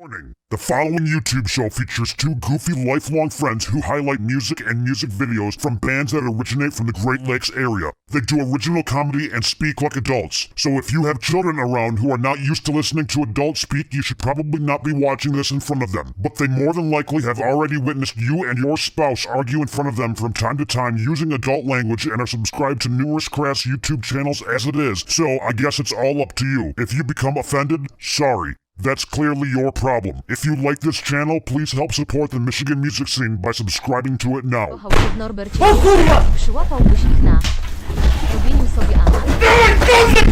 Warning. The following YouTube show features two goofy lifelong friends who highlight music and music videos from bands that originate from the Great Lakes area. They do original comedy and speak like adults. So if you have children around who are not used to listening to adults speak, you should probably not be watching this in front of them. But they more than likely have already witnessed you and your spouse argue in front of them from time to time using adult language and are subscribed to numerous crass YouTube channels as it is. So I guess it's all up to you. If you become offended, sorry. That's clearly your problem. If you like this channel, please help support the Michigan music scene by subscribing to it now. Przyłapałbyś ich na robieniu sobie amat?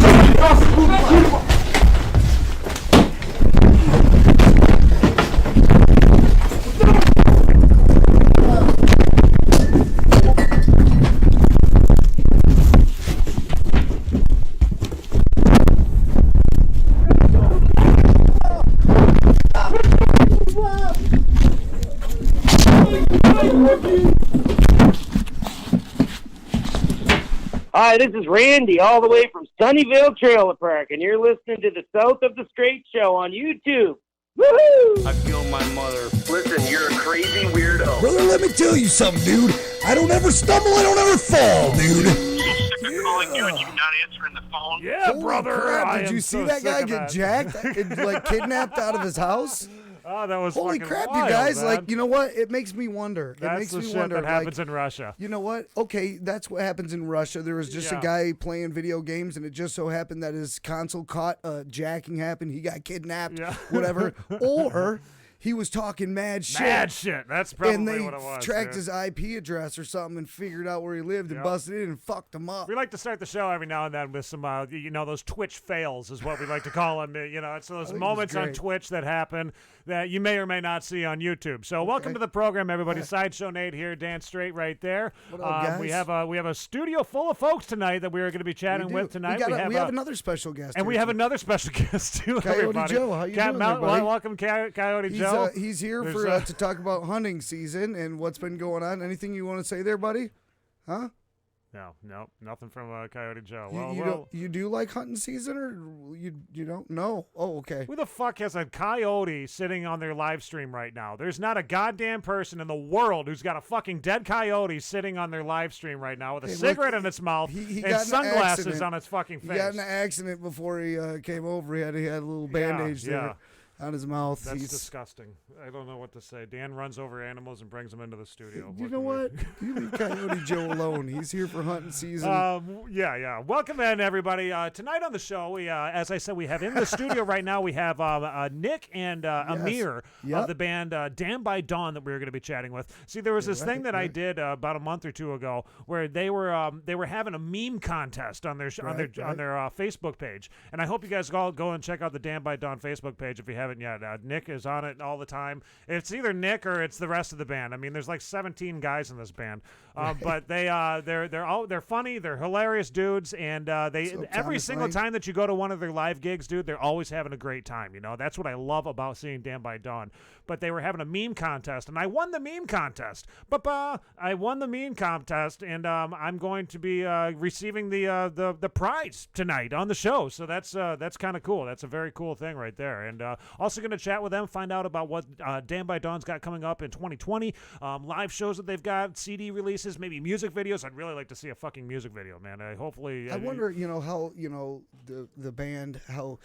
Hi, this is Randy, all the way from Sunnyvale Trailer Park, and you're listening to the South of the Straight Show on YouTube. Woohoo! I feel my mother. Listen, you're a crazy weirdo. Brother, let me tell you something, dude. I don't ever stumble, I don't ever fall, dude. Calling you and you not answering the phone. Yeah, Holy brother. crap, I did am you see so that guy sick of get that. jacked, like kidnapped out of his house? Oh, that was Holy fucking crap, wild, you guys. man. Like, you know what? It makes me wonder. That's it makes the me shit wonder. that happens like, in Russia. you know what? Okay, that's what happens in Russia. There was just Yeah. a guy playing video games, and it just so happened that his console caught jacking happened. He got kidnapped, Yeah. whatever. Or he was talking mad shit. Mad shit. That's probably and they what it was. tracked dude. his IP address or something and figured out where he lived and Yep. busted in and fucked him up. We like to start the show every now and then with some, those Twitch fails is what we like to call them. It's those think it's moments on great. Twitch that happen that you may or may not see on YouTube. So welcome to the program, everybody. Yeah. Sideshow Nate here, Dan Straight right there. What up, guys? We have a studio full of folks tonight that we are going to be chatting We with do. tonight. We have another special guest. And here, we have too. another special guest too. Coyote everybody. Joe, how you doing, Mount, everybody? welcome, Coyote Joe. He's here There's, for to talk about hunting season and what's been going on. Anything you want to say there, buddy? Huh? No, nothing from Coyote Joe. You do like hunting season, or you don't? No. Oh, okay. Who the fuck has a coyote sitting on their live stream right now? There's not a goddamn person in the world who's got a fucking dead coyote sitting on their live stream right now with a Hey, look, cigarette in its mouth he and got in an sunglasses accident. on its fucking face. He got in an accident before he came over. He had a little bandage yeah. there on his mouth. That's He's, disgusting. I don't know what to say. Dan runs over animals and brings them into the studio. you know what? You leave Coyote Joe alone. He's here for hunting season. Yeah. Welcome in, everybody. Tonight on the show, we, as I said, we have in the studio right now, we have Nick and Amir Yep. of the band Damn by Dawn that we were going to be chatting with. See, there was this thing that I right. did about a month or two ago where they were having a meme contest on their on their Facebook page, and I hope you guys all go and check out the Damn by Dawn Facebook page if you haven't yet. Nick is on it all the time. It's either Nick or it's the rest of the band. I mean, there's like 17 guys in this band, but they're funny, they're hilarious dudes, and they So, every Thomas single Lane? time that you go to one of their live gigs, dude, they're always having a great time. You know, that's what I love about seeing Damn by Dawn. But they were having a meme contest, and I won the meme contest. I won the meme contest, and I'm going to be receiving the prize tonight on the show. So that's kind of cool. That's a very cool thing right there. And also going to chat with them, find out about what Damn by Dawn's got coming up in 2020, live shows that they've got, CD releases, maybe music videos. I'd really like to see a fucking music video, man. Hopefully. I wonder, how the band, how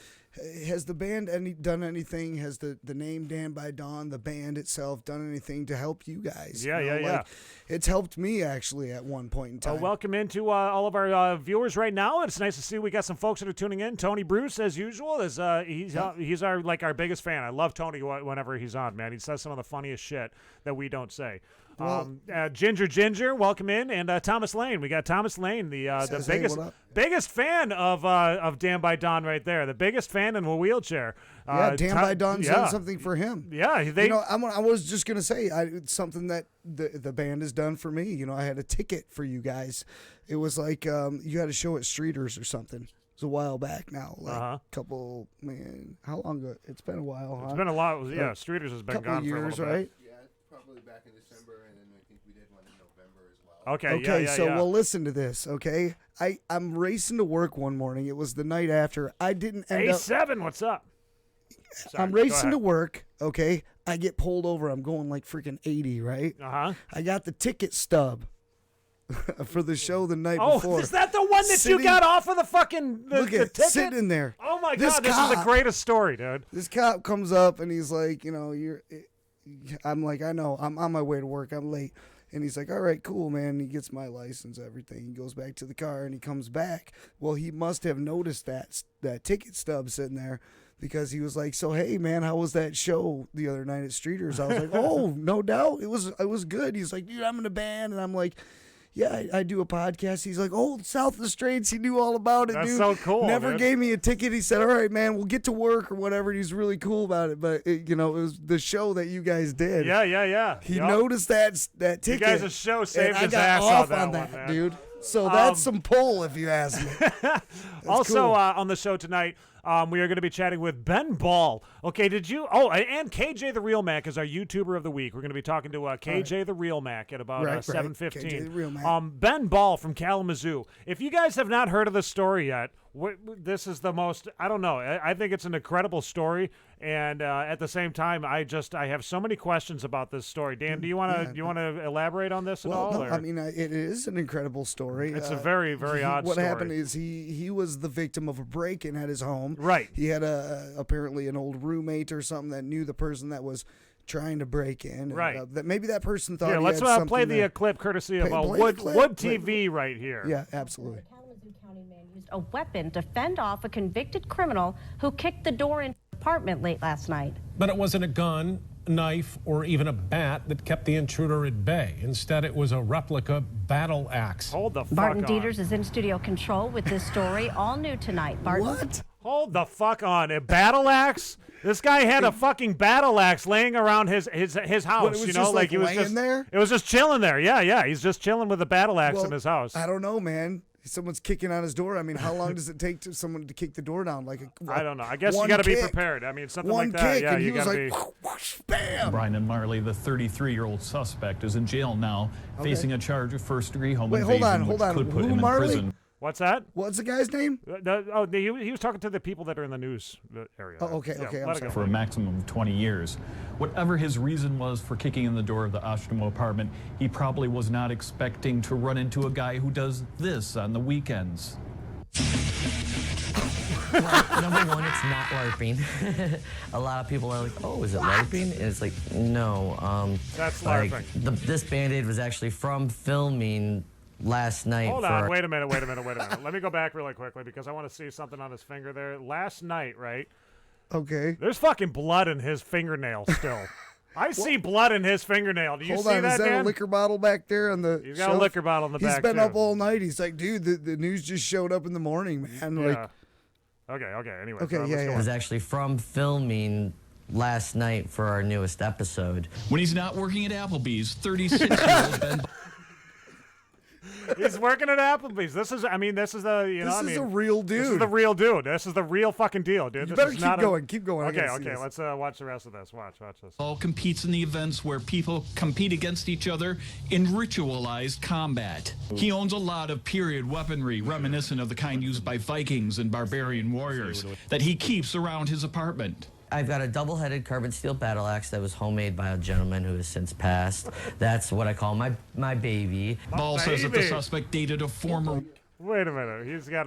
has the band done anything? Has the name Dan by Dawn, the band itself, done anything to help you guys? Yeah. It's helped me actually at one point in time. Welcome into all of our viewers right now. It's nice to see we got some folks that are tuning in. Tony Bruce, as usual, is he's our biggest fan. I love Tony whenever he's on, man. He says some of the funniest shit that we don't say. Well, Ginger, welcome in, and Thomas Lane. We got Thomas Lane, the says, "Hey, what up?" biggest fan of Damn by Dawn right there, the biggest fan in a wheelchair. Yeah, Dan by Dawn's done something for him. Yeah, I was just gonna say it's something that the band has done for me. I had a ticket for you guys. It was like you had a show at Streeters or something. It was a while back now, like couple how long ago? It's been a while, huh? It's been a lot. Yeah, Streeters has been couple gone years, for a little right? bit. Yeah, probably back in December, and then I think we did one in November as well. Okay, So yeah. well, listen to this, okay? I'm racing to work one morning. It was the night after. I didn't end up. A7, what's up? Sorry, I'm go racing ahead. to work. Okay, I get pulled over. I'm going like freaking 80, right? Uh-huh. I got the ticket stub for the show the night Oh, before. is that the one that you got off of the fucking Look the at ticket? sitting in there. Oh my This God, this is the cop- greatest story, dude. This cop comes up and he's like, I'm like, I know, I'm on my way to work. I'm late. And he's like, all right, cool, man. He gets my license, everything. He goes back to the car and he comes back. Well, he must have noticed that ticket stub sitting there because he was like, so, hey, man, how was that show the other night at Streeters? I was like, oh, no doubt. It was good. He's like, dude, I'm in a band. And I'm like, yeah, I do a podcast. He's like, oh, South of the Straits. He knew all about it, That's dude. so cool, Never dude. gave me a ticket. He said, all right, man, we'll get to work or whatever. And he's really cool about it. But, it was the show that you guys did. Yeah. He Yup. noticed that ticket. You guys' show saved and his I got ass off on that, that, one, dude. So that's some pull, if you ask me. Also, cool. on the show tonight, we are going to be chatting with Ben Ball. Okay, and KJ the Real Mac is our YouTuber of the week. We're going to be talking to KJ the Real Mac at about Right, 7:15. KJ the Real Mac. Ben Ball from Kalamazoo. If you guys have not heard of this story yet, this is the most, I don't know, I think it's an incredible story, and at the same time, I have so many questions about this story. Dan, do you want to elaborate on this at all? No, or? I mean, it is an incredible story. It's a very, very odd what story. happened is he was the victim of a break-in at his home. Right. He had apparently an old roommate or something that knew the person that was trying to break in. And, Right. That maybe that person thought. Here, he let's had something play the that- clip courtesy of play the Wood clip. TV right here. Yeah, absolutely. Kalamazoo County man used a weapon to fend off a convicted criminal who kicked the door in his apartment late last night. But it wasn't a gun, knife, or even a bat that kept the intruder at bay. Instead, it was a replica battle axe. Hold the fuck Barton on. Dieters is in studio control with this story, all new tonight. Barton. What? Hold the fuck on. A battle axe? This guy had a fucking battle axe laying around his house. What, it was just, like, he was laying just there? It was just chilling there. Yeah. He's just chilling with a battle axe Well, in his house. I don't know, man. Someone's kicking on his door. I mean, how long does it take someone to kick the door down? I don't know. I guess you one got to be kick. prepared. I mean, something One like that. kick, Yeah, and he you was got to like, be. whoosh, bam. Brian and Marley, the 33-year-old suspect, is in jail now, facing a charge of first-degree home Wait, invasion, hold on. which could put Who, him in Marley? prison. What's that? What's the guy's name? He was talking to the people that are in the news area. Oh, okay, Yeah, okay, I'm let it sorry. go. For a maximum of 20 years. Whatever his reason was for kicking in the door of the Oshtemo apartment, he probably was not expecting to run into a guy who does this on the weekends. Well, number one, it's not LARPing. A lot of people are like, oh, is it LARPing? And it's like, no. That's like, LARPing. This Band-Aid was actually from filming last night. Hold on. Wait a minute. Let me go back really quickly because I want to see something on his finger there. Last night, right? Okay. There's fucking blood in his fingernail still. I see blood in his fingernail. Do you Hold see on, that, is that Dan? a liquor bottle back there on the He's got a shelf? liquor bottle in the back, He's been too. up all night. He's like, dude, the news just showed up in the morning, man. Yeah. Like, Okay. Anyway. Okay, let's yeah, go It on. was actually from filming last night for our newest episode. When he's not working at Applebee's, 36-year-old Ben He's working at Applebee's. This is the, this is a real dude. This is the real dude. This is the real fucking deal, dude. You This better is keep not going. Keep going. I Okay. gotta see this. Let's watch the rest of this. Watch this. Ball competes in the events where people compete against each other in ritualized combat. He owns a lot of period weaponry reminiscent of the kind used by Vikings and barbarian warriors that he keeps around his apartment. I've got a double-headed carbon steel battle axe that was homemade by a gentleman who has since passed. That's what I call my baby. Ball says that the baby. suspect dated a former... Wait a minute. He's got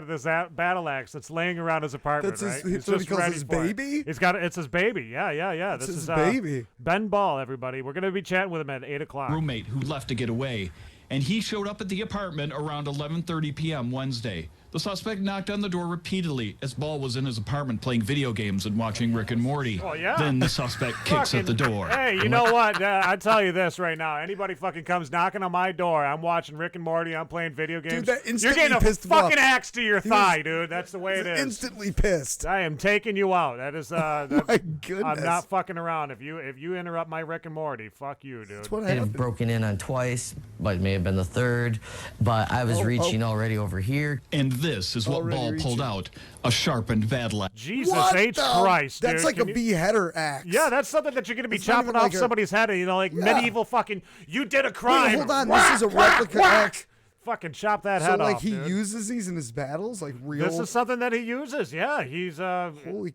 this battle axe that's laying around his apartment. That's his- right? He's that's what he just calls ready his for it. baby? It's his baby. Yeah. This his is baby. Ben Ball. Everybody, we're gonna be chatting with him at 8:00. roommate who left to get away, and he showed up at the apartment around 11:30 p.m. Wednesday. The suspect knocked on the door repeatedly as Ball was in his apartment playing video games and watching Rick and Morty. Oh, yeah. Then the suspect kicks at the door. Hey, you know what? I tell you this right now. Anybody fucking comes knocking on my door, I'm watching Rick and Morty, I'm playing video games. that You're instantly getting a pissed him fucking off. axe to your He thigh, was- dude. That's the way it is. Instantly pissed. I am taking you out. That is that's, My goodness. I'm not fucking around. If you interrupt my Rick and Morty, fuck you, dude. That's what I have happened. broken in on twice, but it may have been the third. But I was reaching already over here. And this is what Already Ball pulled reaching. out, a sharpened battle axe. Jesus What H. the- Christ, That's dude. like Can a you- beheader axe. Yeah, that's something that you're going to be It's not chopping even off like a- somebody's head, like Yeah. medieval fucking, you did a crime. Wait, hold on. Whack, This is a whack, replica whack. axe. Fucking chop that So head like off, he dude. uses these in his battles, like real. This is something that he uses. Yeah, he's Holy.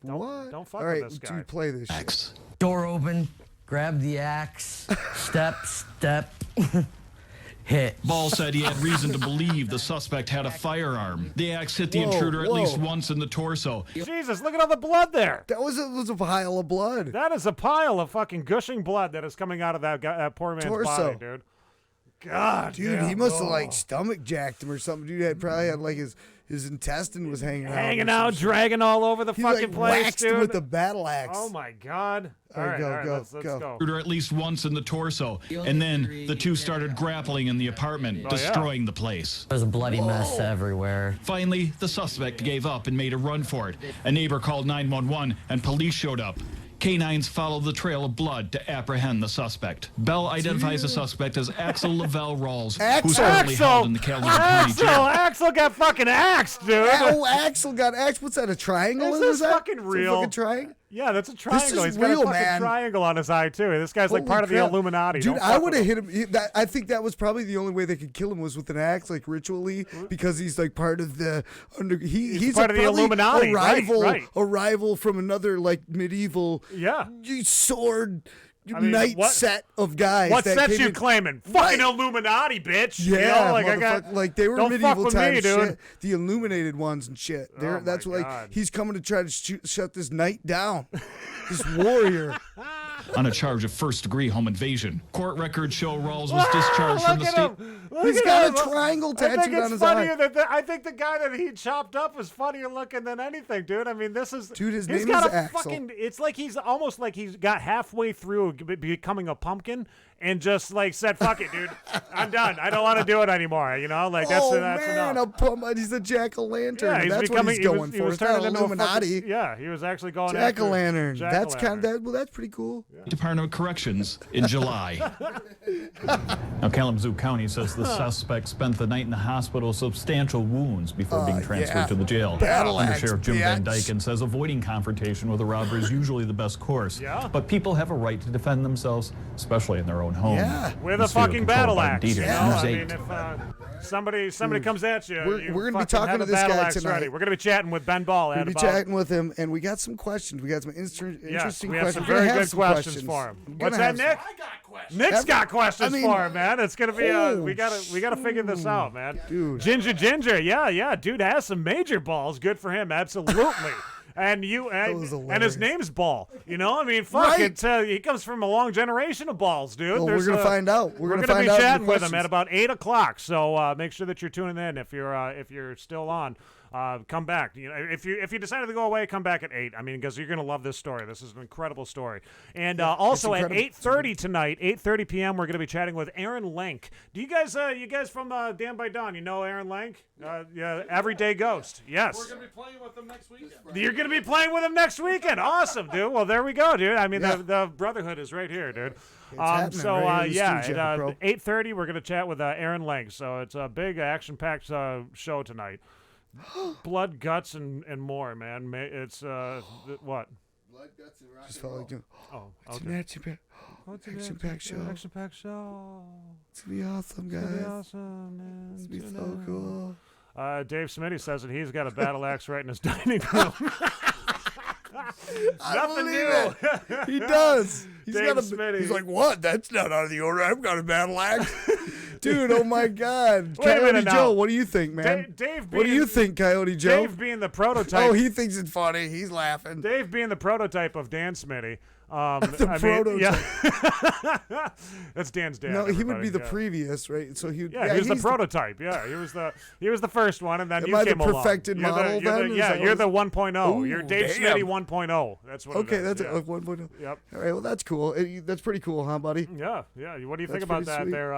What? Don't fuck All right, with this guy. dude, play this shit. Door open, grab the axe, step, hit. Ball said he had reason to believe the suspect had a firearm. The axe hit the intruder at least once in the torso. Jesus, look at all the blood there. That was a pile of blood. That is a pile of fucking gushing blood that is coming out of that poor man's body, dude. God, dude, he must have like stomach jacked him or something. Dude had probably had like his intestine was hanging out, dragging all over the fucking place, waxed dude. with the battle axe. Oh my God! All right, let's go. Intruder at least once in the torso, and then the two started grappling in the apartment, destroying the place. There's a bloody mess everywhere. Finally, the suspect gave up and made a run for it. A neighbor called 911, and police showed up. Canines followed the trail of blood to apprehend the suspect. Bell identifies the suspect as Axel Lavelle Rawls, who's currently held in the Kalamazoo County Jail. Axel got fucking axed, dude. Oh, Axel got axed. What's that? A triangle? Is this that fucking real? A fucking triangle? Yeah, that's a triangle. This is He's got real, a fucking man. triangle on his eye too. This guy's like Holy part of the crap. Illuminati. Dude, Don't I fuck would with have him. hit him. I think that was probably the only way they could kill him was with an axe, like ritually, because he's like part of the he's part of the probably Illuminati. A rival, Right. a rival from another like medieval sword. Knight set of guys. What that sets came you in- claiming? Fucking Illuminati, bitch. Yeah, You know, like I got, like they were don't medieval fuck with times me, dude. shit. The illuminated ones and shit. Oh That's my what like God. he's coming to try to shut this knight down. This warrior. On a charge of first-degree home invasion. Court records show Rawls was discharged from the state. He's got a triangle tattooed on his eye. I think the guy that he chopped up was funnier looking than anything, dude. I mean, this is his he's name got is a Axel. fucking. It's like he's almost like he's got halfway through becoming a pumpkin and just like said, "Fuck it, dude. I'm done. I don't want to do it anymore." You know, like that's man, enough. he's a jack-o'-lantern. Yeah, he's that's becoming. what he's going he for. was It's not turning into a Illuminati. fucking, yeah, he was actually going Jack-o'-lantern. After That's kind of that. Well, that's pretty cool. Department of Corrections in July. Now, Kalamazoo County says the suspect spent the night in the hospital with substantial wounds before being transferred to the jail. Battle Under axe, Sheriff Jim Van bitch. Dyken says avoiding confrontation with a robber is usually the best course. Yeah. But people have a right to defend themselves, especially in their own home. Yeah. With a This video fucking controlled battle by axe. Dieter You know? News I 8. mean, if somebody comes at you, We're gonna be fucking talking have to a this battle guy axe tonight. ready. We're gonna be chatting with Ben Ball. We'll be about, chatting with him, and we got some questions. We got some interesting Yes, we have questions. some We're gonna very have good some questions for him. We're What's gonna that, have Nick? Nick's got questions I mean, for him, man. It's gonna be we gotta figure this out, man. Dude. Ginger, yeah, dude has some major balls. Good for him, absolutely. And and his name's Ball. You know, I mean, fuck Right. it. He comes from a long generation of balls, dude. Well, we're gonna find out. We're gonna be find out in the chatting with him questions. at about 8:00. So make sure that you're tuning in if you're still on. Come back. You know, if you decided to go away, come back at 8. I mean, because you're gonna love this story. This is an incredible story. And also at incredible. 8:30 tonight, 8:30 p.m., we're gonna be chatting with Aaron Lenk. Do you guys from Dan by Dawn? You know Aaron Lenk? Yeah, Everyday Ghost. Yes. We're going to be playing with them next weekend. You're gonna be playing with him next weekend. Awesome, dude. Well, there we go, dude. I mean, Yeah. the brotherhood is right here, dude. happening So right here in the yeah, studio, at bro. 8:30, we're gonna chat with Aaron Lenk. So it's a big action-packed show tonight. Blood, guts, and more, man. It's what? Blood, guts, and rock Just and felt roll. like doing. Oh, It's okay. an action-packed. Action-packed show. Action-packed show. It's gonna be awesome, guys. It's gonna be awesome, man. It's gonna be so cool. Dave Smitty says that he's got a battle axe right in his dining room. Nothing new. He does. Dave Smitty. He's like, what? That's not out of the order. I've got a battle axe. Dude, oh my God. Wait a Coyote minute now. Joe, what do you think, man? Dave What do you think, Coyote Joe? Dave being the prototype. Oh, he thinks it's funny. He's laughing. Dave being the prototype of Dan Smitty. The I prototype. Mean, yeah. That's Dan's dad. No, he would everybody. be the Yeah. previous, right? So he would. Yeah, he was the he's prototype. Yeah, he was the first one, and then Am you I the came along. perfected You're model then? Is that you're what the 1.0. You're Ooh, Dave damn. Smitty 1.0. That's what. Okay, it is. that's yeah. a 1.0. Yep. All right, well, that's cool. That's pretty cool, huh, buddy? Yeah. What do you think That's about pretty that sweet. there,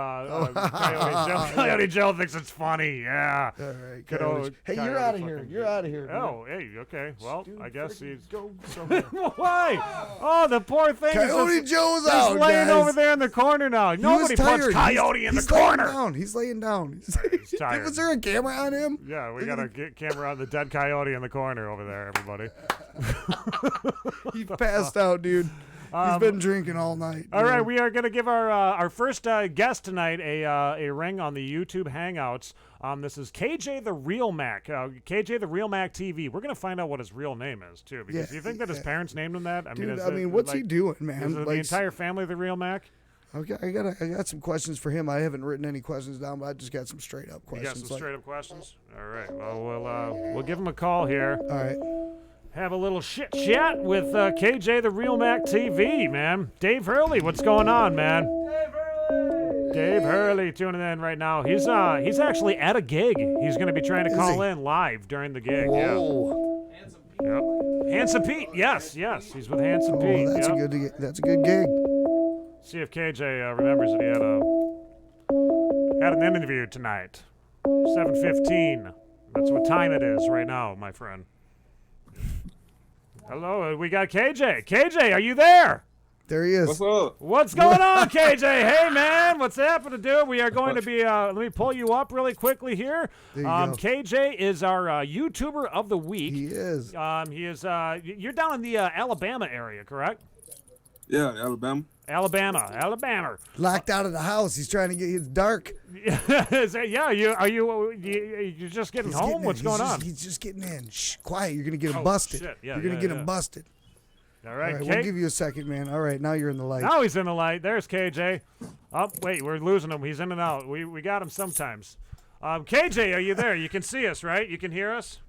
Coyote Joe? Coyote Joe thinks it's funny. Yeah. All right, Good Coyote. old Hey, you're Coyote out of here. fucking- You're out of here. Oh, hey, okay. Well, Dude, I guess freaking he's. go somewhere. Why? Oh, the poor thing Coyote is just, Joe's just out, laying guys. over there in the corner now. He Nobody was puts tired. Coyote in the He's corner. Laying down. He's laying down. He's tired. Was there a camera on him? Yeah, we got a camera on the dead coyote in the corner over there, everybody. He passed out, dude. He's been drinking all night. All right, we are going to give our first guest tonight a ring on the YouTube Hangouts. This is KJTheRealMack, KJTheRealMack TV. We're going to find out what his real name is, too, because you think that his parents named him that? What's he doing, man? Is it the entire family the Real Mac? Okay, I got some questions for him. I haven't written any questions down, but I just got some straight up questions. You got some straight up questions? All right. Well, we'll give him a call here. All right. Have a little chat with KJTheRealMack TV, man. Dave Hurley, what's going on, man? Dave Hurley tuning in right now. He's actually at a gig. He's going to be trying to call in live during the gig. Whoa. Yeah. Handsome Pete. Yes. He's with Handsome Pete. That's a good gig. See if KJ remembers that he had an interview tonight. 7:15. That's what time it is right now, my friend. Hello, we got KJ. KJ, are you there? There he is. What's up? What's going on, KJ? Hey, man, what's happening, dude? We are going to be, let me pull you up really quickly here. KJ is our YouTuber of the week. He is. You're down in the Alabama area, correct? Yeah, Alabama. Alabama. Locked out of the house. He's trying to get. It's dark. You're just getting home? What's going on? He's just getting in. Shh, quiet. You're gonna get him busted. Shit. Yeah, you're gonna get him busted. All right, we'll give you a second, man. All right, now you're in the light. Now he's in the light. There's KJ. Oh, wait, we're losing him. He's in and out. We got him sometimes. KJ, are you there? You can see us, right? You can hear us?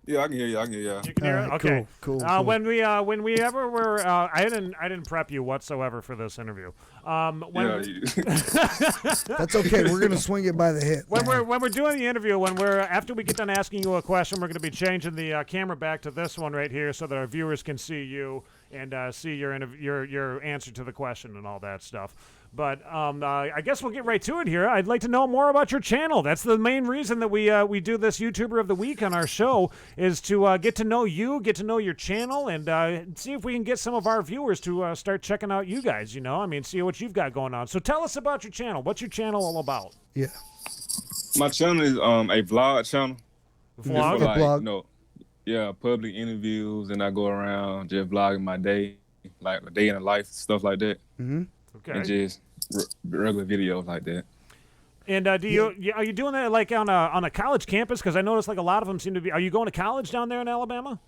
Yeah, I can hear you. You can hear it? Okay. Cool. When we ever were, I didn't prep you whatsoever for this interview. That's okay. We're gonna swing it by the hip. When we're doing the interview, after we get done asking you a question, we're gonna be changing the camera back to this one right here so that our viewers can see you and see your answer to the question and all that stuff. But I guess we'll get right to it here. I'd like to know more about your channel. That's the main reason that we do this YouTuber of the Week on our show, is to get to know you, get to know your channel, and see if we can get some of our viewers to start checking out you guys, see what you've got going on. So tell us about your channel. What's your channel all about? Yeah. My channel is a vlog channel. Vlog? Public interviews, and I go around just vlogging my day, like a day in the life, stuff like that. Mm-hmm. Okay. And just regular videos like that. And are you doing that like on a college campus? Because I noticed like a lot of them seem to be. Are you going to college down there in Alabama?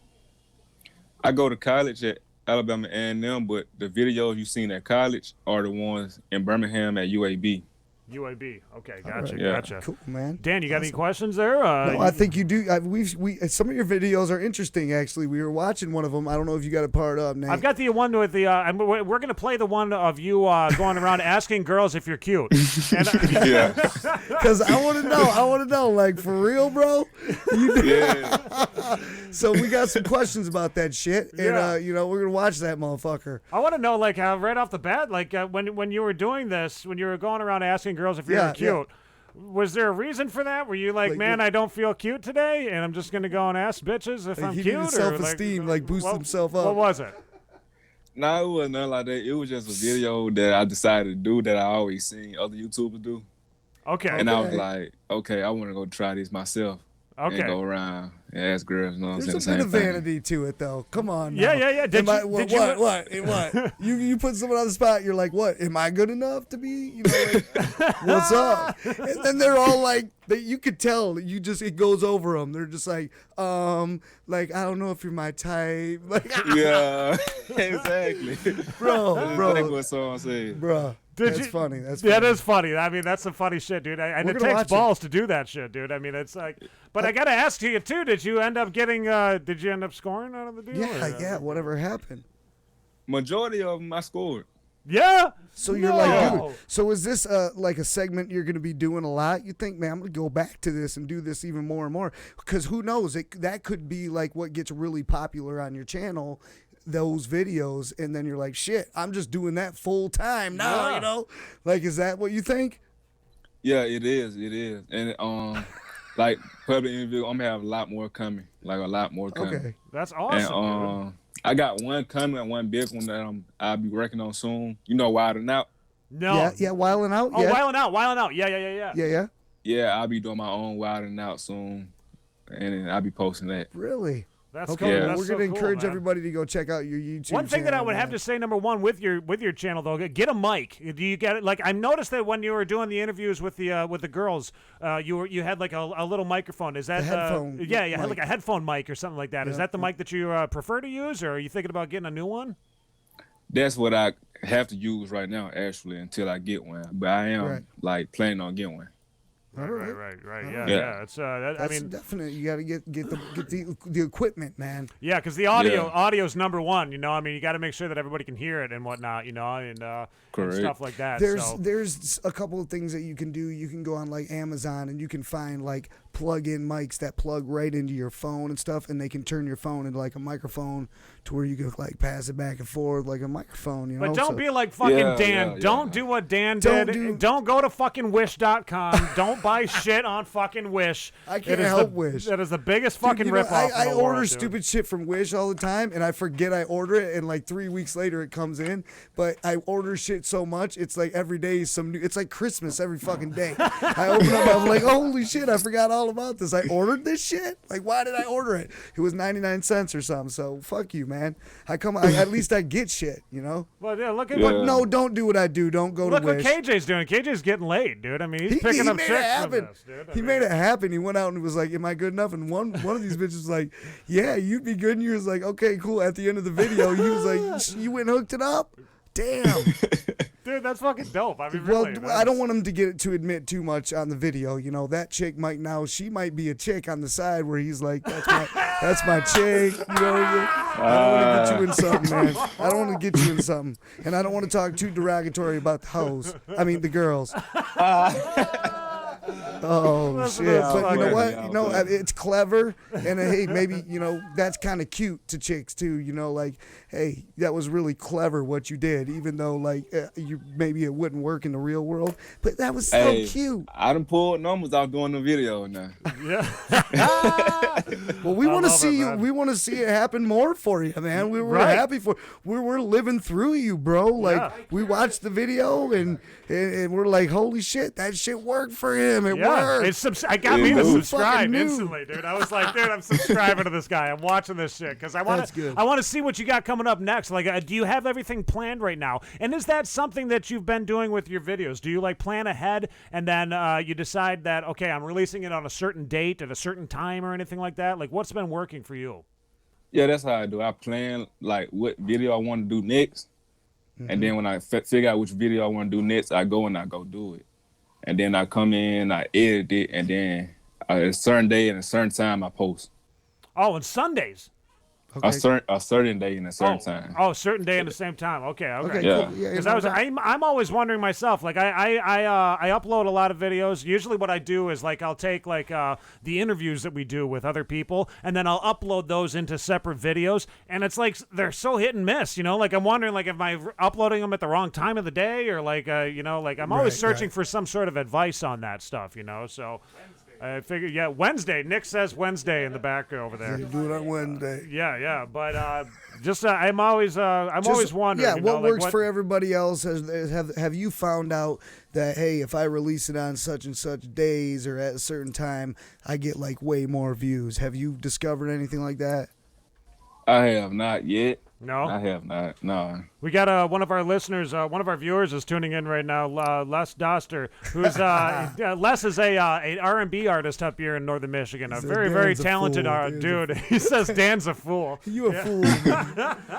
I go to college at Alabama A&M, but the videos you seen at college are the ones in Birmingham at UAB. UAB. Okay, Right. gotcha. Cool, man. Dan, you got any questions there? No, I think you do. Some of your videos are interesting. Actually, we were watching one of them. I don't know if you got it part up, Nate. I've got the one with the. We're going to play the one of you going around asking girls if you're cute. Yeah. Because I want to know, like, for real, bro. Yeah. So we got some questions about that shit, and we're gonna watch that motherfucker. I want to know, like, right off the bat, like, when you were doing this, when you were going around asking girls if you're cute. Was there a reason for that? Were you like, man, I don't feel cute today, and I'm just gonna go and ask bitches if I'm he cute? Needed self-esteem, boost himself up. What was it? No, it wasn't nothing like that. It was just a video that I decided to do that I always seen other YouTubers do. Okay. And I was like, okay, I want to go try this myself. Okay. And go around and ask girls. You know what I'm saying? There's a bit of vanity to it, though. Come on. Now. Yeah. What? You put someone on the spot. You're like, what? Am I good enough to be? What's up? And then they're all like, you could tell. It goes over them. They're just like, I don't know if you're my type. Yeah, exactly. Bro. That's what someone said. Bro. That's funny. That is funny. I mean, that's some funny shit, dude. And it takes balls to do that shit, dude. I mean, it's like. But I got to ask you too. Did you end up getting? Did you end up scoring out of the deal? Yeah. Whatever happened? Majority of them I scored. Yeah. So you're like, dude. So is this like a segment you're going to be doing a lot? You think, man, I'm going to go back to this and do this even more and more? Because who knows? That could be like what gets really popular on your channel. Those videos, and then you're like, shit, I'm just doing that full time now, Like, is that what you think? Yeah, it is. And like public interview, I'm gonna have a lot more coming. Okay. That's awesome. And I got one coming, one big one that I'll be working on soon. You know, Wildin' Out? No. Yeah, Wildin' Out. Oh, Wildin' Out. Yeah. Yeah, I'll be doing my own Wildin' Out soon, and I'll be posting that. Really? That's okay, cool. well, That's we're so gonna cool, encourage man. everybody to go check out your YouTube. One thing that I channel, would have man. to say, number one, with your channel though, get a mic. Do you get it? Like I noticed that when you were doing the interviews with the girls, you had like a little microphone. Is that The headphone yeah, you had mic. like a headphone mic or something like that. Is Yeah, that the mic that you prefer to use, or are you thinking about getting a new one? That's what I have to use right now, actually, until I get one. But I am Right. like planning on getting one. Right. Yeah, Yeah. It's That's I mean, definite. You got to get the equipment, man. yeah, because the audio's number one. You know, I mean, you got to make sure that everybody can hear it and whatnot. You know, and stuff like that. There's a couple of things that you can do. You can go on like Amazon and you can find like plug-in mics that plug right into your phone and stuff, and they can turn your phone into like a microphone to where you can like pass it back and forth like a microphone. You know, But don't So- be like fucking Dan. Don't do what Dan did. Don't go to fucking Wish.com. Don't buy shit on fucking Wish. I can't It is help the- Wish. That is the biggest Dude, fucking you know, ripoff. I in the order world, dude. stupid shit from Wish all the time, and I forget I order it, and like 3 weeks later it comes in. But I order shit so much, it's like every day is some new. It's like Christmas every fucking day. I open up, I'm like, holy shit, I forgot all about this. I ordered this shit. Like, why did I order it? It was 99 cents or something. So fuck you, man. At least I get shit, you know. Well, yeah, look at But no, don't do what I do. Don't go Look to what Wish. KJ's doing. KJ's getting laid, dude. I mean, he's picking up made chicks it happen. from this, dude. He made it happen. He went out and was like, "Am I good enough?" And one of these bitches was like, "Yeah, you'd be good." And you was like, "Okay, cool." At the end of the video, he was like, "You went and hooked it up." Damn. Dude, that's fucking dope. I mean, Well, really. I don't want him to admit too much on the video. You know, that chick she might be a chick on the side where he's like, that's my chick. You know what I mean? I don't want to get you in something, man. I don't want to get you in something. And I don't want to talk too derogatory about the hoes. I mean, the girls. Oh, shit. But you know what? You know, it's clever. And hey, maybe, you know, that's kind of cute to chicks too. You know, like, hey, that was really clever what you did, even though like maybe it wouldn't work in the real world. But that was so cute. I done pulled numbers out doing the video now. Yeah. Well, we want to see you. We want to see it happen more for you, man. We're happy for. We're living through you, bro. Like we watched the video and we're like, holy shit, that shit worked for him. It worked. I got me to subscribe instantly, dude. I was like, dude, I'm subscribing to this guy. I'm watching this shit because I want to see what you got coming up next. Like, do you have everything planned right now? And is that something that you've been doing with your videos? Do you like plan ahead and then you decide that okay, I'm releasing it on a certain date at a certain time or anything like that? Like, what's been working for you? Yeah, that's how I do. I plan like what video I want to do next, and then when I figure out which video I want to do next, I go do it. And then I come in, I edit it, and then a certain day and a certain time I post. Oh, and Sundays. Okay. A certain day and a certain time. Oh, certain day and the same time. Okay. Yeah. Because I'm always wondering myself. Like I upload a lot of videos. Usually, what I do is like I'll take like the interviews that we do with other people, and then I'll upload those into separate videos. And it's like they're so hit and miss. You know, like I'm wondering like am I uploading them at the wrong time of the day or like you know like I'm always searching for some sort of advice on that stuff. You know, so. I figured, Wednesday. Nick says Wednesday in the back over there. You do it on Wednesday. Yeah, but I'm always wondering. Yeah, you know, what works for everybody else? Have you found out that hey, if I release it on such and such days or at a certain time, I get like way more views? Have you discovered anything like that? I have not yet. No, I have not. No. We got one of our listeners, one of our viewers is tuning in right now. Les Doster, who's Les is a R&B artist up here in northern Michigan. A very talented dude. He says Dan's a fool. You a fool.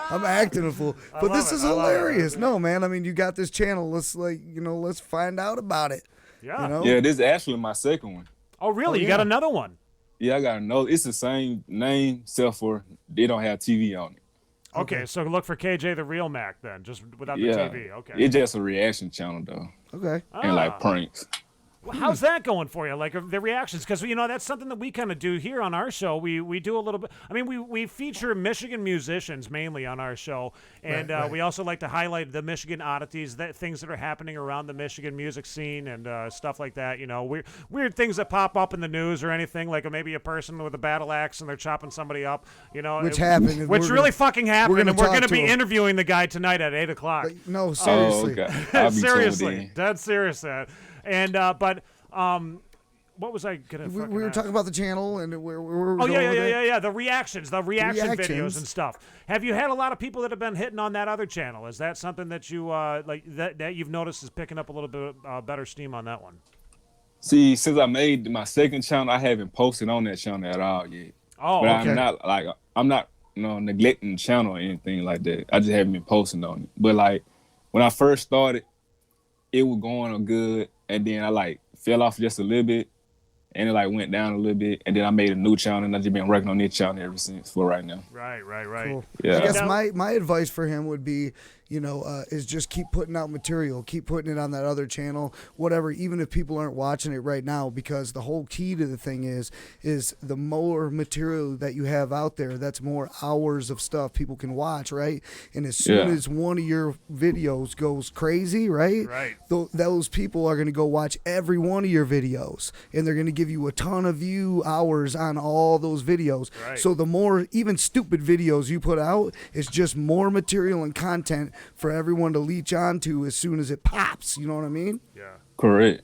I'm acting a fool, but this is hilarious. No, man. I mean, you got this channel. Let's find out about it. Yeah. You know? Yeah, this is actually my second one. Oh, really? You got another one? Yeah, I got another. It's the same name, except for they don't have TV on it. Okay, so look for KJTheRealMack then, just without the TV. Okay. It's just a reaction channel though. Okay. And like pranks. Well, how's that going for you? Like the reactions, because you know that's something that we kind of do here on our show. We do a little bit. I mean, we feature Michigan musicians mainly on our show, and we also like to highlight the Michigan oddities, things that are happening around the Michigan music scene and stuff like that. You know, weird things that pop up in the news or anything, like maybe a person with a battle axe and they're chopping somebody up. You know, which happened. Which really fucking happened, and we're going to be him. interviewing the guy tonight at 8:00. Like, no, seriously. Oh, okay. Seriously, dead serious. And but What was I gonna? We were talking about the channel and where we're Oh going with it. yeah. The reaction videos reactions. and stuff. Have you had a lot of people that have been hitting on that other channel? Is that something that you like that you've noticed is picking up a little bit better steam on that one? See, since I made my second channel, I haven't posted on that channel at all yet. Oh, but okay. I'm not neglecting the channel or anything like that. I just haven't been posting on it. But like when I first started, it was going on good, and then I like fell off just a little bit, and it like went down a little bit, and then I made a new channel, and I've just been working on this channel ever since for right now. Right. Cool. Yeah. I guess my advice for him would be, is just keep putting out material, keep putting it on that other channel, whatever, even if people aren't watching it right now, because the whole key to the thing is the more material that you have out there, that's more hours of stuff people can watch, right? And as soon as one of your videos goes crazy, right? Those people are going to go watch every one of your videos, and they're going to give you a ton of view hours on all those videos. Right. So the more even stupid videos you put out, it's just more material and content for everyone to leech onto as soon as it pops. You know what I mean? Yeah. Correct.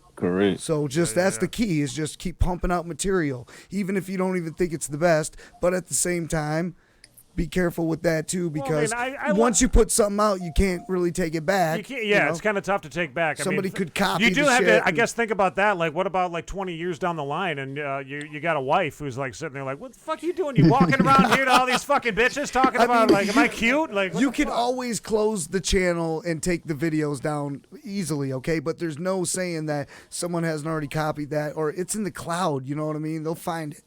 So just that's the key, is just keep pumping out material, even if you don't even think it's the best. But at the same time, be careful with that too, because once you put something out, you can't really take it back. It's kind of tough to take back. Somebody could copy. You do the have shit to, I guess, think about that. Like, what about like 20 years down the line, and you got a wife who's like sitting there like, "What the fuck are you doing? You walking around here to all these fucking bitches talking about like, am I cute?" Like, you can always close the channel and take the videos down easily, okay? But there's no saying that someone hasn't already copied that, or it's in the cloud. You know what I mean? They'll find it.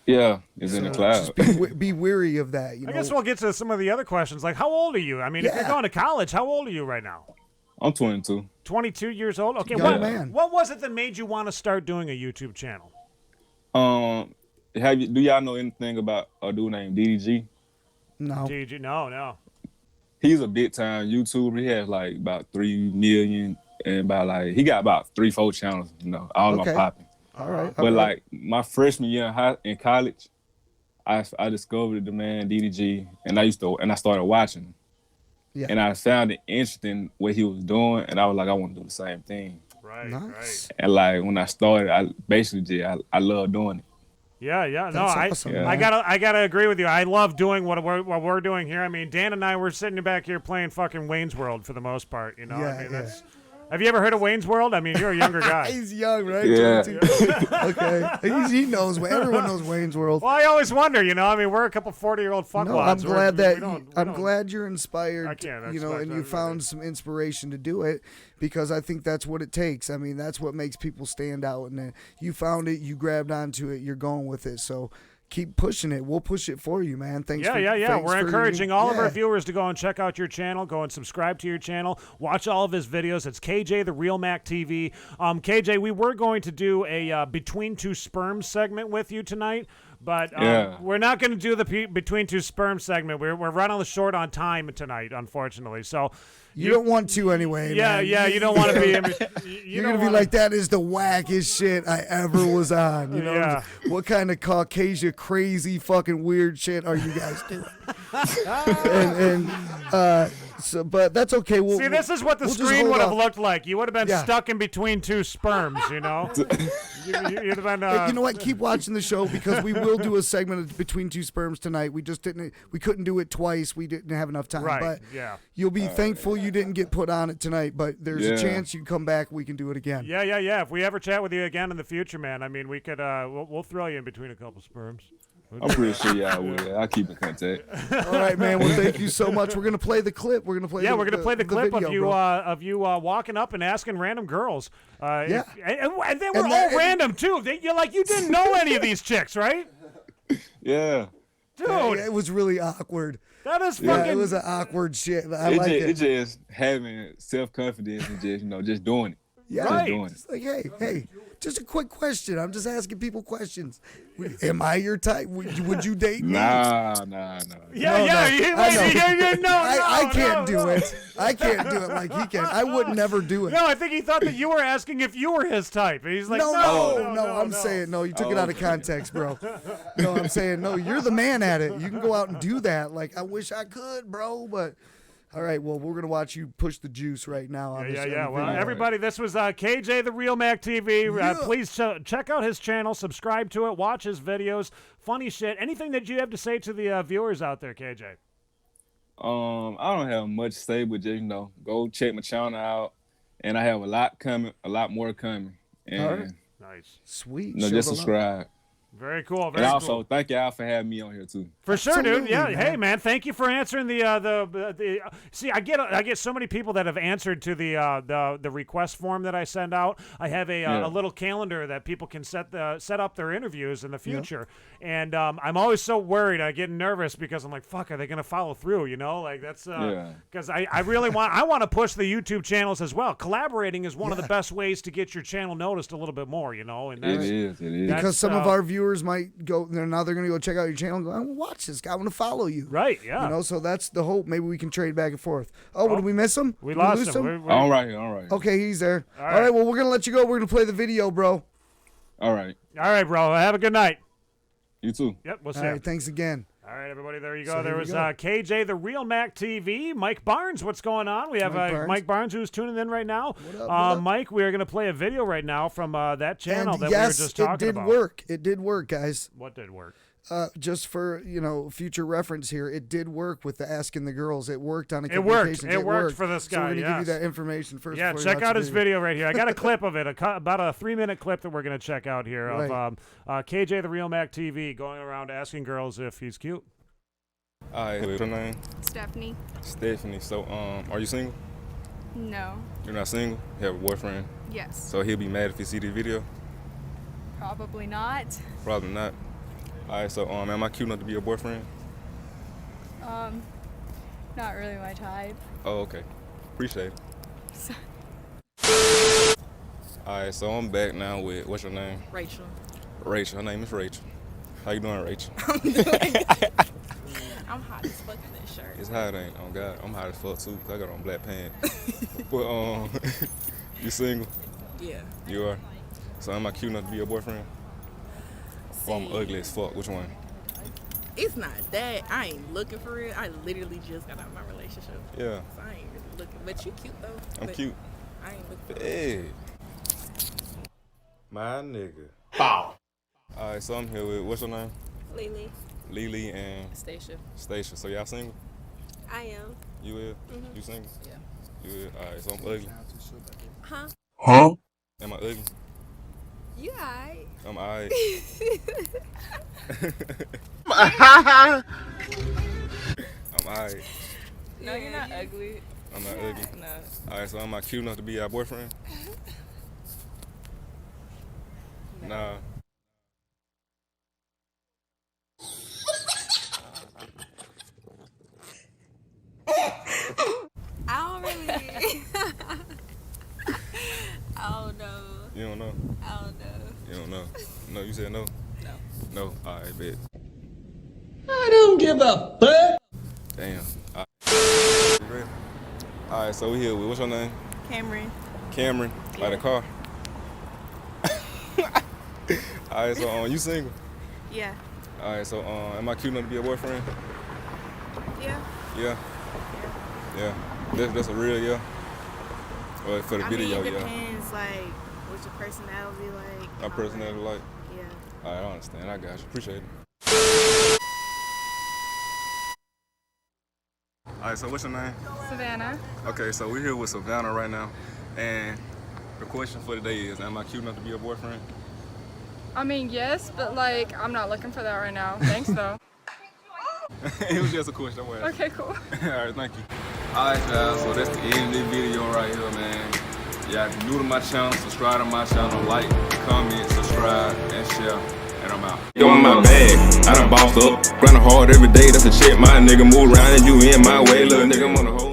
Yeah, it's in the cloud. Just be weary of that. I guess we'll get to some of the other questions. Like, how old are you? I mean, if you're going to college, how old are you right now? I'm 22. 22 years old? Okay, man. What was it that made you want to start doing a YouTube channel? Do y'all know anything about a dude named DDG? No. DDG? No. He's a big time YouTuber. He has like about 3 million, and he got about 3-4 channels. All of them popping. All right. But like my freshman year in college, I discovered the man DDG, and I started watching him. Yeah. And I found it interesting what he was doing, and I was like, I want to do the same thing. Right. And like when I started, I love doing it. Yeah. That's awesome. I gotta agree with you. I love doing what we're doing here. I mean, Dan and I were sitting back here playing fucking Wayne's World for the most part. You know, that's. Have you ever heard of Wayne's World? I mean, you're a younger guy. He's young, right? Yeah. Okay. He knows. Everyone knows Wayne's World. Well, I always wonder. I mean, we're a couple 40-year-old fuckwads. No, I'm glad I'm glad you're inspired. I can't and you found some inspiration to do it, because I think that's what it takes. I mean, that's what makes people stand out. And then you found it, you grabbed onto it, you're going with it. So keep pushing it. We'll push it for you, man. Thanks. We're encouraging all of our viewers to go and check out your channel. Go and subscribe to your channel. Watch all of his videos. It's KJTheRealMack TV. KJ, we were going to do a Between Two Sperms segment with you tonight, but we're not going to do the Between Two Sperms segment. We're running short on time tonight, unfortunately. So you don't want to anyway. Yeah, man. you don't want to be. You're going to be like, that is the wackest shit I ever was on. You know, what kind of Caucasian crazy fucking weird shit are you guys doing? But that's okay. See, this is what the screen would have looked like. You would have been stuck in between two sperms, You'd have been. You know what? Keep watching the show, because we will do a segment of Between Two Sperms tonight. We couldn't do it twice. We didn't have enough time. Right. But you'll be thankful you didn't get put on it tonight. But there's a chance you can come back. We can do it again. Yeah. If we ever chat with you again in the future, man, I mean, we could. We'll throw you in between a couple sperms. I'm pretty sure y'all will. I'll keep in contact. All right, man. Well, thank you so much. We're gonna play the clip. We're gonna play. We're gonna play the clip video, of you walking up and asking random girls. And they were all random too. You didn't know any of these chicks, right? Yeah. Dude, it was really awkward. That is fucking. Yeah, it was an awkward shit. I like it. It's just having self-confidence and just doing it. Yeah, just doing it. It's like, hey, just a quick question. I'm just asking people questions. Am I your type? Would you date me? Nah. I can't do it. I can't do it like he can. I would never do it. No, I think he thought that you were asking if you were his type. And he's like, no. I'm saying no. You took it out of context, bro. No, I'm saying no. You're the man at it. You can go out and do that. Like, I wish I could, bro, but All right, well, we're going to watch you push the juice right now. On this Yeah. Well, video. everybody, this was KJ the Real Mac TV. Please check out his channel, subscribe to it, watch his videos, funny shit. Anything that you have to say to the viewers out there, KJ? I don't have much to say, but just go check my channel out, and I have a lot more coming. And all right. Nice, sweet. Just subscribe. Very cool. And also, thank y'all for having me on here too. For sure, Absolutely, dude. Yeah. man. Hey, man. Thank you for answering the. See, I get so many people that have answered to the request form that I send out. I have a little calendar that people can set up their interviews in the future, and I'm always so worried. I get nervous because I'm like, fuck, are they gonna follow through? You know, like that's because I really want to push the YouTube channels as well. Collaborating is one of the best ways to get your channel noticed a little bit more. You know, and it is. Because some of our viewers might go, they're going to go check out your channel and go, I want to watch this guy. I want to follow you. Right, yeah. You know, so that's the hope. Maybe we can trade back and forth. Oh, did we miss him? We lost him. All right. Okay, he's there. All right, well, we're going to let you go. We're going to play the video, bro. All right. All right, bro. Have a good night. You too. Yep, we'll see All you. right, thanks again. All right, everybody, there you go. So there was KJ the Real Mac TV. Mike Barnes, what's going on? We have Mike Barnes who's tuning in right now. What up? Mike, we are going to play a video right now from that channel And that yes, we were just talking it did about. work. It did work, guys. What did work? Just for future reference here, it did work with the asking the girls. It worked on a It couple worked. occasions. It worked for this guy. So we're gonna give you yes. that information first. Yeah, before check you watch out the his video right here. I got a clip of it, about a 3-minute clip that we're going to check out here of KJ the Real Mac TV going around asking girls if he's cute. All right, what's your name? Stephanie. Stephanie. So, are you single? No. You're not single? You have a boyfriend? Yes. So he'll be mad if he see the video? Probably not. Probably not. All right, so am I cute enough to be your boyfriend? Not really my type. Oh, okay. Appreciate it. All right, so I'm back now with, what's your name? Rachel. Rachel. Her name is Rachel. How you doing, Rachel? I'm hot as fuck in this shirt. It's hot, ain't? Oh God, I'm hot as fuck too. 'Cause I got on black pants. But you single? Yeah. You are. So am I cute enough to be your boyfriend? Or I'm ugly as fuck? Which one? It's not that. I ain't looking for it. I literally just got out of my relationship. Yeah. So I ain't really looking. But you cute though. I'm cute. I ain't looking for Hey. My nigga. Bow. All right, so I'm here with, what's your name? Lily. Lily and Stacia. Stacia. So y'all single? I am. You is? Mhm. You single? Yeah. You is? All right, so I'm ugly. Huh? Huh? Am I ugly? You alright. I'm alright. I'm alright. No, you're not ugly. I'm not ugly. No. All right, so am I cute enough to be your boyfriend? Nah. I don't really. I don't know. You don't know? I don't know. You don't know? No, you said no? No. No? All right, bet. I don't give a fuck. Damn. All right, so we here with, what's your name? Cameron. Cameron, by the car. All right, so you single? Yeah. All right, so am I cute enough to be a boyfriend? Yeah. Yeah. Yeah. That's a real yeah. Or for the video, it yeah. depends, like, what's your personality like? My personality like? Yeah. All right, I understand. I got you. Appreciate it. All right, so what's your name? Savannah. Okay, so we're here with Savannah right now, and the question for today is, am I cute enough to be your boyfriend? I mean, yes, but like, I'm not looking for that right now. Thanks, though. It was just a question. Okay, cool. All right, thank you. All right, y'all, so that's the end of this video right here, man. Y'all, if you're new to my channel, subscribe to my channel, like, comment, subscribe, and share, and I'm out. Yo, in my bag, I done bossed up, grinding hard every day, that's a shit, my nigga, move around and you in my way, little nigga, I'm on the whole.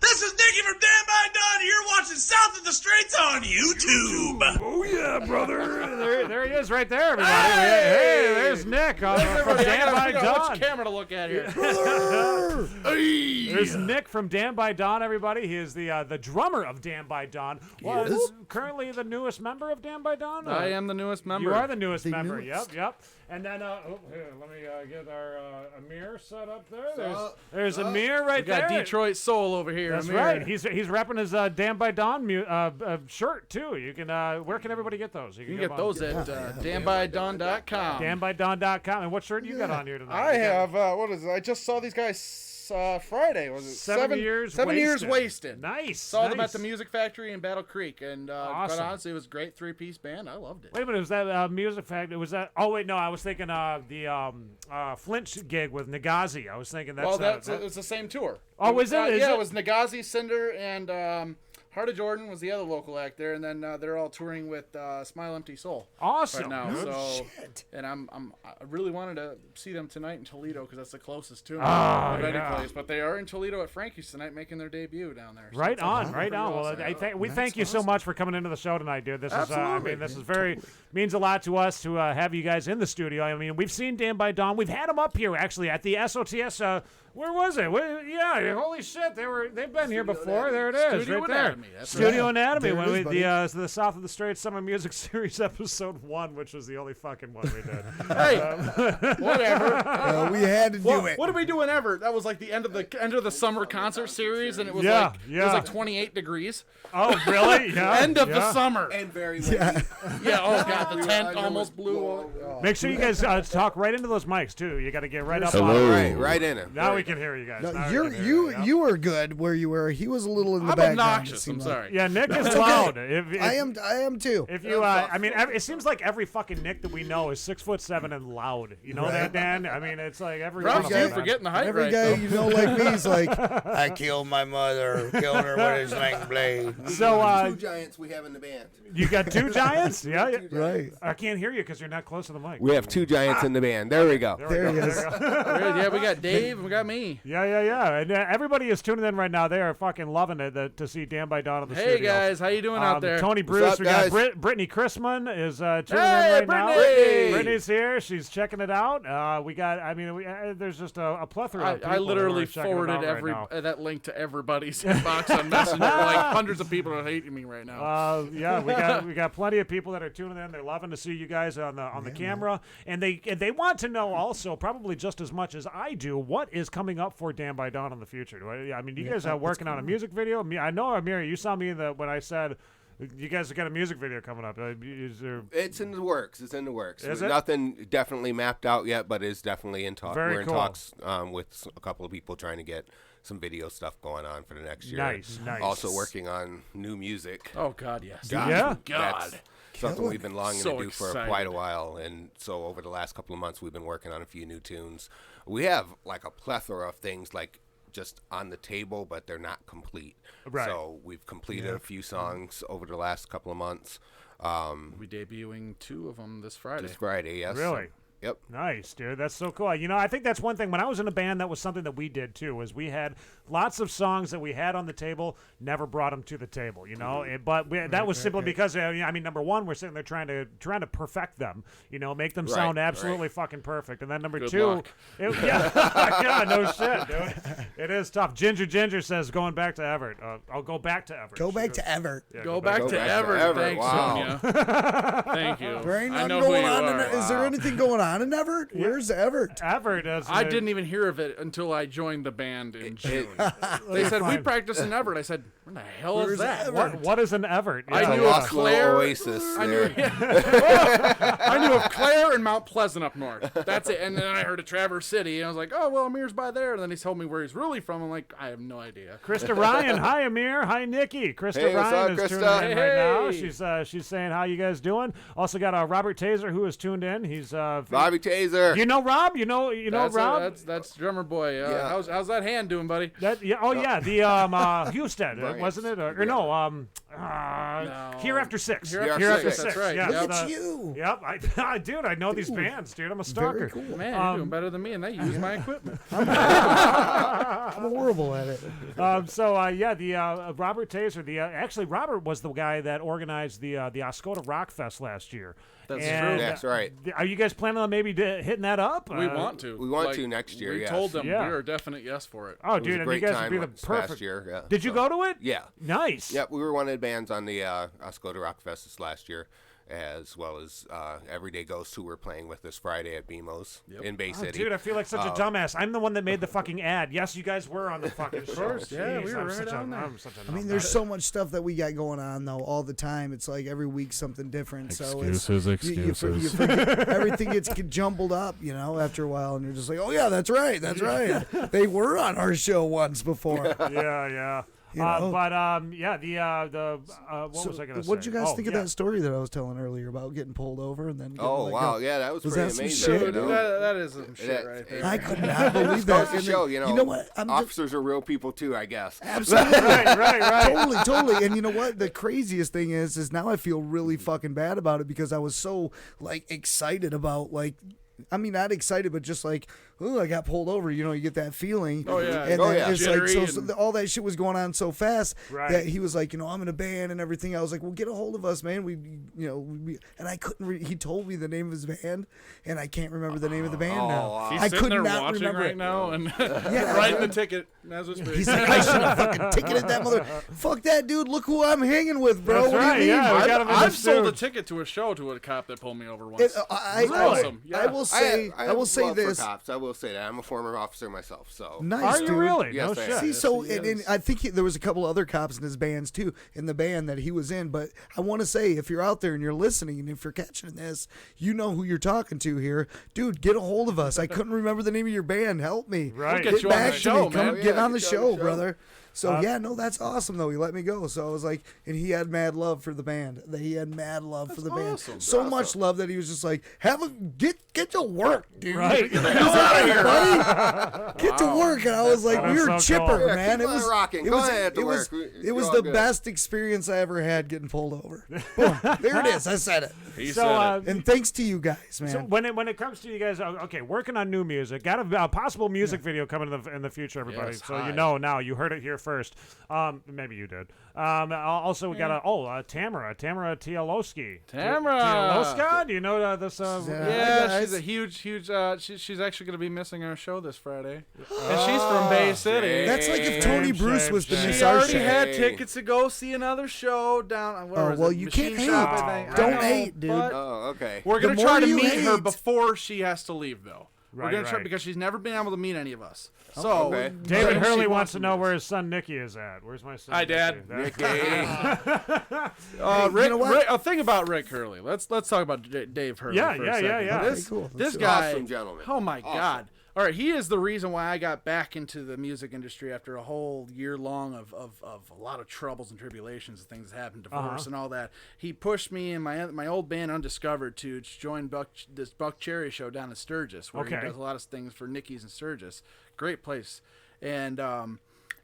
This is Nicky from Dan by Don. You're watching South of the Straits on YouTube. Oh yeah, brother. there he is, right there, everybody. Hey, there's Nick from Dan by Don. Which camera to look at here? There's Nick from Dan by Don, everybody. He is the drummer of Dan by Don. Well, Yes. currently the newest member of Dan by Don. I am the newest member. You are the newest member. Yep. And then, here, let me get our Amir set up there. There's Amir right we got there. Detroit Soul over here. That's Amir. right. He's repping his Dan by Dawn shirt too. You can where can everybody get those? You can get those at danbydawn.com. danbydawn.com. And what shirt you got on here tonight? I have what is it? I just saw these guys Friday. Was it 7 years? 7 years wasted. Nice. Saw them at the Music Factory in Battle Creek, and Awesome. quite honestly, it was a great 3-piece band. I loved it. Wait a minute, was that Music Factory? Was that? Oh wait, no, I was thinking the Flint gig with Nagazi. I was thinking that's. It's the same tour. Oh, was it? Yeah, it was Nagazi, Cinder, and Heart of Jordan was the other local act there, and then they're all touring with Smile Empty Soul. Awesome. Right now, Good so and I really wanted to see them tonight in Toledo because that's the closest to them of any place. But they are in Toledo at Frankie's tonight, making their debut down there. So Right on. Well, we thank you so much for coming into the show tonight, dude. This is, I mean, this is means a lot to us to have you guys in the studio. I mean, we've seen Dan by Dawn. We've had them up here actually at the SOTS. Where was it? Yeah, holy shit, they've been here before. There it is, Studio right Anatomy. there. That's Studio right. Anatomy. There When it we is, the South of the Straits Summer Music Series episode 1, which was the only fucking one we did. Hey, whatever. We had to do it. What did we do in Everett? That was like the end of the summer concert series, and it was Yeah, it was like 28 degrees. Oh, really? Yeah. End of the summer. And very windy. Yeah. Oh god, the tent almost blew. Make sure you guys talk right into those mics too. You got to get right up. Hello. on it. Right in it. Now we can hear you guys. No, Now we can hear you. you were good where you were. He was a little in the I'm background. obnoxious. it I'm seemed sorry. Yeah, Nick is It's loud. okay. If I am too. If you, I mean, it seems like every fucking Nick that we know is 6'7" and loud. You know that, Dan? I mean, it's like every Props one of to you them, for man. getting the height Every right. guy though. you know like me is like, I killed my mother, killed her with his sling blade. So, Two giants we have in the band. you got two giants? Yeah. Right. I can't hear you because you're not close to the mic. We have two giants in the band. There we go. There he is. Yeah, we got Dave and we got me. Yeah. And everybody is tuning in right now. They are fucking loving it to see Dan by Dawn of the Hey studio. guys, how you doing out there? Tony What's Bruce, up, we got guys? Brittany Chrisman is tuning Hey, in right now. Brittany! Brittany's here. She's checking it out. We got, I mean, there's just a plethora of people I who literally are checking it forwarded out right now. that link to everybody's inbox on Messenger. Like hundreds of people are hating me right now. Yeah, we got plenty of people that are tuning in. They're loving to see you guys on the camera, and they want to know also probably just as much as I do what is coming up for Dan by Dawn in the future. I mean, you guys are working on a music video. I know, Amir, you saw me when I said you guys have got a music video coming up. Is there? It's in the works. It's in the works. Is it? Nothing definitely mapped out yet, but it's definitely in talks. Very We're in cool. talks with a couple of people trying to get some video stuff going on for the next year. Nice. Also working on new music. Oh God, yes. Yeah? That's something we've been longing So to do for excited. quite a while, and so over the last couple of months we've been working on a few new tunes. We have like a plethora of things like just on the table, but they're not complete. Right. So we've completed a few songs over the last couple of months. We debuting 2 of them this Friday. This Friday, yes. Really? Yep. Nice, dude. That's so cool. You know, I think that's one thing. When I was in a band, that was something that we did too. Was we had lots of songs that we had on the table, never brought them to the table. You know, that was simply because I mean, number one, we're sitting there trying to perfect them. You know, make them sound absolutely fucking perfect. And then number Good two, luck. yeah, no shit, dude. It is tough. Ginger says going back to Everett. I'll go back to Everett. Go back to Everett. Yeah, Go back to Everett. Thanks, Wow. Sonia. Thank you. There ain't I nothing know who going you on. are. Is there anything going on in Everett? Where's Everett? Everett is. I didn't even hear of it until I joined the band in June. They said, we practice in Everett. I said, where the hell is that? What is an Everett? I Yeah. knew of Claire. Oasis I knew, there. I knew of Claire and Mount Pleasant up north. That's it. And then I heard of Traverse City, and I was like, oh, well, Amir's by there. And then he told me where he's really from. I'm like, I have no idea. Krista Ryan, hi Amir, hi Nikki. Krista Hey, what's Ryan up, is Krista? tuning in right now. She's saying how you guys doing. Also got Robert Taser who is tuned in. He's Bobby Taser. You know Rob? You know That's Rob? that's drummer boy. Yeah. How's that hand doing, buddy? The Houston, Right. wasn't it? Or no, Here After Six. Here After Six, that's right. Yeah, Look at you. Yep, dude, I know these bands, dude. I'm a stalker. Very cool. Man, you're doing better than me, and they use my equipment. I'm horrible at it. The Robert Taser. Actually, Robert was the guy that organized the Oscoda Rock Fest last year. That's And, true. That's right. Are you guys planning on maybe hitting that up? We want to. We want to next year, We yes. told them Yeah. we are a definite yes for it. Oh, It was dude, a and great you guys time would be the this perfect. past year. Yeah. Did you So- go to it? Yeah. Nice. Yep, we were one of the bands on the Oscoda Rock Fest this last year, as well as Everyday Ghost, who we're playing with this Friday at BMO's in Bay City. Dude, I feel like such a dumbass. I'm the one that made the fucking ad. Yes, you guys were on the fucking show. Of course, yeah, we were right on there. I mean, there's so much stuff that we got going on though all the time. It's like every week something different. Excuses. You forget, everything gets jumbled up, after a while, and you're just like, oh yeah, that's right. They were on our show once before. Yeah. What was I gonna say? What'd you guys think of that story that I was telling earlier about getting pulled over and then? That was pretty that amazing. Shit? That is some shit right there. I could not believe that. To show, you know what? Officers are real people too, I guess. Absolutely. right. Totally. And you know what? The craziest thing is now I feel really fucking bad about it because I was so excited about not excited, but just like, oh, I got pulled over. You get that feeling. Oh, yeah. And then it's Jittery so all that shit was going on so fast that he was like, I'm in a band and everything. I was like, well, get a hold of us, man. And I couldn't. He told me the name of his band, and I can't remember the name of the band now. He's I sitting could there not watching remember right it. now and writing the ticket as we speak. He's like, I should have fucking ticketed that mother. Fuck that dude. Look who I'm hanging with, bro. That's what right, do you mean? yeah. I've sold a ticket to a show to a cop that pulled me over once. Awesome. Yeah. I will say this. For cops. I will say that I'm a former officer myself. So Nice, Are you dude. really? Yes, no I shit. am. See, so and I think there was a couple other cops in his bands too, in the band that he was in. But I want to say, if you're out there and you're listening, and if you're catching this, you know who you're talking to here, dude. Get a hold of us. I couldn't remember the name of your band. Help me. Right. We'll get you on the show, man. Get on the show, brother. So that's awesome though. He let me go. So I was like, and he had mad love for the band. He had mad love for the band. Awesome. So much love that he was just like, get to work, dude. Right. Get out of here, buddy. Get to work. And I was like, we were so chipper, cool. man. Keep on rocking. Go ahead to work. It was the best experience I ever had getting pulled over. Boom. There it is. I said it. He said it. And thanks to you guys, man. So when it comes to you guys, working on new music, got a possible music video coming in the future, everybody. Yes, so hi. you know now, you heard it here first. Maybe you did. Also, we got Tamara Tialowski. Tialowska? Do you know this? Yeah, she's a huge. She's actually going to be missing our show this Friday, and she's from Bay City. That's like if Tony Bruce was to miss She our already show. had tickets to go see another show down. You can't hate. Don't hate, dude. Oh, okay. We're going The to try more to you meet her hate- before she has to leave, though. Right, We're going to try right. because she's never been able to meet any of us. So Okay. David she Hurley wants to to know miss. where his son Nicky is at. Where's my son? Hi, Dad. Nicky? Rick, you know what? a thing about Rick Hurley. Let's talk about Dave Hurley. Yeah, for a yeah, second. yeah, yeah. This, Okay, cool. this Let's guy, Awesome gentleman. oh my Awesome. God! All right, he is the reason why I got back into the music industry after a whole year long of a lot of troubles and tribulations and things that happened, divorce and all that. He pushed me and my old band Undiscovered to join this Buck Cherry show down in Sturgis, where he does a lot of things for Nicky's in Sturgis. Great place, and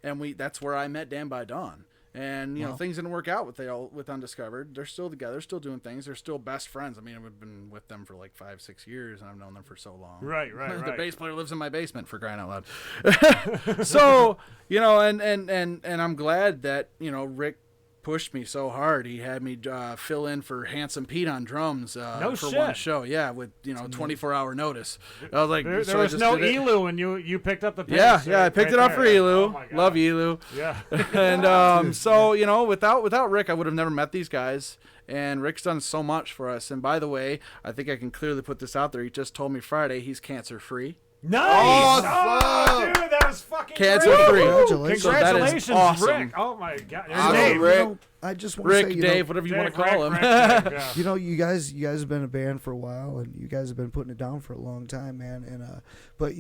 that's where I met Dan by Dawn. And things didn't work out with Undiscovered. They're still together, still doing things. They're still best friends. I mean, we've been with them for like 5-6 years, and I've known them for so long. Right. The bass player lives in my basement, for crying out loud. So and I'm glad that Rick pushed me so hard. He had me fill in for Handsome Pete on drums for one show. Yeah, with 24-hour notice. I was like, There was no Elu, and you picked up the pace. Yeah, I picked it up for Elu. Oh my God. Love Elu. Yeah. And so without Rick, I would have never met these guys. And Rick's done so much for us. And by the way, I think I can clearly put this out there. He just told me Friday he's cancer free. Nice! Awesome. Dude, that was fucking Cancer great. free. Congratulations. So that is Congratulations, awesome. Rick. Oh my God. Awesome, Dave. Rick. I just want to Rick, say, Dave, whatever you want to call him. Rick, yeah. you guys have been a band for a while, and you guys have been putting it down for a long time, man. And but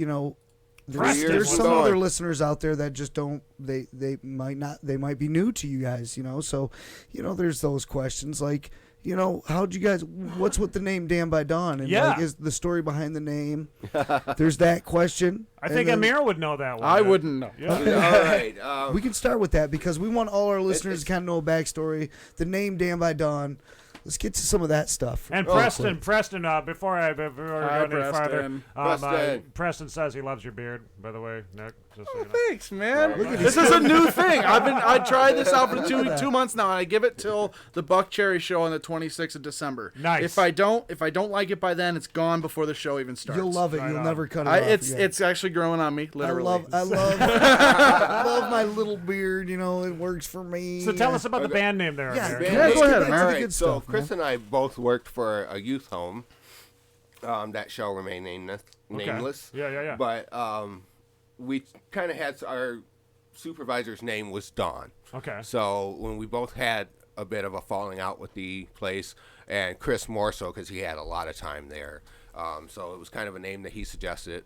there's some other listeners out there that just don't. They might be new to you guys, So there's those questions like. How'd you guys? What's with the name Dan by Dawn? And is the story behind the name? There's that question. I think Amir would know that one. I wouldn't know. Yeah. All right. We can start with that because we want all our listeners to kind of know a backstory. The name Dan by Dawn. Let's get to some of that stuff. And Preston, before we go any farther, Preston says he loves your beard. By the way, Nick. Just so you know. Thanks, man. This is a new thing. I tried this out for 2 months now, and I give it till the Buck Cherry show on the 26th of December. Nice. If I don't like it by then, it's gone before the show even starts. You'll love it. Right You'll on. never cut it off. It's actually growing on me, literally. I love my little beard. It works for me. So tell us about the band name there. Yeah, Amir. go ahead. All right. So Chris and I both worked for a youth home that shall remain nameless. Yeah. But we kind of had our supervisor's name was Don. Okay. So when we both had a bit of a falling out with the place, and Chris more so because he had a lot of time there. So it was kind of a name that he suggested.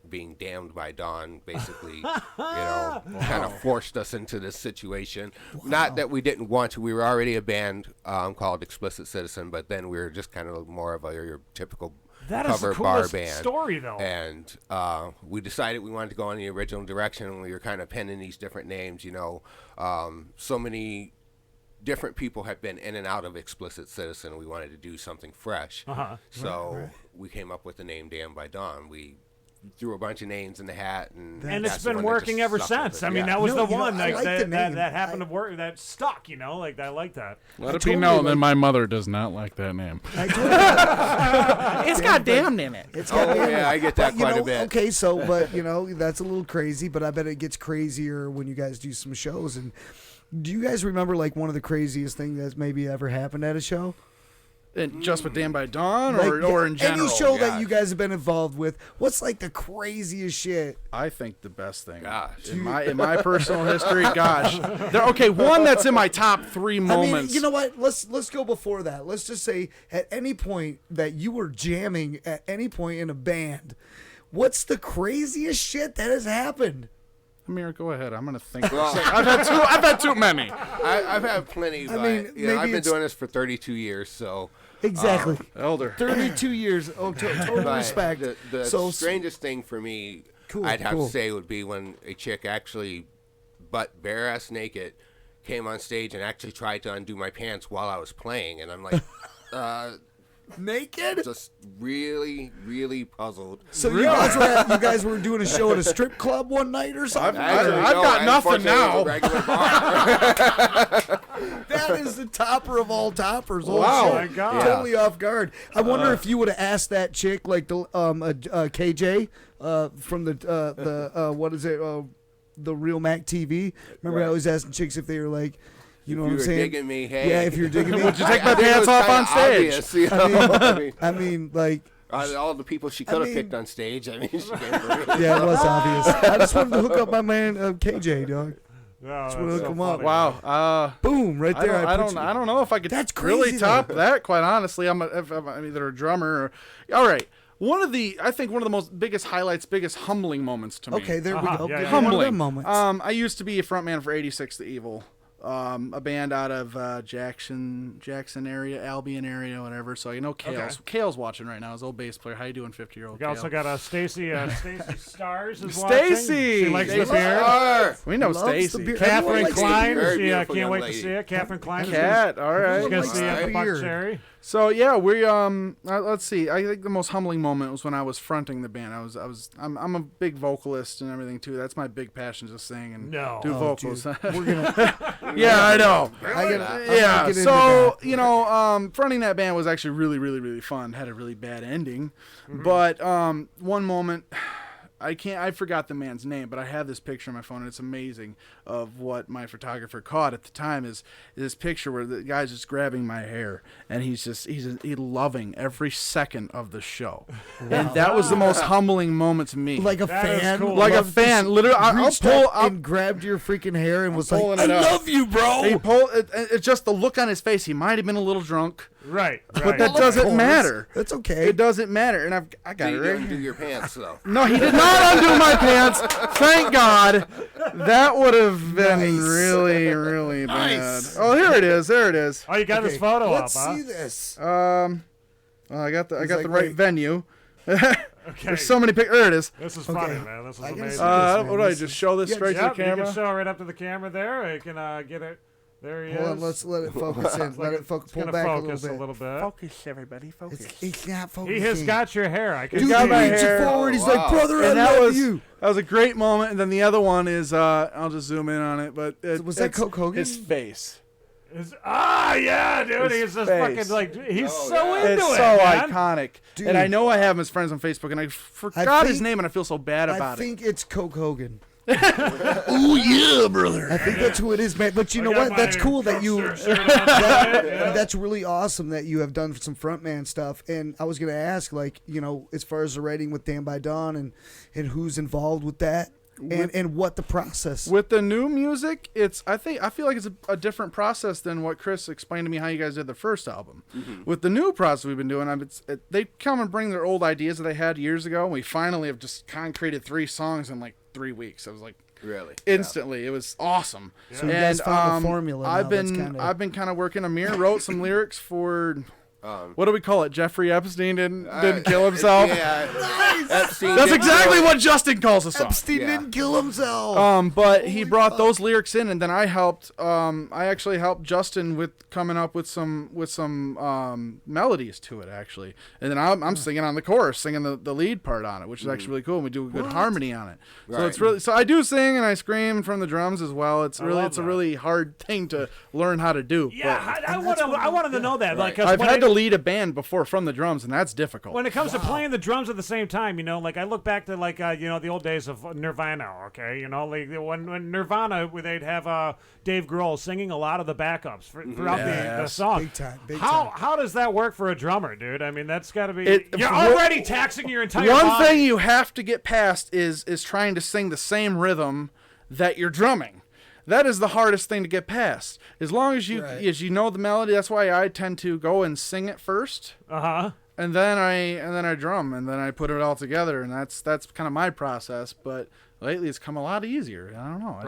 Being damned by Don, basically, kind of forced us into this situation. Wow. Not that we didn't want to. We were already a band called Explicit Citizen, but then we were just kind of more of your typical cover bar band. Story, though. And we decided we wanted to go in the original direction, and we were kind of penning these different names. So many different people have been in and out of Explicit Citizen. We wanted to do something fresh. So we came up with the name Damned by Dawn. We threw a bunch of names in the hat, and it's been working ever since. I mean, that was the one that happened to work, that stuck. Like I like that. Let it be known that my mother does not like that name. It's got damned in it. It's got damned in it. I get that quite a bit. Okay, so that's a little crazy, but I bet it gets crazier when you guys do some shows. And do you guys remember one of the craziest things that's maybe ever happened at a show? And just with Damned by Dawn, or in general? Any show that you guys have been involved with, what's the craziest shit? I think the best thing, in my personal history, one that's in my top 3 moments. I mean, you know what? Let's go before that. Let's just say at any point that you were jamming at any point in a band, what's the craziest shit that has happened? Amir, go ahead. I'm gonna think. I've had too many. I've had plenty. But, I've been doing this for 32 years, so exactly elder. 32 years. Oh, total respect. The strangest thing for me, I'd have to say, would be when a chick actually, butt bare ass naked, came on stage and actually tried to undo my pants while I was playing, and I'm like, naked? Just really, really puzzled. So you guys were doing a show at a strip club one night or something? I've got nothing now. That is the topper of all toppers. Wow. Oh my God. Totally off guard. I wonder if you would have asked that chick, KJ from the what is it? The Real Mac TV. Remember, I was asking chicks if they were like, you know what I'm saying? Digging me, hey. Yeah, if you're digging me. Would you take my pants off on stage? Obvious, I mean, all the people she could have picked on stage. I mean, she came for me. Yeah, it was obvious. I just wanted to hook up my man KJ, dog. Just want to hook him up. Wow. Boom, right there. I don't know if I could really top that. Quite honestly, I'm either a drummer or. All right. I think one of the most biggest highlights, biggest humbling moments to me. Okay, there we go. Yeah, humbling one of them moments. I used to be a frontman for 86 The Evil. A band out of Jackson area, Albion area, whatever. So Kale's Kale's watching right now. His old bass player. How you doing, 50-year-old? We also got Stacy Stars is Stacy. She likes the beer. We know Stacy. Catherine Klein. Can't wait to see it. Catherine Klein. Cat. All right. She's gonna see it at the Buck Cherry. So yeah, we let's see. I think the most humbling moment was when I was fronting the band. I'm a big vocalist and everything too. That's my big passion, just sing and do vocals. We're gonna. Yeah, I know. So fronting that band was actually really, really, really fun. Had a really bad ending, but one moment. I forgot the man's name, but I have this picture on my phone, and it's amazing of what my photographer caught at the time is this picture where the guy's just grabbing my hair, and he's loving every second of the show. Wow. And that was the most humbling moment to me. Like a fan? Cool. Like a fan. Literally, I'll grabbed your freaking hair and was like, I love you, bro. It's just the look on his face. He might have been a little drunk. Right. But that doesn't matter. That's okay. It doesn't matter. And I got it right. Undo your pants, though. No, he did not undo my pants. Thank God. That would have been really, really bad. Oh, here it is. There it is. Oh, you got this photo Let's up, huh? see this. I got the right venue. Okay. There's so many pictures. There it is. This is funny, man. This is amazing. What do I just show this straight to the camera? You can show right up to the camera there. You can get it. There he is. Hold on, let's let it focus in. Let it focus. Pull back a little bit. Focus, everybody. Focus. It's not focusing. He has got your hair. I can Dude, see he reaches forward. He's like, brother, I love you. That was a great moment. And then the other one is, I'll just zoom in on it. But was that Coke Hogan? His face. Yeah, dude. He's just fucking he's so into it. It's so iconic. Dude. And I know I have him as friends on Facebook, and I forgot his name, and I feel so bad about it. I think it's Coke Hogan. Ooh yeah, brother. I think that's who it is, man. But you know what? That's cool that you. That's really awesome that you have done some frontman stuff. And I was gonna ask, like, you know, as far as the writing with Dan by Dawn and who's involved with that. And what the process with the new music, I feel like it's a different process than what Chris explained to me how you guys did the first album. With the new process we've been doing, they come and bring their old ideas that they had years ago, and we finally have just concreted 3 songs in like 3 weeks. I was like, really, instantly, it was awesome. So you guys found the formula. I've been kind of working. Amir wrote some lyrics for. What do we call it? Jeffrey Epstein didn't kill himself. Epstein That's exactly what Justin calls us. Epstein didn't kill himself. But he brought those lyrics in, and then I helped. I actually helped Justin with coming up with some melodies to it, actually. And then I'm singing on the chorus, singing the lead part on it, which is actually really cool. And we do a good harmony on it. So it's really I do sing and I scream from the drums as well. It's a really hard thing to learn how to do. Yeah, I wanted to know that. Like, I've had to lead a band before from the drums, and that's difficult. When it comes to playing the drums at the same time, you know, like I look back to like the old days of Nirvana. Okay, you know, like when Nirvana, they'd have Dave Grohl singing a lot of the backups throughout the song. Big time. How does that work for a drummer, dude? I mean, that's got to be. You're already taxing your entire One body. thing you have to get past is trying to sing the same rhythm that you're drumming. That is the hardest thing to get past. As long as you know the melody, that's why I tend to go and sing it first. And then I drum, and then I put it all together, and that's kind of my process. But lately, it's come a lot easier. I don't know.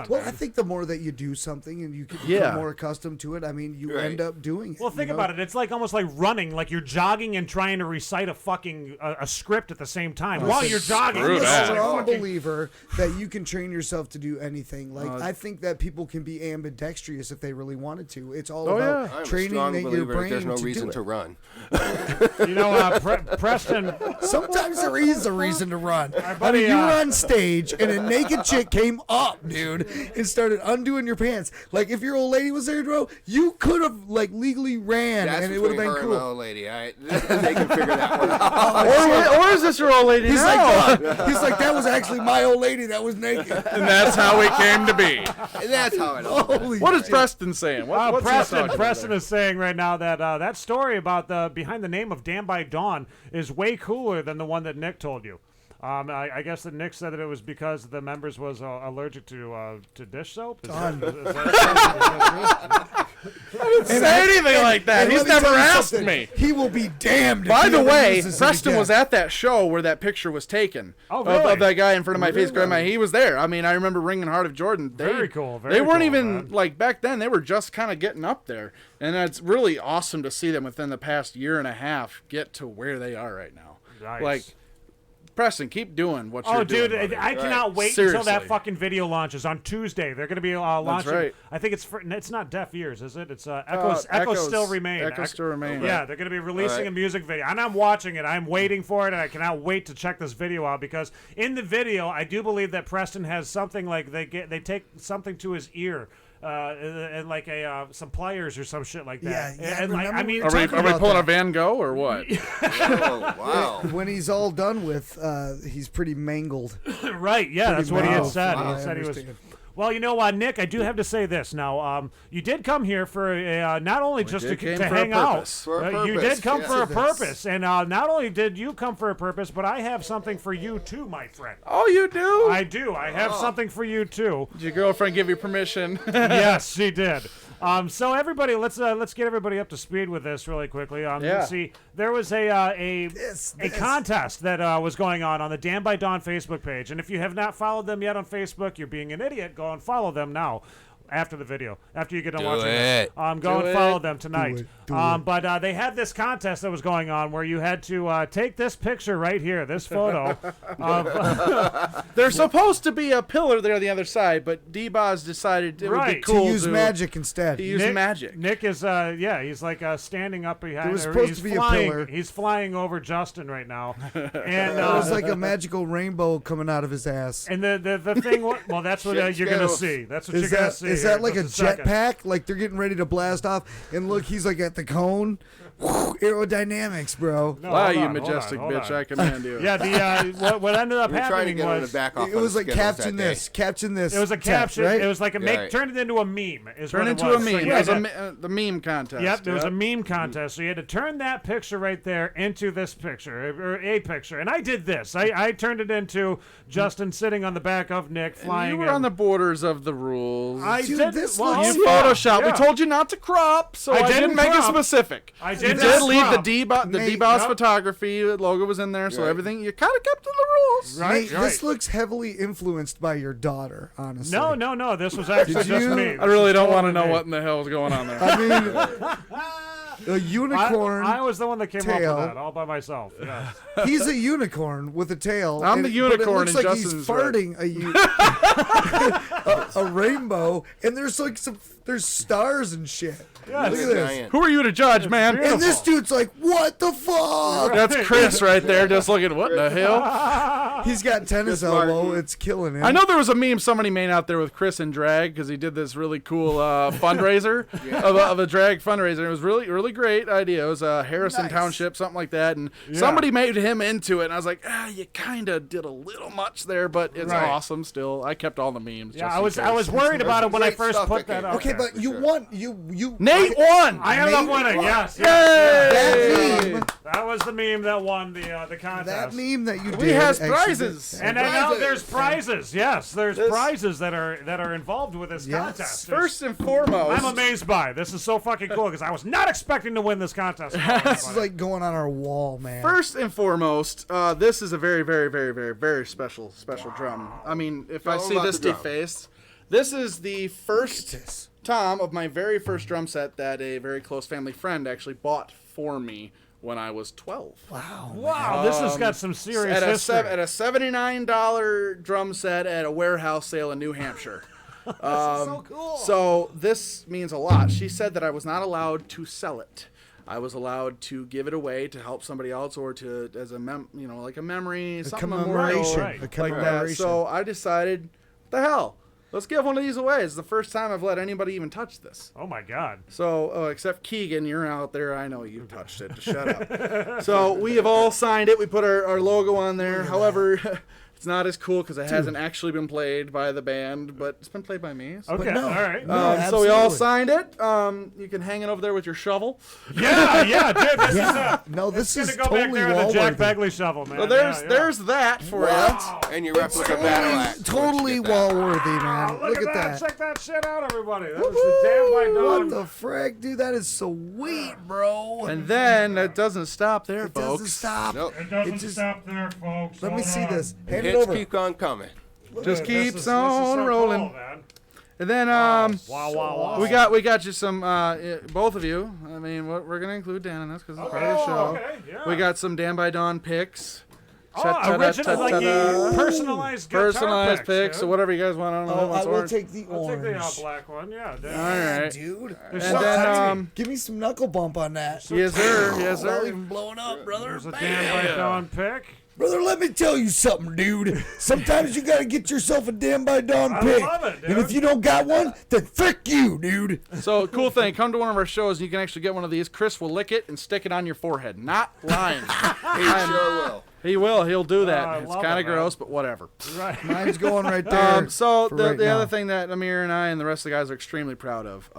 Well, I think the more that you do something and you become more accustomed to it, I mean, you end up doing it. Well, think about it. It's like almost like running, like you're jogging and trying to recite a fucking a script at the same time while you're jogging. I'm a strong believer that you can train yourself to do anything. Like I think that people can be ambidextrous if they really wanted to. It's all about training your brain. There's no reason to run. You know, Preston. Sometimes there is a reason to run. I mean, you were on stage and a naked chick came up, dude, and started undoing your pants. Like, if your old lady was there, bro, you could have like legally ran, and it would have been cool. My old lady, all right? They can figure that one out. Or is this your old lady? He's like, that was actually my old lady that was naked, and that's how we came to be. And that's how it all. What is Preston saying? What's Preston is saying right now that that story about the behind the name of Dan by Dawn is way cooler than the one that Nick told you. I guess that Nick said that it was because the members was allergic to dish soap. I didn't say anything like that. He's never asked me. He will be damned. By the way, Preston was at that show where that picture was taken of that guy in front of my face. He was there. I mean, I remember ringing Heart of Jordan. Very cool. They weren't even like back then. They were just kind of getting up there, and it's really awesome to see them within the past year and a half get to where they are right now. Nice. Like. Preston, keep doing what you're doing. Oh, dude, I cannot wait until that fucking video launches on Tuesday. They're going to be launching. That's right. I think it's not Deaf Ears, is it? It's Echoes Still Remain. Echoes Still Remain. Yeah, they're going to be releasing a music video, and I'm watching it. I'm waiting for it, and I cannot wait to check this video out because in the video, I do believe that Preston has something like they take something to his ear. And like some pliers or some shit like that. Yeah, and like, I mean, are we pulling a Van Gogh or what? Oh, wow. When he's all done with, he's pretty mangled. Right? Yeah, that's what he had said. He said he was. understand. Well, you know what, Nick, I do have to say this. Now, you did come here for not only just to hang out. You did come for a purpose. And not only did you come for a purpose, but I have something for you too, my friend. Oh, you do? I do. I have something for you too. Did your girlfriend give you permission? Yes, she did. So everybody, let's get everybody up to speed with this really quickly. Let's see. There was a contest that was going on the Dan by Dawn Facebook page, and if you have not followed them yet on Facebook, you're being an idiot. Go and follow them now. After the video, after you get done watching it, go and follow them tonight. But they had this contest that was going on where you had to take this picture right here, this photo. There's supposed to be a pillar there on the other side, but D-Boz decided it would be cool to use magic instead. To use magic. Nick is, he's like standing up behind. There was supposed to be a pillar. He's flying over Justin right now, and it was like a magical rainbow coming out of his ass. And the thing, well, that's what you're gonna see. That's what you're gonna see. Is that like a jetpack? Like they're getting ready to blast off, and look, he's like at the cone, aerodynamics, bro. No, Wow, hold you on, majestic hold on, bitch! hold on. I command you. Yeah, the what ended up We were trying to happening get him to was back off It on was the like Skittles caption that day. this, caption this. it was a text, caption. right? It was like Right. turned it into a meme. Is Turn what into it a was. meme. So you It was had the meme contest. Yep, there was a meme contest, so you had to turn that picture right there into this picture, or a picture. And I did this. I turned it into Justin sitting on the back of Nick flying. You were on the borders of the rules. I Dude, did this well, looks- You Photoshop. yeah. We told you not to crop, so I didn't make crop. it specific. I You didn't did leave crop. the Nate, D-Boss yep. photography logo was in there, so Right. everything you kind of kept to the rules. Right, Nate, right. this looks heavily influenced by your daughter, honestly. No. This was actually Did just you- me. I really don't want to Totally know me. what in the hell is going on there. I mean, a unicorn. I was the one that came tail. up with that all by myself. Yes. He's a unicorn with a tail. I'm and the but unicorn it looks and like Justin's he's farting a rainbow, and there's like there's stars and shit. Yes. Look at this. Giant. Who are you to judge, man? And this dude's like, what the fuck? That's Chris right there, just looking. What the hell? He's got tennis Chris Martin. elbow. It's killing him. I know there was a meme somebody made out there with Chris in drag because he did this really cool fundraiser of a drag fundraiser. It was really great idea. It was Harrison Nice. Township, something like that, and somebody made him into it. And I was like, you kind of did a little much there, but it's Right. awesome still. I kept all the memes. Yeah, just in I was case. worried about it when I Great first stuff put that that came up. Okay, there. but you won. You. Nate won. I ended up Nate winning. won. Yes. Yay! That meme. That was the meme that won the contest. That meme that you did. We has actually prizes. did- And I know there's prizes. Yes, there's This- prizes that are involved with this Yes. contest. First and foremost, I'm amazed by this. Is so fucking cool because I was not expecting to win this contest. This is like going on our wall, man. First and foremost, this is a very, very, very, very, very special drum. I mean, if Tell I 'em see about this the drum. defaced, this is the first this. tom of my very first drum set that a very close family friend actually bought for me when I was 12. Wow. Wow, this has got some serious history. At a $79 drum set at a warehouse sale in New Hampshire. So cool. So this means a lot. She said that I was not allowed to sell it. I was allowed to give it away to help somebody else or to as a like a memory, something memorial, commemoration. Right. A like that. commemoration. So I decided, what the hell? Let's give one of these away. It's the first time I've let anybody even touch this. Oh my God. So, except Keegan, you're out there. I know you touched it. Just shut up. So we have all signed it. We put our logo on there. However, it's not as cool because it hasn't actually been played by the band, but it's been played by me. So. Okay. no. All right. So we all absolutely. signed it. You can hang it over there with your shovel. Yeah, dude. This Yeah. is No, this gonna is go back totally there on the Jack wall-worthy. Begley shovel, man. So there's Yeah. there's that for Wow. And your replica battle axe. Totally wall-worthy, man. Look Look at that. that. Check that shit out, everybody. That was the Damn by What Dawn. the frick, dude? That is sweet, bro. And then that doesn't stop there, it folks. doesn't stop. Nope. It doesn't It just- stop there, folks. Let me Hold see on. this. Hand it Hits over. keep on coming. Just This keeps is on so rolling. cool, man. And then Wow. we got you some both of you. I mean, we're gonna include Dan in this because it's part of the show. Okay, yeah. We got some Dan by Dawn picks. Original, like Ta-ta-ta-ta-ta. personalized guitar Personalized picks, dude. so whatever you guys want. I don't know Oh, what's I will orange. take the I'll take orange. the black one. Yeah. All right, Dude. There's and so then tiny. Give me some knuckle bump on that. yes sir, yes Without sir. even blowing up, brother. There's a Dan by Dawn pick. Brother, let me tell you something, dude. Sometimes you gotta get yourself a Dan by Dawn I pick. love it, dude. And if you don't got one, then frick you, dude. So cool thing, come to one of our shows and you can actually get one of these. Chris will lick it and stick it on your forehead. Not lying. He sure will. He will. He'll do that. I It's love kind it, of man. gross, but whatever. Right. Mine's going right there. So for the right the now. other thing that Amir and I and the rest of the guys are extremely proud of,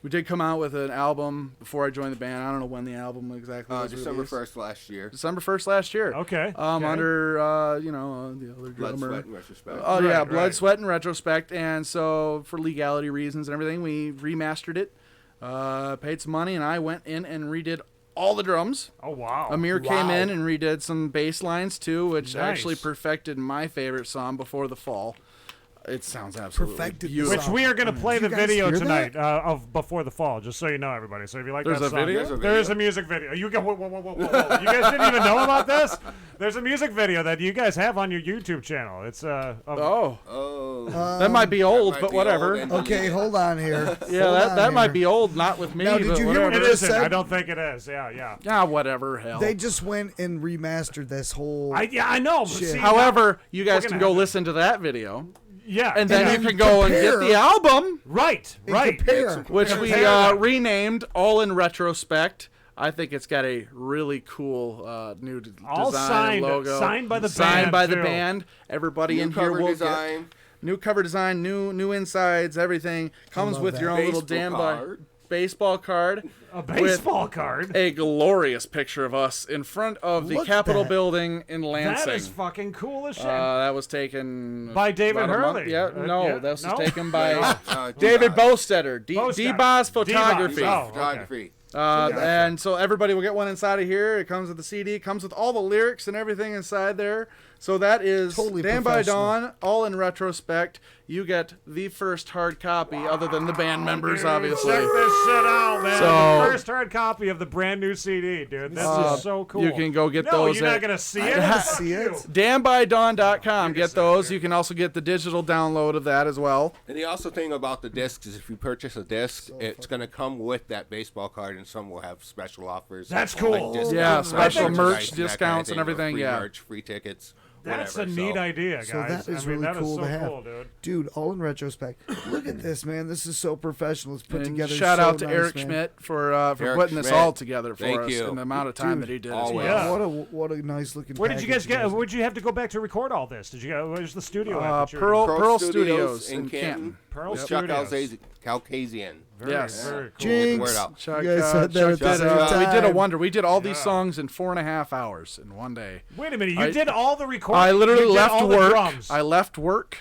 we did come out with an album before I joined the band. I don't know when the album exactly was December released. 1st last year. December 1st last year. Okay. Under the other Blood, drummer. sweat, and retrospect. Oh yeah, Right, Blood, right. Sweat, and Retrospect. And so for legality reasons and everything, we remastered it, paid some money, and I went in and redid all the drums. Oh wow. Amir came in and redid some bass lines too, which Nice. actually perfected my favorite song, Before the Fall. It sounds absolutely Perfected the beautiful. Which we are going to play Did the you guys video hear tonight that? of Before the Fall, just so you know, everybody. So if you like There's that a song, video? there is a music video. You go, whoa. You guys didn't even know about this? There's a music video that you guys have on your YouTube channel. It's that might be old, might but be whatever. old and- Okay, hold on here. Yeah, Hold that on might here. be old, not with me. Now, did but you hear whatever. what it just isn't. said? I don't think it is. Yeah. Ah, whatever, hell. They just went and remastered this whole. I know. But Shit. see, However, you guys We're can gonna go have listen to that video, yeah, and then yeah. you can go and get compare. the album, right. compare. which we Compare that. renamed All in Retrospect. I think it's got a really cool new All design signed, logo. signed by the Signed band, by the too. band. Everybody New in here cover will design. get new cover design, new insides, everything. Comes love with that. your own little Baseball damn card. baseball card. A baseball with card. A glorious picture of us in front of the Look at Capitol that. building in Lansing. That is fucking cool as shit. That was taken By David about a month- Hurley. Yeah, no, yeah, that was no? taken by No, David Bostetter, Bostetter. D-Boss Photography. D-Boss. Oh, Photography. And so everybody will get one inside of here. It comes with the CD. It comes with all the lyrics and everything inside there. So that is Totally Dan by professional. Dawn, all in retrospect. You get the first hard copy, other than the band members, obviously. Check this shit out, man. So- The first hard copy of the brand new CD, dude. This is so cool. You can go get no, those. you're not going to see it. Fuck see you. it. DanByDawn.com. Get those. You can also get the digital download of that as well. And the also thing about the discs is if you purchase a disc, it's going to come with that baseball card, and some will have special offers. That's like cool. discounts, Yeah, special merchandise, merch and that discounts and kind of thing, or everything, free yeah. merch, free tickets. That's whatever, a neat so. idea, guys. So that is really that is cool so to have. cool, dude. Dude, all in retrospect. Look at this, man. This is so professional. It's put And together. shout so out to nice, Eric man. Schmidt for Eric putting this Schmidt. all together for Thank us you. in the amount of time Dude, that he did. always. As well. Yeah. What a nice looking. Where did you guys package, get? man. Where'd you have to go back to record all this? Did you go? Where's the studio at? that you were Pearl Studios Studios in in Canton. Pearl With Chuck Studios. Caucasian. Very, Yes. very cool. Jinx. Word out. Chuck, You guys said that at the Chuck same did, we did a time. wonder. We did all these songs in 4.5 hours in one day. Wait a minute. You I- did all the recording. I literally you did left all the work. drums. I left work,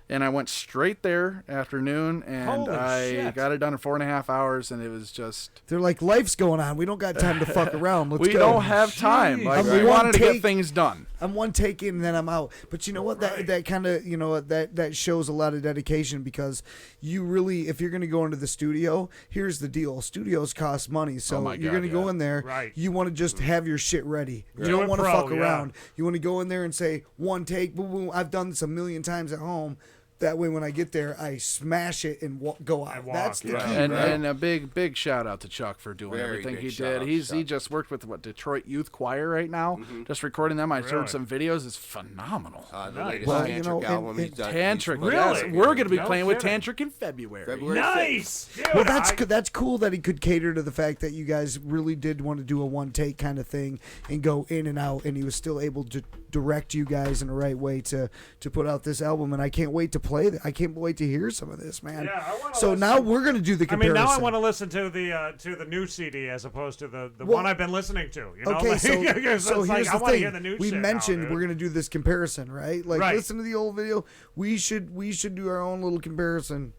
and I went straight there afternoon, and Holy I shit. got it done in 4.5 hours, and it was just. They're like, life's going on. We don't got time to fuck around. Let's we go. don't have time. Jeez. Like I'm we one wanted to get take- things done. I'm one take in and then I'm out. But you know what? That kind of, you know, that shows a lot of dedication, because you really, if you're going to go into the studio, here's the deal. Studios cost money. So my you're God, going to go in there. Right. You want to just have your shit ready. You Do don't it want to pro, fuck yeah. around. You want to go in there and say, one take, boom, boom. I've done this a million times at home. That way, when I get there, I smash it and go out. walk, That's the yeah. key. And, right? and a big shout out to Chuck for doing Very everything big he shout did. out to He Chuck. just worked with Detroit Youth Choir right now. Just recording them. I Really? heard some videos. It's phenomenal. The latest Well, Tantric you know, album and- he's done. Tantric. He's- Yes, Really? we're going to be No playing with kidding. Tantric in February. February 6th. Nice. Dude, Well, that's cool that he could cater to the fact that you guys really did want to do a one take kind of thing and go in and out, and he was still able to direct you guys in the right way to put out this album. And I can't wait to play that. I can't wait to hear some of this, man. Yeah, I wanna so listen. now we're gonna do the I mean, comparison. now I want to listen to the new CD as opposed to the Well, one I've been listening to. You know, Okay, like, so it's here's like, I the want to thing. hear the new We shit mentioned now, we're gonna do this comparison, right? Like, Right. listen to the old video. We should do our own little comparison.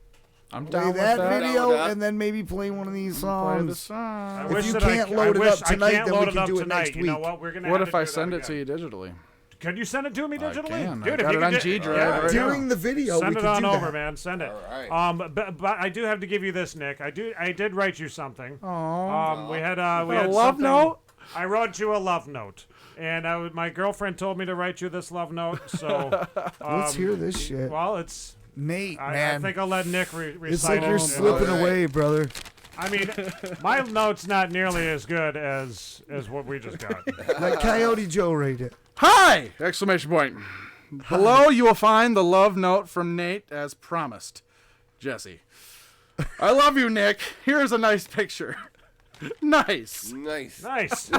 I'm Play down with that that. video Down with that. and then maybe play one of these Play the songs. song. I If wish you that can't I load it wish up tonight, I can't then we load can it up do it tonight. next You know week. what? We're gonna. What have if to I do send that it to again. you digitally? Could you send it to me digitally? can. I Dude, if got you it could on do- G Drive yeah, right now. During the video, Send we it could on do over, that. man. Send it. All right. But I do have to give you this, Nick. I did write you something. Oh, We had a love something- note? I wrote you a love note, and my girlfriend told me to write you this love note. So Let's hear this shit. Well, it's Nate, I man. think I'll let Nick recite It's like it. you're slipping away, brother. I mean, my note's not nearly as good as what we just got. Like Coyote Joe rated it. Hi! Exclamation point. Below you will find the love note from Nate as promised. Jesse. I love you, Nick. Here's a nice picture. Nice. Nice. Nice.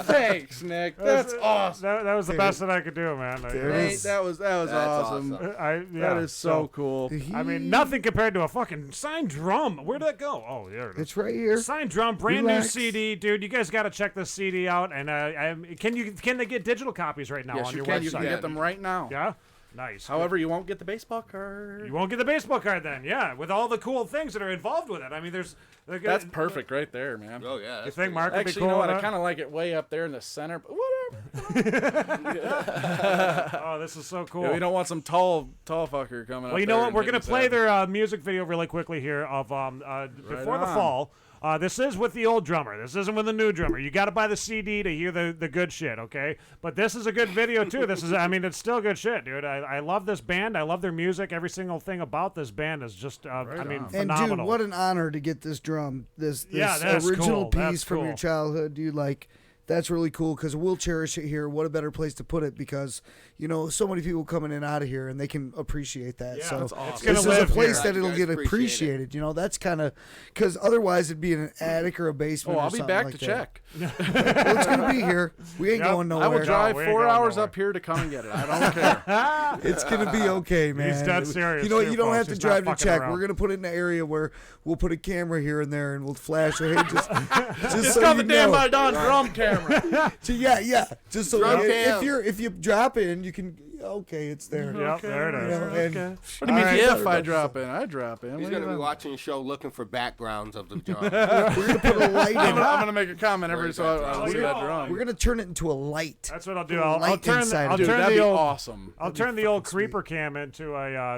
Thanks, Nick. That's awesome. That was the best that I could do, man. Nate, that was awesome. That is so cool. I mean, nothing compared to a fucking signed drum. Where'd that go? Oh, there it is. It's right here. Signed drum, brand Relax. new CD, dude. You guys got to check this CD out. And can they get digital copies right now Yes, on you your can. website? You can get them right now. Yeah. Nice. However, you won't get the baseball card. You won't get the baseball card then, yeah, with all the cool things that are involved with it. I mean, there's... That's perfect right there, man. Oh, yeah. You think Mark would be Actually, cool you know what? with I that? kind of like it way up there in the center, but whatever. Oh, this is so cool. Yeah, we don't want some tall fucker coming up. Well, you know there what? and We're hitting going his to play head. their music video really quickly here of before the on. fall. This is with the old drummer. This isn't with the new drummer. You got to buy the CD to hear the good shit, okay? But this is a good video too. I mean, it's still good shit, dude. I love this band. I love their music. Every single thing about this band is just, And phenomenal. dude, what an honor to get this drum, this Yeah, that's original cool. piece That's from your cool. childhood, dude. Like, that's really cool because we'll cherish it here. What a better place to put it because, so many people coming in and out of here and they can appreciate that. Yeah, so that's awesome. this is a place here. that it'll get appreciated. That's kind of because otherwise it'd be in an attic or a basement. I'll or be something back like to that. check. Well, it's gonna be here. We ain't going nowhere. I will drive we ain't 4 going hours nowhere. up here to come and get it. I don't care. It's gonna be okay, man. He's dead serious. You know what? too, You don't folks. have to He's not drive to fucking check. around. We're gonna put it in an area where we'll put a camera here and there, and we'll flash. Hey, just It's so called you the Dan know. by Don drum camera. So, yeah. Just so Drum if you drop in, you can. Okay, it's there. Yep, there it is. And, What do you mean All right. if I drop in? I drop in. He's What going do to you be mean? watching the show looking for backgrounds of the drum. We're gonna put a light in. I'm gonna make a comment every so I Oh, see yeah. that drum. We're gonna turn it into a light. That's what I'll do. Put a I'll light turn inside I'll of it. turn That'd the be old awesome. I'll turn the old creeper cam into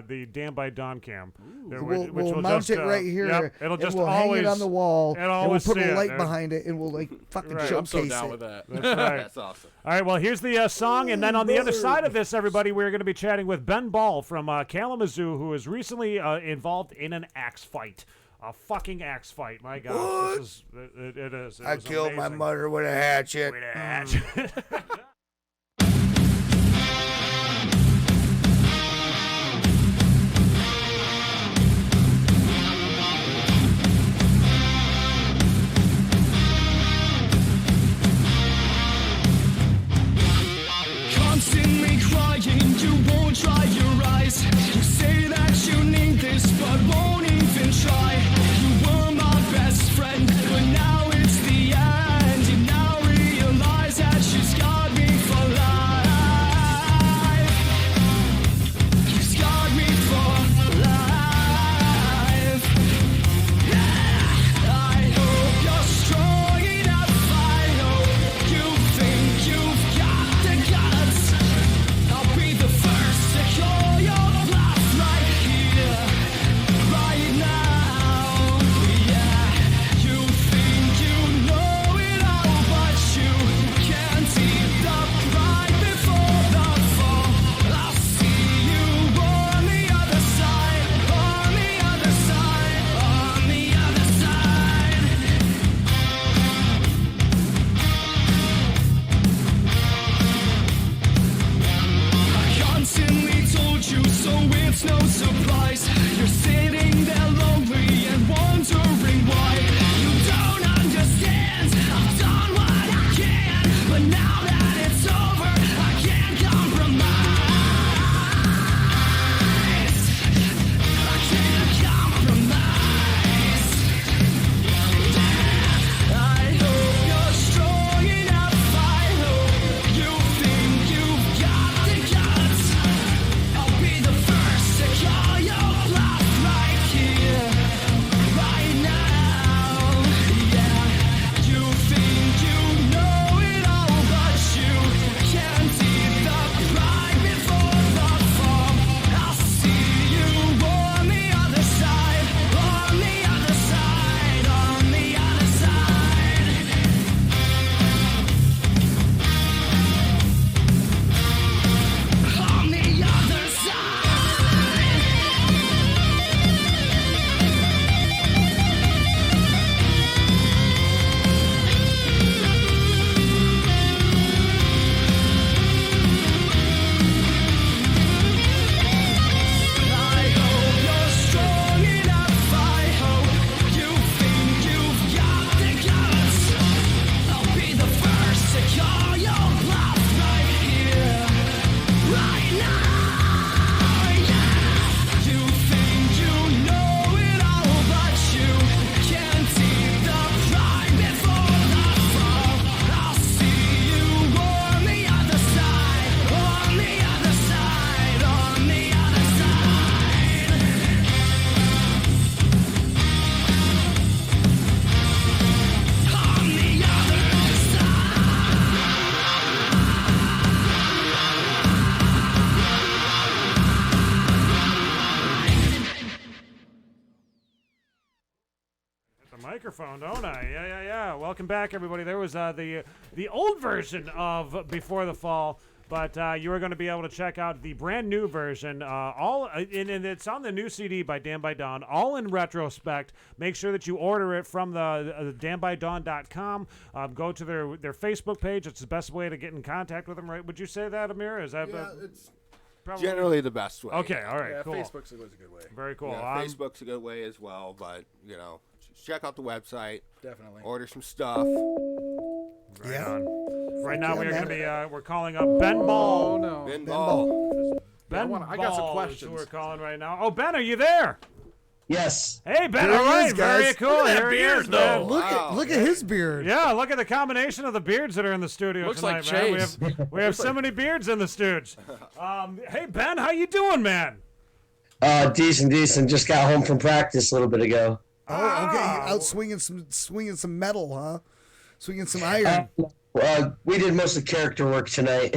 the Dan by Don cam. We'll will mount just, it right here. Yep, it'll and just we'll always hang it on the wall. it'll And we'll always put see a it light there. behind it, and we'll fucking Right. showcase I'm so down it. with that. That's right. That's awesome. All right, well, here's the song, and then on the other side of this, everybody, we're going to be chatting with Ben Ball from Kalamazoo, who is recently involved in an axe fight. A fucking axe fight. My gosh, this is it is. It I was killed my amazing. mother with a hatchet. With a hatchet. Constantly crying, you won't dry your eyes. You say that you need this, but won't even try. You were my best friend, but now it's the end. You now realize that she's got me for life. She's got me for life. I hope you're strong enough. I hope you think you've got the guts. I'll be the first to call your bluff right here, right now. Yeah, you think you know it all, but you can't eat the pride before the fall. I'll see you on the other side, on the other side, on the other side. I constantly told you, so it's no surprise. You're sitting there lonely and wondering why. You don't understand. I've done what I can, but now that it's over, I can't compromise. I can't compromise. I hope you're strong enough. I hope you think you've got the guts. I'll be the first to call your bluff right here, right now. Yeah, you think you know it all, but you can't eat the pride before the fall. I'll see you on the other side, on the other side, on the other side. On the other I hope you're strong enough. I hope you think you've got the guts. I'll be the first to call your bluff right here, right now. Yeah, you think you know it all, but you can't eat the pride before the fall. I'll see you on the other side, on the other side, on the other side. On the other The microphone, don't I? Yeah. Welcome back, everybody. There was the old version of Before the Fall But you are going to be able to check out the brand new version, and it's on the new CD by Dan by Dawn, all in retrospect. Make sure that you order it from the danbydawn.com. Go to their Facebook page. It's the best way to get in contact with them, right? Would you say that, Amir? Is that it's probably generally the best way. Okay, all right, cool. Facebook's always a good way. Very cool. Yeah, Facebook's a good way as well, but check out the website. Definitely. Order some stuff. Right now we're going to be we're calling up Ben Ball. Oh no, Ben Ball. Ben I got some Ball is questions. who we're calling right now. Oh, Ben, are you there? Yes. Hey, Ben. There All he right, is, guys. very cool. Look at that Here he beard, is, though. man. Look at his beard. Yeah, look at the combination of the beards that are in the studio Looks tonight, like man. Chase. We have so many beards in the stooge. Hey, Ben, how you doing, man? Decent. Just got home from practice a little bit ago. Oh, okay. Out swinging some metal, huh? Swinging some iron. We did most of the character work tonight.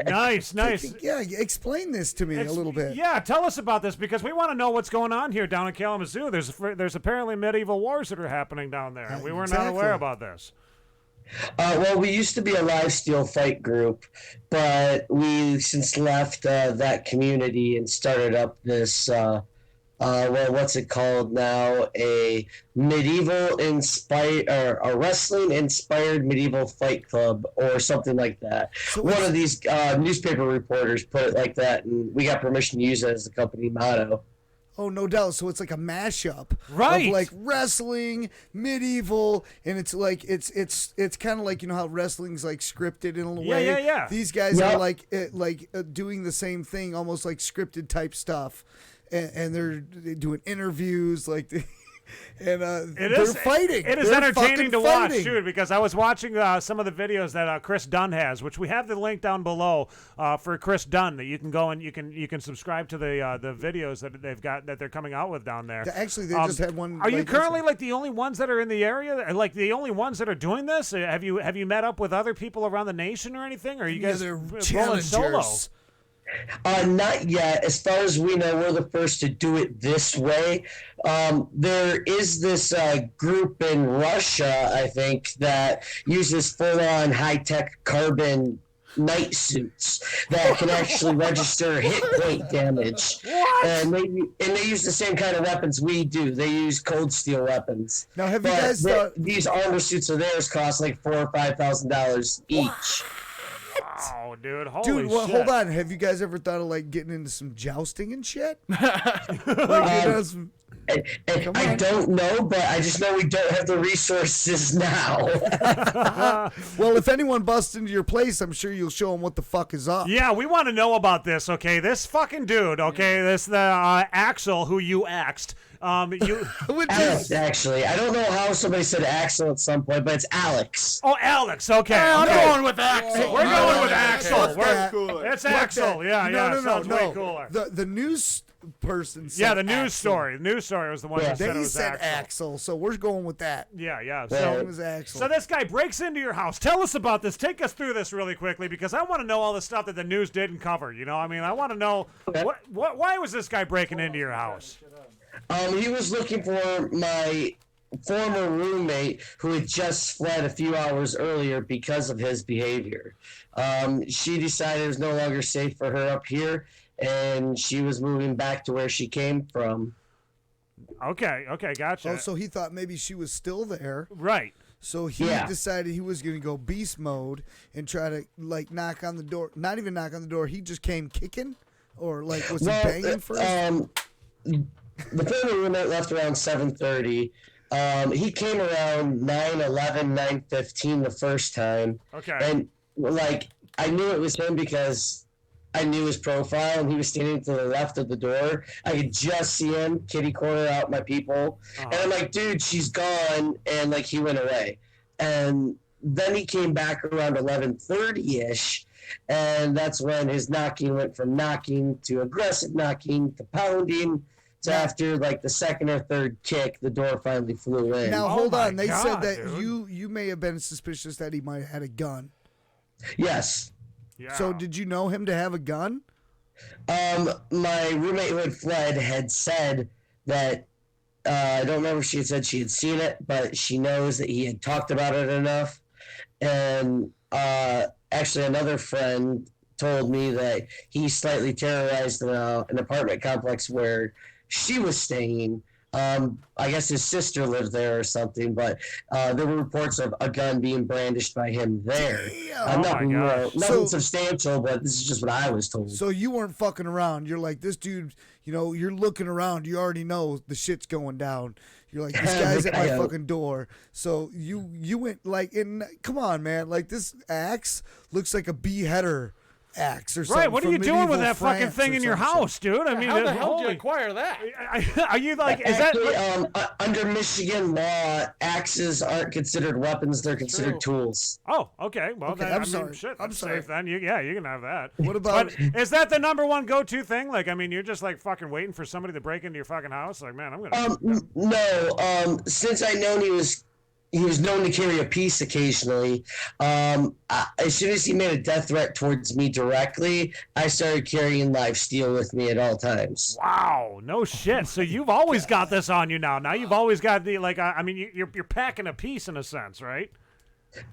Nice. Yeah, explain this to me a little bit. Yeah, tell us about this because we want to know what's going on here down in Kalamazoo. There's apparently medieval wars that are happening down there, and we were not aware about this. Well, we used to be a live steel fight group, but we since left that community and started up this. What's it called now? A wrestling inspired medieval fight club or something like that. So one of these newspaper reporters put it like that, and we got permission to use it as the company motto. Oh, no doubt. So it's like a mashup, right? Of like wrestling, medieval, and it's like it's kind of like how wrestling's like scripted in a way. Yeah. These guys are like doing the same thing, almost like scripted type stuff, and they're doing interviews like. They're fighting. It is They're entertaining to fucking watch, dude, because I was watching some of the videos that Chris Dunn has, which we have the link down below for Chris Dunn that you can go and you can subscribe to the videos that they've got that they're coming out with down there. Actually, they just had one. Are you currently like the only ones that are in the area, like the only ones that are doing this? Have you met up with other people around the nation or anything? Or are you guys rolling solo? Not yet. As far as we know, we're the first to do it this way. There is this group in Russia, I think, that uses full-on high-tech carbon night suits that can actually register hit point damage. What? And they use the same kind of weapons we do. They use cold steel weapons. Now, have you guys thought these armor suits of theirs cost like $4,000 or $5,000 each? Oh, dude, holy Dude, well, shit. hold on. Have you guys ever thought of like getting into some jousting and shit? I don't know, but I just know we don't have the resources now. Well, if anyone busts into your place, I'm sure you'll show them what the fuck is up. Yeah, we want to know about this, okay? This fucking dude, okay? The Axel who you axed. Alex, actually. I don't know how somebody said Axel at some point, but it's Alex. Oh, Alex, okay. I'm okay. going with Axel. We're going with Axel. Fuck It's Axel. Yeah, no, sounds way cooler. The news person said Yeah, the news Axel. story. The news story was the one that said it They was said Axel. Axel, so we're going with that. Yeah. So it was Axel. So this guy breaks into your house. Tell us about this. Take us through this really quickly because I want to know all the stuff that the news didn't cover. You know, I mean, I want to know why was this guy breaking into your house? He was looking for my former roommate who had just fled a few hours earlier because of his behavior. She decided it was no longer safe for her up here, and she was moving back to where she came from. Okay, gotcha. Oh, so he thought maybe she was still there. Right. So he decided he was going to go beast mode and try to, like, knock on the door. Not even knock on the door. He just came kicking? Or, like, was he banging first? The family roommate left around 7:30. He came around 9:11, 9:15 the first time. Okay. And, like, I knew it was him because I knew his profile, and he was standing to the left of the door. I could just see him kitty corner out my people. And I'm like, dude, she's gone. And, like, he went away. And then he came back around 11:30-ish. And that's when his knocking went from knocking to aggressive knocking to pounding. So after like the second or third kick, the door finally flew in. Now, hold on. They said that you may have been suspicious that he might have had a gun. Yes. Yeah. So did you know him to have a gun? My roommate who had fled had said that, I don't remember if she had said she had seen it, but she knows that he had talked about it enough. And actually another friend told me that he slightly terrorized an apartment complex where she was staying. I guess his sister lived there or something, but there were reports of a gun being brandished by him there. Nothing substantial, but this is just what I was told. So you weren't fucking around. You're like, this dude, you know, you're looking around. You already know the shit's going down. You're like, this guy's at my fucking door. So you went like, come on, man. Like, this axe looks like a beheader axe or something. Right, what are you doing with that fucking thing in your house, dude? I mean, how the hell did you acquire that? Are you like, is Actually, that under Michigan law, axes aren't considered weapons; they're considered tools. Oh, okay. Well, Okay, then, I'm I mean, sorry. shit, I'm that's sorry. safe then. You can have that. What about? But is that the number one go-to thing? Like, I mean, you're just like fucking waiting for somebody to break into your fucking house. Like, man, I'm gonna. No. Since I known he was known to carry a piece occasionally. As soon as he made a death threat towards me directly, I started carrying live steel with me at all times. Wow, no shit. So you've always got this on you now. Now you've always got the like. I mean, you're packing a piece in a sense, right?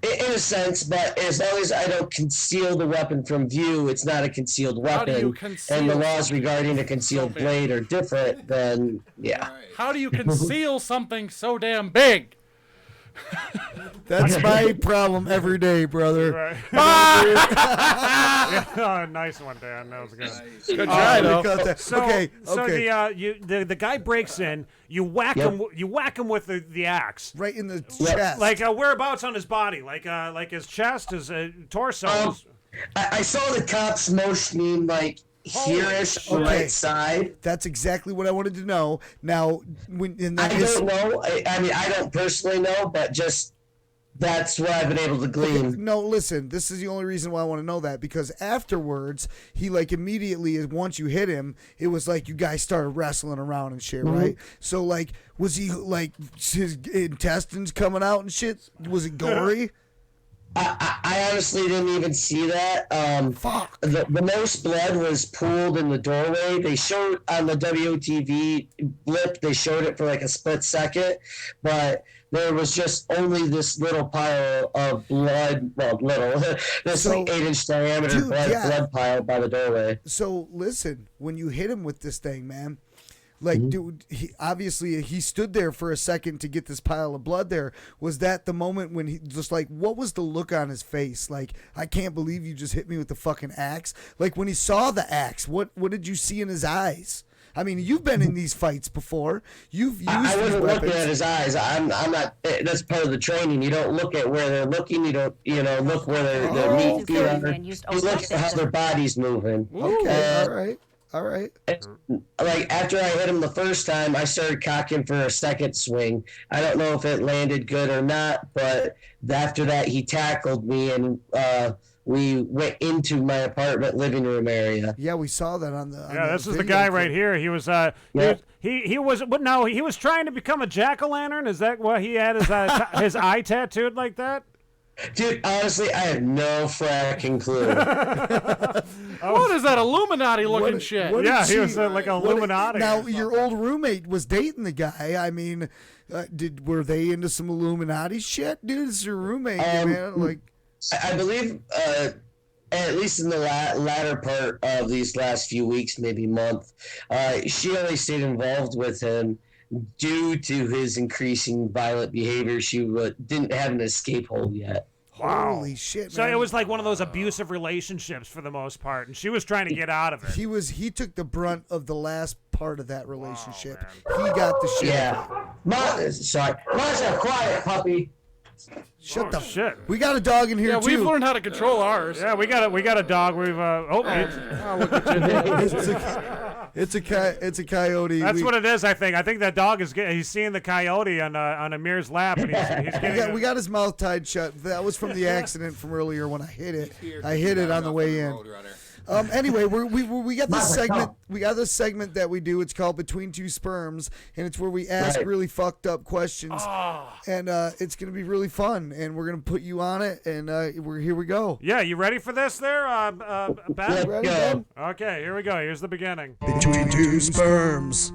In a sense, but as long as I don't conceal the weapon from view, it's not a concealed How do you weapon. conceal And the laws regarding a concealed blade are different, then yeah. How do you conceal something so damn big? That's my problem every day, brother. Right. Yeah, nice one, Dan. That was good. Good try, though. So, Okay. the guy breaks in. You whack him. You whack him with the axe right in the chest. Like whereabouts on his body? Like his chest, his torso. I saw the cops motioning like here-ish on the right side. That's exactly what I wanted to know. Now, I don't know. I mean, I don't personally know, but just that's what I've been able to glean. Okay, no, listen, this is the only reason why I want to know that, because afterwards, he like immediately, once you hit him, it was like you guys started wrestling around and shit, right? So like, was he like his intestines coming out and shit? Was it gory? I honestly didn't even see that. Fuck. The most blood was pooled in the doorway. They showed on the WTV blip, they showed it for like a split second, but there was just only this little pile of blood, well, this like 8-inch diameter blood pile by the doorway. So listen, when you hit him with this thing, man, like, dude, obviously he stood there for a second to get this pile of blood there. Was that the moment when he just like, what was the look on his face? Like, I can't believe you just hit me with the fucking axe. Like, when he saw the axe, what did you see in his eyes? I mean, you've been in these fights before. You've used I these wasn't weapons. looking at his eyes. I'm not. That's part of the training. You don't look at where they're looking. You don't, look where their meat feet are. You look at how their body's moving. Okay, all right. Like, after I hit him the first time, I started cocking for a second swing. I don't know if it landed good or not, but after that, he tackled me, and we went into my apartment living room area. Yeah, we saw that on the. This is the guy right here. He was. He was. But no, he was trying to become a jack-o'-lantern. Is that why he had his eye tattooed like that? Dude, honestly, I have no fracking clue. What is that Illuminati looking shit? He was like Illuminati. Now, your old roommate was dating the guy. I mean, were they into some Illuminati shit? Dude, it's your roommate, man. Like, I believe, at least in the latter part of these last few weeks, maybe month, she only stayed involved with him due to his increasing violent behavior. She didn't have an escape hole yet. Wow. Holy shit, So man. it was like one of those abusive relationships for the most part, and she was trying to get out of it. He took the brunt of the last part of that relationship. He got the shit. Yeah. Sorry. Masha, quiet, puppy. Shut the shit. We got a dog in here Yeah, too. we've learned how to control ours. Yeah, we got a dog. We've look at you. It's a coyote. That's what it is. I think that dog he's seeing the coyote on Amir's lap, and he's getting. We got his mouth tied shut. That was from the accident from earlier when I hit it. I hit it on the way in. Anyway, we got this segment. We got this segment that we do. It's called Between Two Sperms, and it's where we ask really fucked up questions, and it's gonna be really fun. And we're gonna put you on it, and here we go. Yeah, you ready for this, there, Ben? Ready, Ben? Okay, here we go. Here's the beginning. Between two sperms,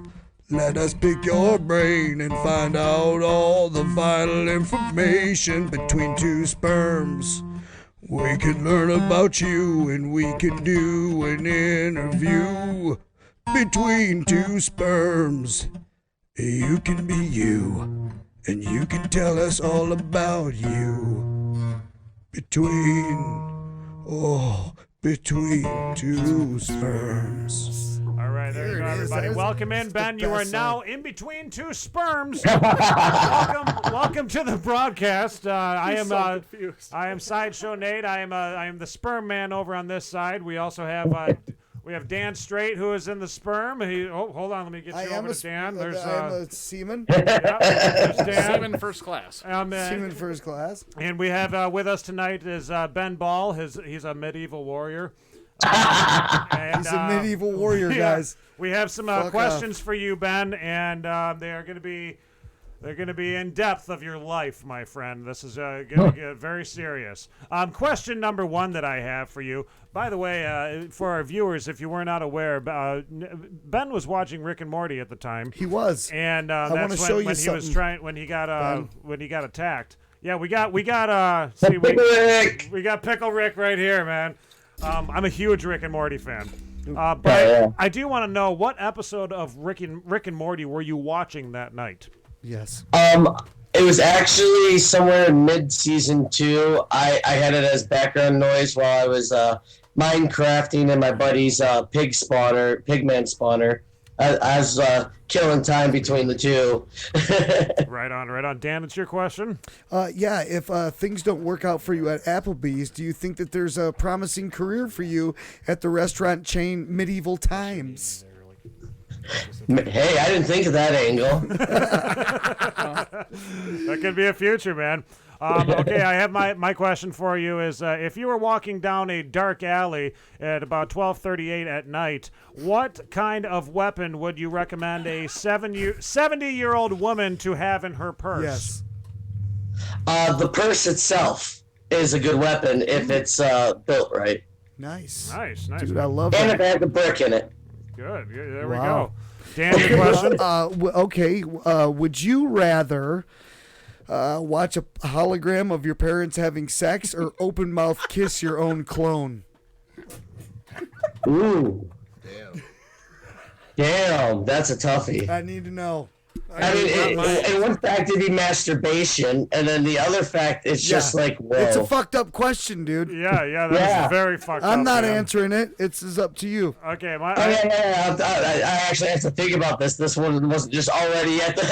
let us pick your brain and find out all the vital information. Between two sperms, We can learn about you and we can do an interview between two sperms. You can be you and you can tell us all about you. Between two sperms. All right, there you go, everybody. Welcome in, Ben. You are now in between two sperms. welcome to the broadcast. I am Sideshow Nate. I am the sperm man over on this side. We also have Dan Straight, who is in the sperm. Hold on, let me get you over to Dan. I am a seaman. There's Dan. Seaman first class. Seaman first class. And we have with us tonight is Ben Ball. He's a medieval warrior. He's a medieval warrior, guys. We have some questions for you, Ben, and they're going to be in depth of your life, my friend. This is going to get very serious. Question number one that I have for you. By the way, for our viewers, if you were not aware, Ben was watching Rick and Morty at the time. He was, and I want to show you something. When he got attacked. Yeah, we got we got Pickle Rick right here, man. I'm a huge Rick and Morty fan. But I do want to know, what episode of Rick and Morty were you watching that night? Yes. It was actually somewhere in mid-season 2. I had it as background noise while I was Minecrafting in my buddy's pigman spawner. I was killing time between the two. Right on. Dan, it's your question. Yeah, if things don't work out for you at Applebee's, do you think that there's a promising career for you at the restaurant chain Medieval Times? Hey, I didn't think of that angle. That could be a future, man. Okay, I have my question for you is, if you were walking down a dark alley at about 12:38 at night, what kind of weapon would you recommend a 70-year-old woman to have in her purse? Yes. The purse itself is a good weapon if it's built right. Nice. Dude, I love and that. if it has a brick in it. Good. There we go. Dan, your question? Would you rather watch a hologram of your parents having sex or open mouth kiss your own clone? Ooh. Damn, that's a toughie. I need to know. I mean, in one fact, it'd be masturbation, and then the other fact, it's just like, whoa. It's a fucked up question, dude. Yeah, that's very fucked up. I'm not man. answering it. It's up to you. Okay, I actually have to think about this. This one wasn't just already at the...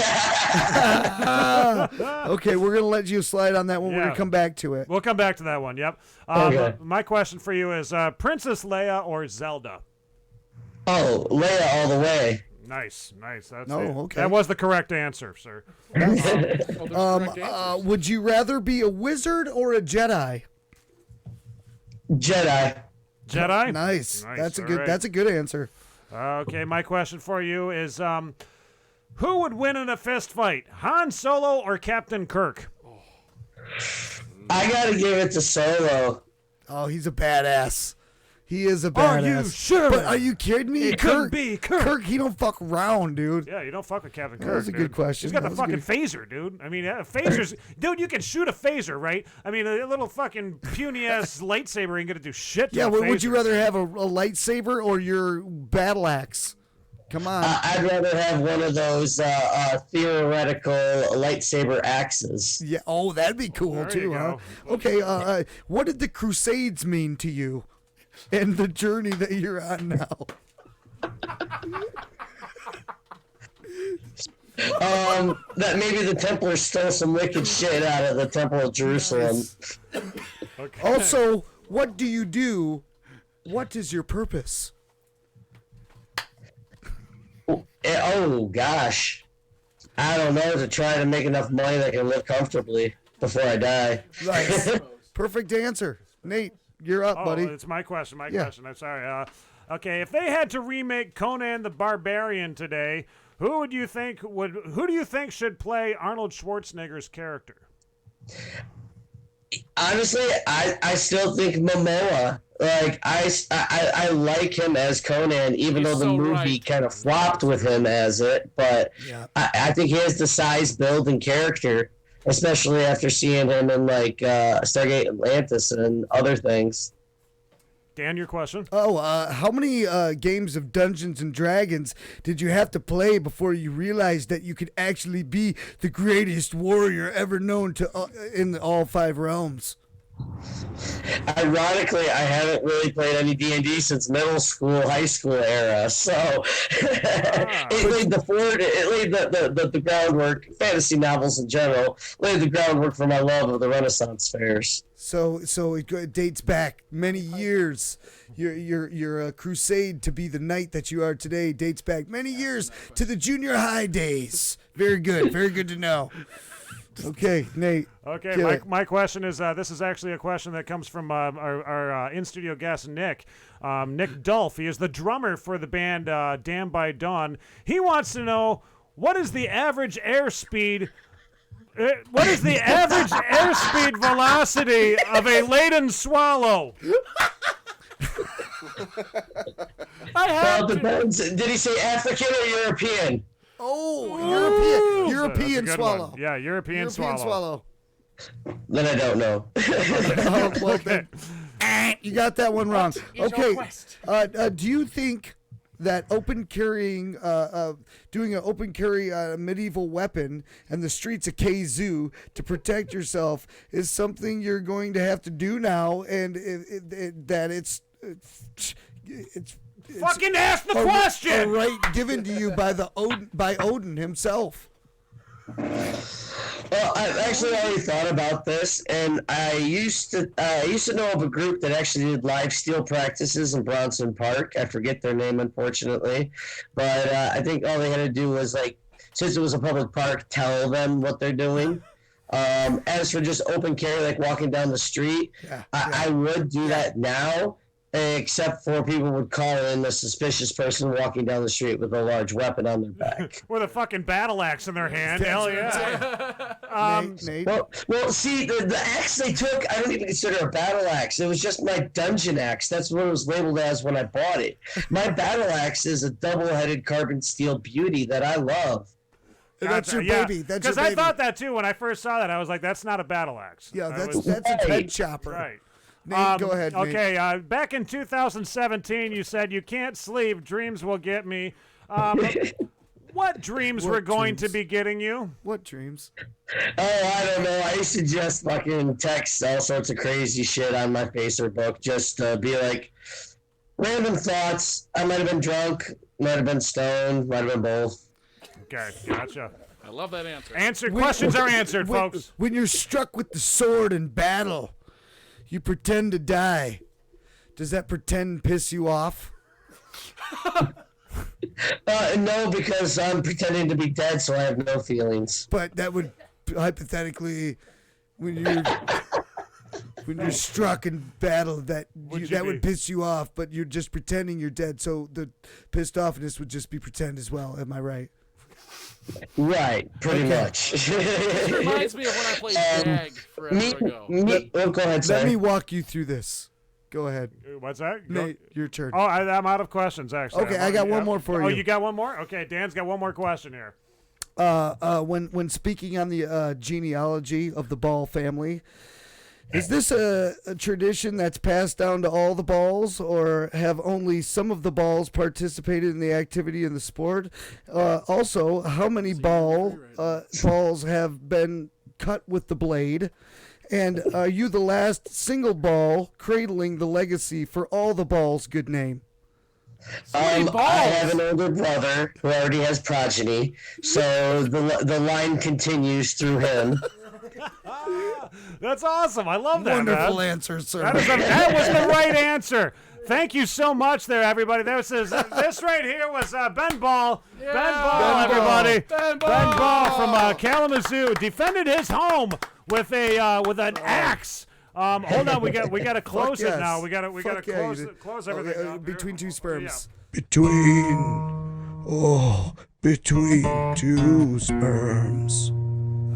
Okay, we're going to let you slide on that one. We're going to come back to it. We'll come back to that one, yep. Okay. My question for you is Princess Leia or Zelda? Oh, Leia all the way. Nice. That's okay. That was the correct answer, sir. Would you rather be a wizard or a Jedi? Jedi. Nice. That's a good answer. Okay, my question for you is who would win in a fist fight, Han Solo or Captain Kirk? I gotta give it to Solo. Oh, he's a badass. He is a badass. Are you sure? But are you kidding me? It couldn't be Kirk. Kirk, he don't fuck around, dude. Yeah, you don't fuck with Captain Kirk. That was a good question. He's got the fucking phaser, dude. I mean, phasers, dude. You can shoot a phaser, right? I mean, a little fucking puny ass lightsaber ain't gonna do shit. Yeah, would you rather have a lightsaber or your battle axe? Come on. I'd rather have one of those theoretical lightsaber axes. Yeah. Oh, that'd be cool too, huh? Okay. What did the Crusades mean to you? And the journey that you're on now. That maybe the Templars stole some wicked shit out of the Temple of Jerusalem. Okay. Also, what do you do? What is your purpose? Oh gosh, I don't know. To try to make enough money that I can live comfortably before I die. Nice. Perfect answer, Nate. You're up, buddy. It's my question. Question. I'm sorry. Okay, if they had to remake Conan the Barbarian today, who do you think should play Arnold Schwarzenegger's character? Honestly, I still think Momoa. Like I like him as Conan, even though the movie kind of flopped with him as it. But I think he has the size, build, and character. especially after seeing him in like Stargate Atlantis and other things. Dan, your question? How many games of Dungeons and Dragons did you have to play before you realized that you could actually be the greatest warrior ever known to in all 5 realms? Ironically, I haven't really played any D&D since middle school, high school era. So it laid the groundwork. Fantasy novels in general laid the groundwork for my love of the Renaissance fairs. So it dates back many years. Your crusade to be the knight that you are today dates back many years to the junior high days. Very good to know. Okay, Nate. Okay, my question is, this is actually a question that comes from our in-studio guest, Nick. Nick Dulf. He is the drummer for the band Damned by Dawn. He wants to know, what is the average airspeed velocity of a laden swallow? Well, it depends. Did he say African or European? Oh, European swallow. One. Yeah, European swallow. Then I don't know. Well, then, you got that one wrong. Okay. Do you think that open carrying, doing an open carry medieval weapon in the streets of KZoo to protect yourself is something you're going to have to do now, and that it's fucking ask the question. A right given to you by Odin himself. Well, I've actually already thought about this, and I used to know of a group that actually did live steel practices in Bronson Park. I forget their name, unfortunately, but I think all they had to do was, like, since it was a public park, tell them what they're doing. As for just open carry, like walking down the street, I would do that now, except for people would call in a suspicious person walking down the street with a large weapon on their back. With a fucking battle axe in their hand. Hell yeah. Nate. Well, see, the axe they took, I don't even consider a battle axe. It was just my dungeon axe. That's what it was labeled as when I bought it. My battle axe is a double-headed carbon steel beauty that I love. That's your baby. That's your Because baby. I thought that too when I first saw that. I was like, that's not a battle axe. Yeah, that's a head chopper. Right. Nate, go ahead, Nate. Okay, back in 2017, you said you can't sleep. Dreams will get me. What dreams were going to be getting you? What dreams? Oh, I don't know. I used to just fucking text all sorts of crazy shit on my Facebook just to be like random thoughts. I might have been drunk, might have been stoned, might have been both. Okay, gotcha. I love that answer. Questions are answered, folks. When you're struck with the sword in battle, you pretend to die. Does that pretend piss you off? No, because I'm pretending to be dead, so I have no feelings. But that would hypothetically, when you're struck in battle, that would piss you off. But you're just pretending you're dead, so the pissed offness would just be pretend as well. Am I right? Right, pretty much. This reminds me of when I played Jag forever ago. Go ahead, Let me walk you through this. Go ahead. What's that? Nate, your turn. Oh, I'm out of questions, actually. Okay, I got one more for you. Oh, you got one more? Okay, Dan's got one more question here. When speaking on the genealogy of the Ball family, is this a tradition that's passed down to all the Balls, or have only some of the Balls participated in the activity in the sport? Also, how many balls have been cut with the blade? And are you the last single Ball cradling the legacy for all the Balls' good name? I have an older brother who already has progeny, so the line continues through him. That's awesome. I love that. Wonderful answer, sir. That was the right answer. Thank you so much there, everybody. This right here was Ben Ball. Yeah. Ben Ball, everybody. Ben Ball from Kalamazoo defended his home with an axe. Hold on, we got to close it now. We got to close everything up between two sperms. Yeah. Between two sperms.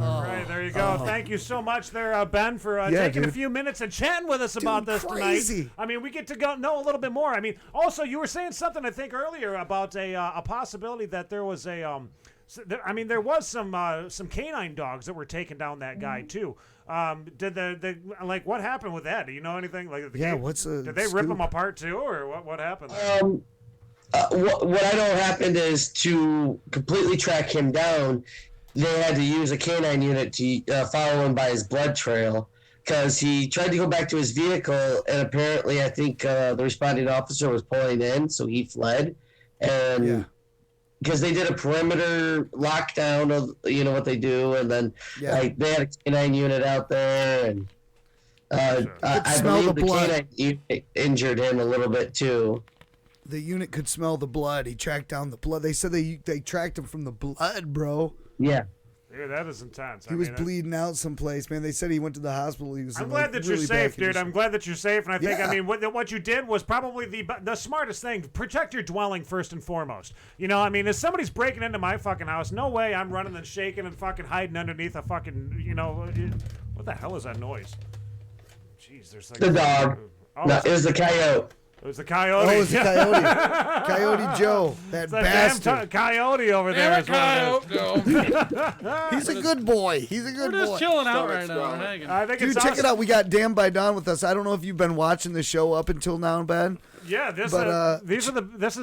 All right, there you go. Thank you so much there, Ben, for taking a few minutes and chatting with us about this crazy. tonight. I mean, we get to know a little bit more. I mean, also, you were saying something, I think, earlier about a possibility that there was So I mean, there was some canine dogs that were taking down that guy too. Did the like what happened with that? Do you know anything? Like, did they rip him apart too, or what happened? What I know happened is to completely track him down, they had to use a canine unit to follow him by his blood trail because he tried to go back to his vehicle, and apparently I think the responding officer was pulling in, so he fled, and because they did a perimeter lockdown of what they do, and then like they had a canine unit out there, and I believe the canine unit injured him a little bit too. The unit could smell the blood. He tracked down the blood. They said they tracked him from the blood, bro. Yeah. Dude, that is intense. He was bleeding out someplace, man. They said he went to the hospital. He was. I'm glad that you're really safe, bad dude. condition. I'm glad that you're safe, and I think, Yeah. I mean, what you did was probably the smartest thing. Protect your dwelling first and foremost. You know, I mean, if somebody's breaking into my fucking house, no way I'm running and shaking and fucking hiding underneath a fucking, what the hell is that noise? Jeez, there's like The dog. Oh, No, it was the coyote. It was the coyote. Oh, it was the coyote. Coyote Joe. That It's that bastard. damn coyote over there. Is what it is. He's a good boy. He's a good boy. We're just chilling out right now. We're hanging. I think Dude, it's check awesome. it out. We got Dan by Don with us. I don't know if you've been watching the show up until now, Ben. Yeah, this is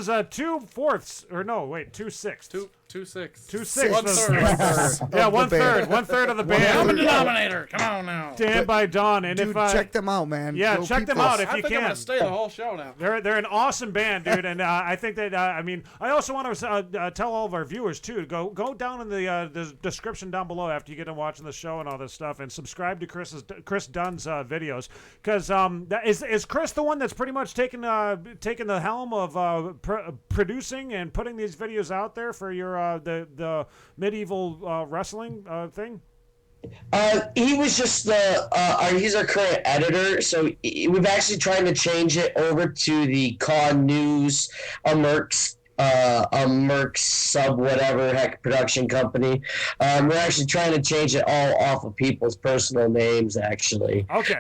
2/4, or no, wait, 2/6. 2/6. 2/6. 1/3. Yeah, of the band. 1/3 of the band. Common denominator. Come on now. Dan by Dawn, and Dude, if check them out, man. yeah, Go check peep them us. out if I you think can. I'm gonna stay the whole show now. They're an awesome band, dude, and I think that I mean I also want to tell all of our viewers too, go down in the description down below after you get done watching the show and all this stuff, and subscribe to Chris Dunn's videos, because is Chris the one that's pretty much taking the helm of producing and putting these videos out there for your the medieval wrestling thing? He was just he's our current editor, so we've actually trying to change it over to the Con News, a Merck's sub whatever heck production company. We're actually trying to change it all off of people's personal names, actually. Okay,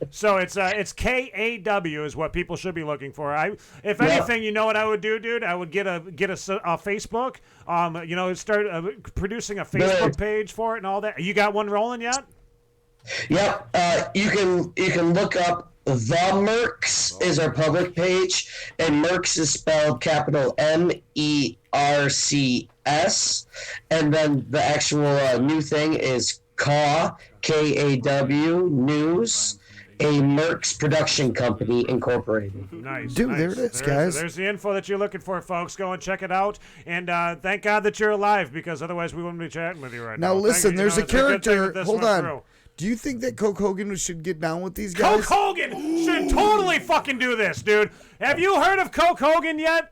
so it's KAW is what people should be looking for. If anything, you know what I would do, dude? I would get a Facebook. Start producing a Facebook page for it and all that. You got one rolling yet? Yep. You can look up The Mercs is our public page, and Mercs is spelled capital MERCS, and then the actual new thing is KAW, KAW News, a Mercs production company incorporated. Nice. Dude, nice. there it is, guys. There's the info that you're looking for, folks. Go and check it out. And thank God that you're alive, because otherwise we wouldn't be chatting with you right now. Now listen, there's a it's good thing character. that this Hold went on. through. Do you think that Coke Hogan should get down with these guys? Coke Hogan should totally fucking do this, dude. Have you heard of Coke Hogan yet?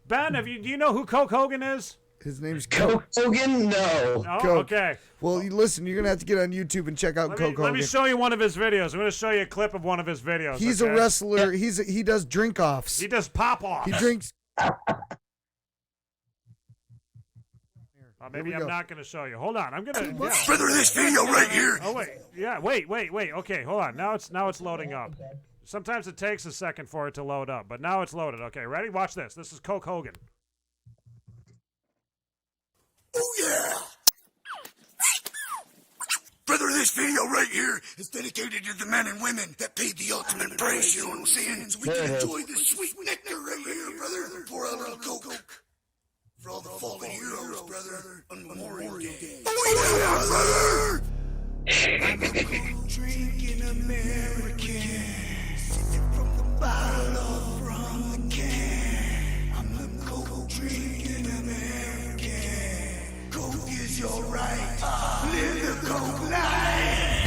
Ben, do you know who Coke Hogan is? His name's Coke Hogan? No. Oh, Coke. okay. Well, listen, you're gonna have to get on YouTube and check out Coke Hogan. Let me show you one of his videos. I'm gonna show you a clip of one of his videos. He's a wrestler. He does drink offs. He does pop offs. He drinks. Maybe I'm not going to show you. Hold on. I'm going to. Brother, this video right here. Oh, wait. Yeah, wait. Okay, hold on. Now it's loading up. Sometimes it takes a second for it to load up, but now it's loaded. Okay, ready? Watch this. This is Coke Hogan. Oh, yeah. Brother, this video right here is dedicated to the men and women that paid the ultimate price, you know what I'm saying? So we can enjoy this sweet nectar right here, brother. Pour a little Coke. For all the fallen heroes, brother, on Memorial Day. Oh, yeah, brother! I'm a cold drinking American, sipping from the bottle or from the can. I'm a cold drinking American. Coke is your right. Live the Coke life.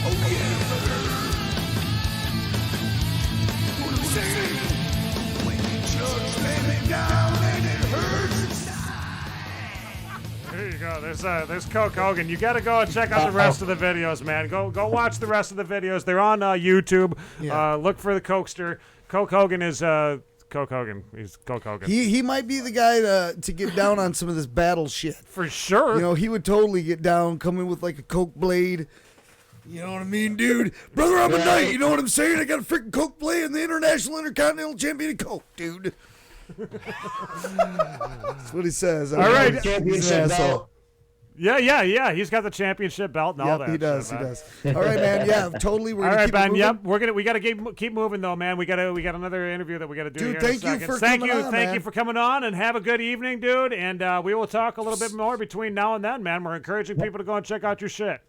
Oh, yeah, brother. What I'm saying? When the drugs let it down. There you go. There's Coke Hogan. You got to go and check out the rest of the videos, man. Go watch the rest of the videos. They're on YouTube. Yeah. Look for the Cokester. Coke Hogan is Coke Hogan. He's Coke Hogan. He might be the guy to get down on some of this battle shit. For sure. You know, he would totally get down, come in with like a Coke blade. You know what I mean, dude? Brother, I'm a knight. You know what I'm saying? I got a freaking Coke blade and the International Intercontinental Champion of Coke, dude. That's what he says. All right. He's an asshole. Yeah. He's got the championship belt and all that. He does. shit, He man. does. All right, man. Yeah, totally. We're All gonna right, keep it Ben. moving. Yep. We gotta keep moving though, man. We got another interview that we gotta do. Dude, here thank in a you second. for thank coming you, on, thank man. you for coming on, and have a good evening, dude. And we will talk a little bit more between now and then, man. We're encouraging people to go and check out your shit.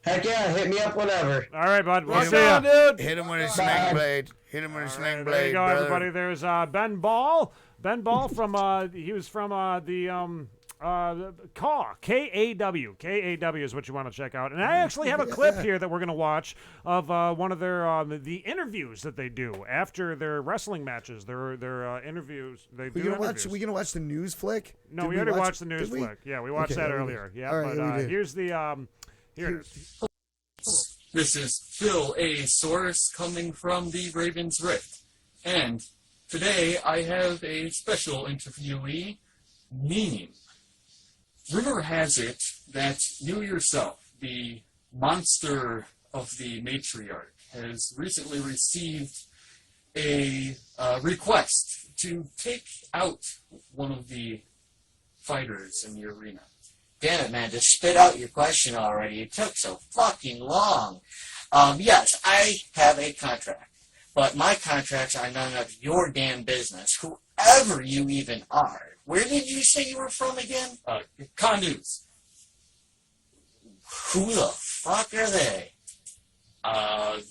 Heck yeah, hit me up whenever. All right, bud. We'll Hit see ya. dude. Hit him with a sling blade. Hit him with a sling blade. There you go, brother. everybody. There's Ben Ball. Ben Ball from he was from the KAW. KAW. KAW is what you want to check out. And I actually have a clip here that we're going to watch of one of their the interviews that they do after their wrestling matches. Their interviews. They do interviews. We gonna watch the news flick? No, Did we already watched the news flick. Yeah, we watched that earlier. Yeah, All right, but we did. here's the here it is. This is Phil A. Source coming from the Ravens Rift. And today I have a special interviewee, Meme. Rumor has it that you yourself, the monster of the matriarch, has recently received a request to take out one of the fighters in the arena. Damn it, man, just spit out your question already. It took so fucking long. Yes, I have a contract, but my contracts are none of your damn business, whoever you even are. Where did you say you were from again? Canoes. Who the fuck are they? I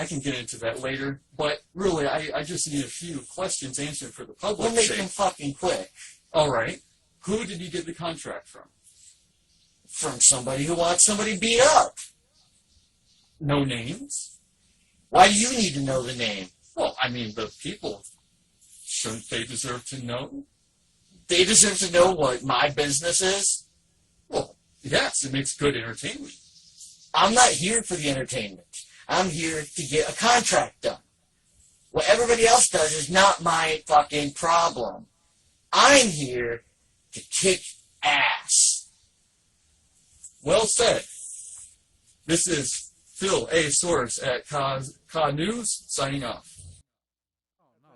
can get into that later, but really, I just need a few questions answered for the public. We'll make them fucking quick. All right. Who did you get the contract from? From somebody who wants somebody beat up. No names? Why do you need to know the name? Well, I mean, the people. Shouldn't they deserve to know? They deserve to know what my business is? Well, yes, it makes good entertainment. I'm not here for the entertainment. I'm here to get a contract done. What everybody else does is not my fucking problem. I'm here to kick ass. Well said. This is Phil A. Source at Ka News, signing off.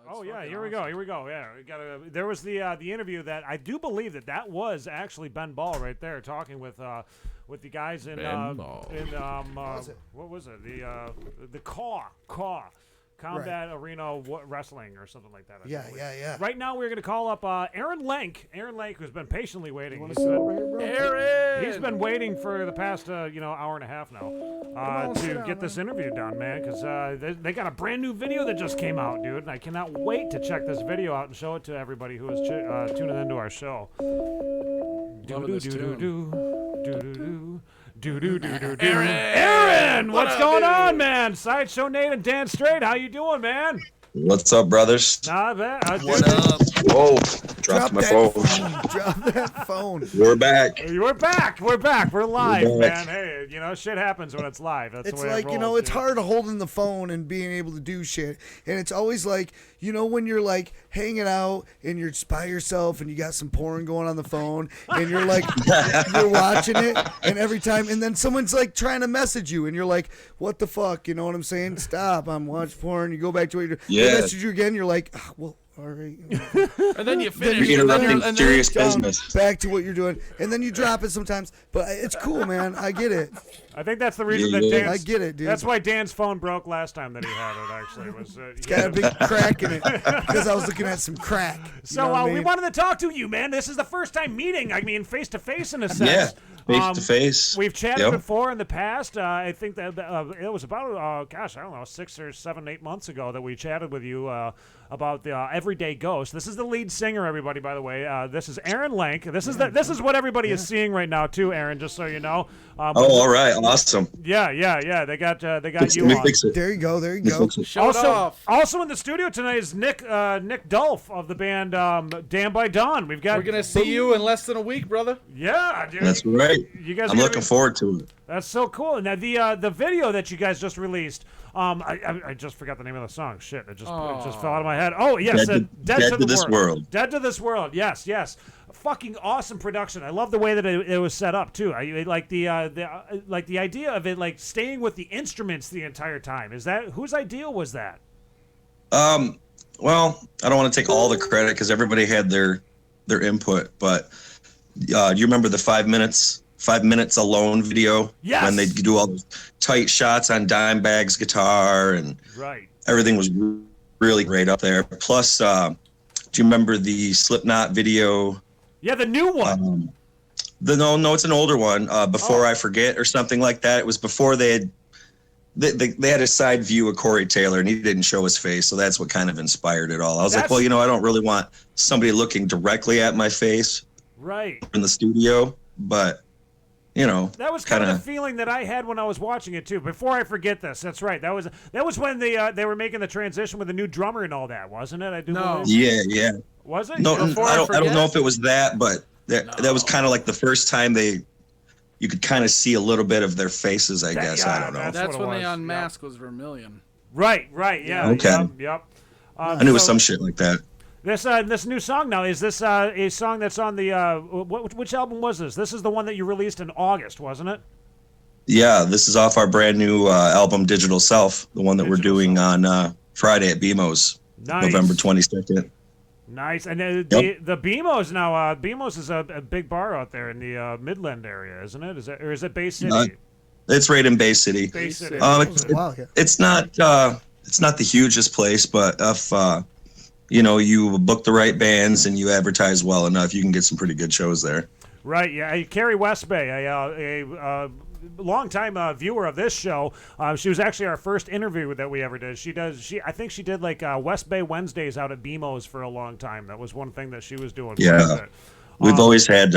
Oh yeah, here we go. Yeah, we got there was the interview that I do believe that was actually Ben Ball right there talking with the guys in what was it? The KAW Combat Arena Wrestling or something like that. Yeah. Right now we're going to call up Aaron Lank. Aaron Lank, who's been patiently waiting. He's been waiting for the past hour and a half now to get this interview done, man, because they got a brand new video that just came out, dude, and I cannot wait to check this video out and show it to everybody who is tuning into our show. Aaron, what's going on, man? Sideshow Nate and Dan Straight, how you doing, man? What's up, brothers? Not bad. What up? Whoa, dropped my phone. Drop that phone. We're back. We're back. We're live, We're back. man. Hey, shit happens when it's live. That's It's the way like, it rolls, it's hard holding the phone and being able to do shit. And it's always like, when you're like hanging out and you're just by yourself and you got some porn going on the phone and you're like, you're watching it and every time, and then someone's like trying to message you and you're like, what the fuck? You know what I'm saying? Stop. I'm watching porn. You go back to what you're doing. They message you again. You're like, well, all right. And then you finish. You're interrupting and serious then business. back to what you're doing. And then you drop it sometimes. But it's cool, man. I get it. I think that's the reason that Dan's... I get it, dude. That's why Dan's phone broke last time that he had it, actually. It's got a big crack in it because I was looking at some crack. So we wanted to talk to you, man. This is the first time meeting. I mean, face-to-face in a sense. Yeah. Face-to-face. We've chatted before in the past. I think that it was about, 6 or 7, 8 months ago that we chatted with you about the Everyday Ghost. This is the lead singer, everybody, by the way. This is Aaron Lank. This is what everybody is seeing right now, too, Aaron, just so you know. All right. Awesome. Yeah. They got you on. There you go. Also in the studio tonight is Nick Dolph of the band Dan by Dawn. We're gonna see you in less than a week, brother. Yeah, dude. That's right. You guys I'm looking forward to it. That's so cool. Now the video that you guys just released, I just forgot the name of the song. Shit, it just fell out of my head. Oh yes, Dead to This World. Dead to This World. Yes. Fucking awesome production. I love the way that it was set up too. I like the idea of it, like staying with the instruments the entire time. Is that whose idea was that? well, I don't want to take all the credit because everybody had their input, but do you remember the 5 minutes alone video? Yes. When they do all those tight shots on Dimebag's guitar and Right. everything was really great up there. Plus, do you remember the Slipknot video? Yeah, the new one. No, it's an older one. Before I Forget or something like that. It was before they had a side view of Corey Taylor, and he didn't show his face, so that's what kind of inspired it all. I was like, well, I don't really want somebody looking directly at my face Right. in the studio, but that was kind of the feeling that I had when I was watching it too. Before I forget this, that's right. That was when they were making the transition with the new drummer and all that, wasn't it? Yeah. Was it? No, I don't know if it was that, but that was kind of like the first time you could kind of see a little bit of their faces, I guess. I don't know. That's when they unmasked was Vermilion. Right, yeah. Okay. Yep. I knew it was some shit like that. This new song now, is this a song that's on the which album was this? This is the one that you released in August, wasn't it? Yeah, this is off our brand new album Digital Self, the one that we're doing on Friday at BMO's, November 22nd. Nice. And the BMO's now, BMO's is a big bar out there in the Midland area, isn't it? Is it Bay City? It's right in Bay City. Bay City. It's not the hugest place, but if you book the right bands and you advertise well enough, you can get some pretty good shows there. Right, yeah. Carrie Westbay, a longtime viewer of this show. She was actually our first interview that we ever did. I think she did like West Bay Wednesdays out at BMO's for a long time. That was one thing that she was doing. Yeah, we've always had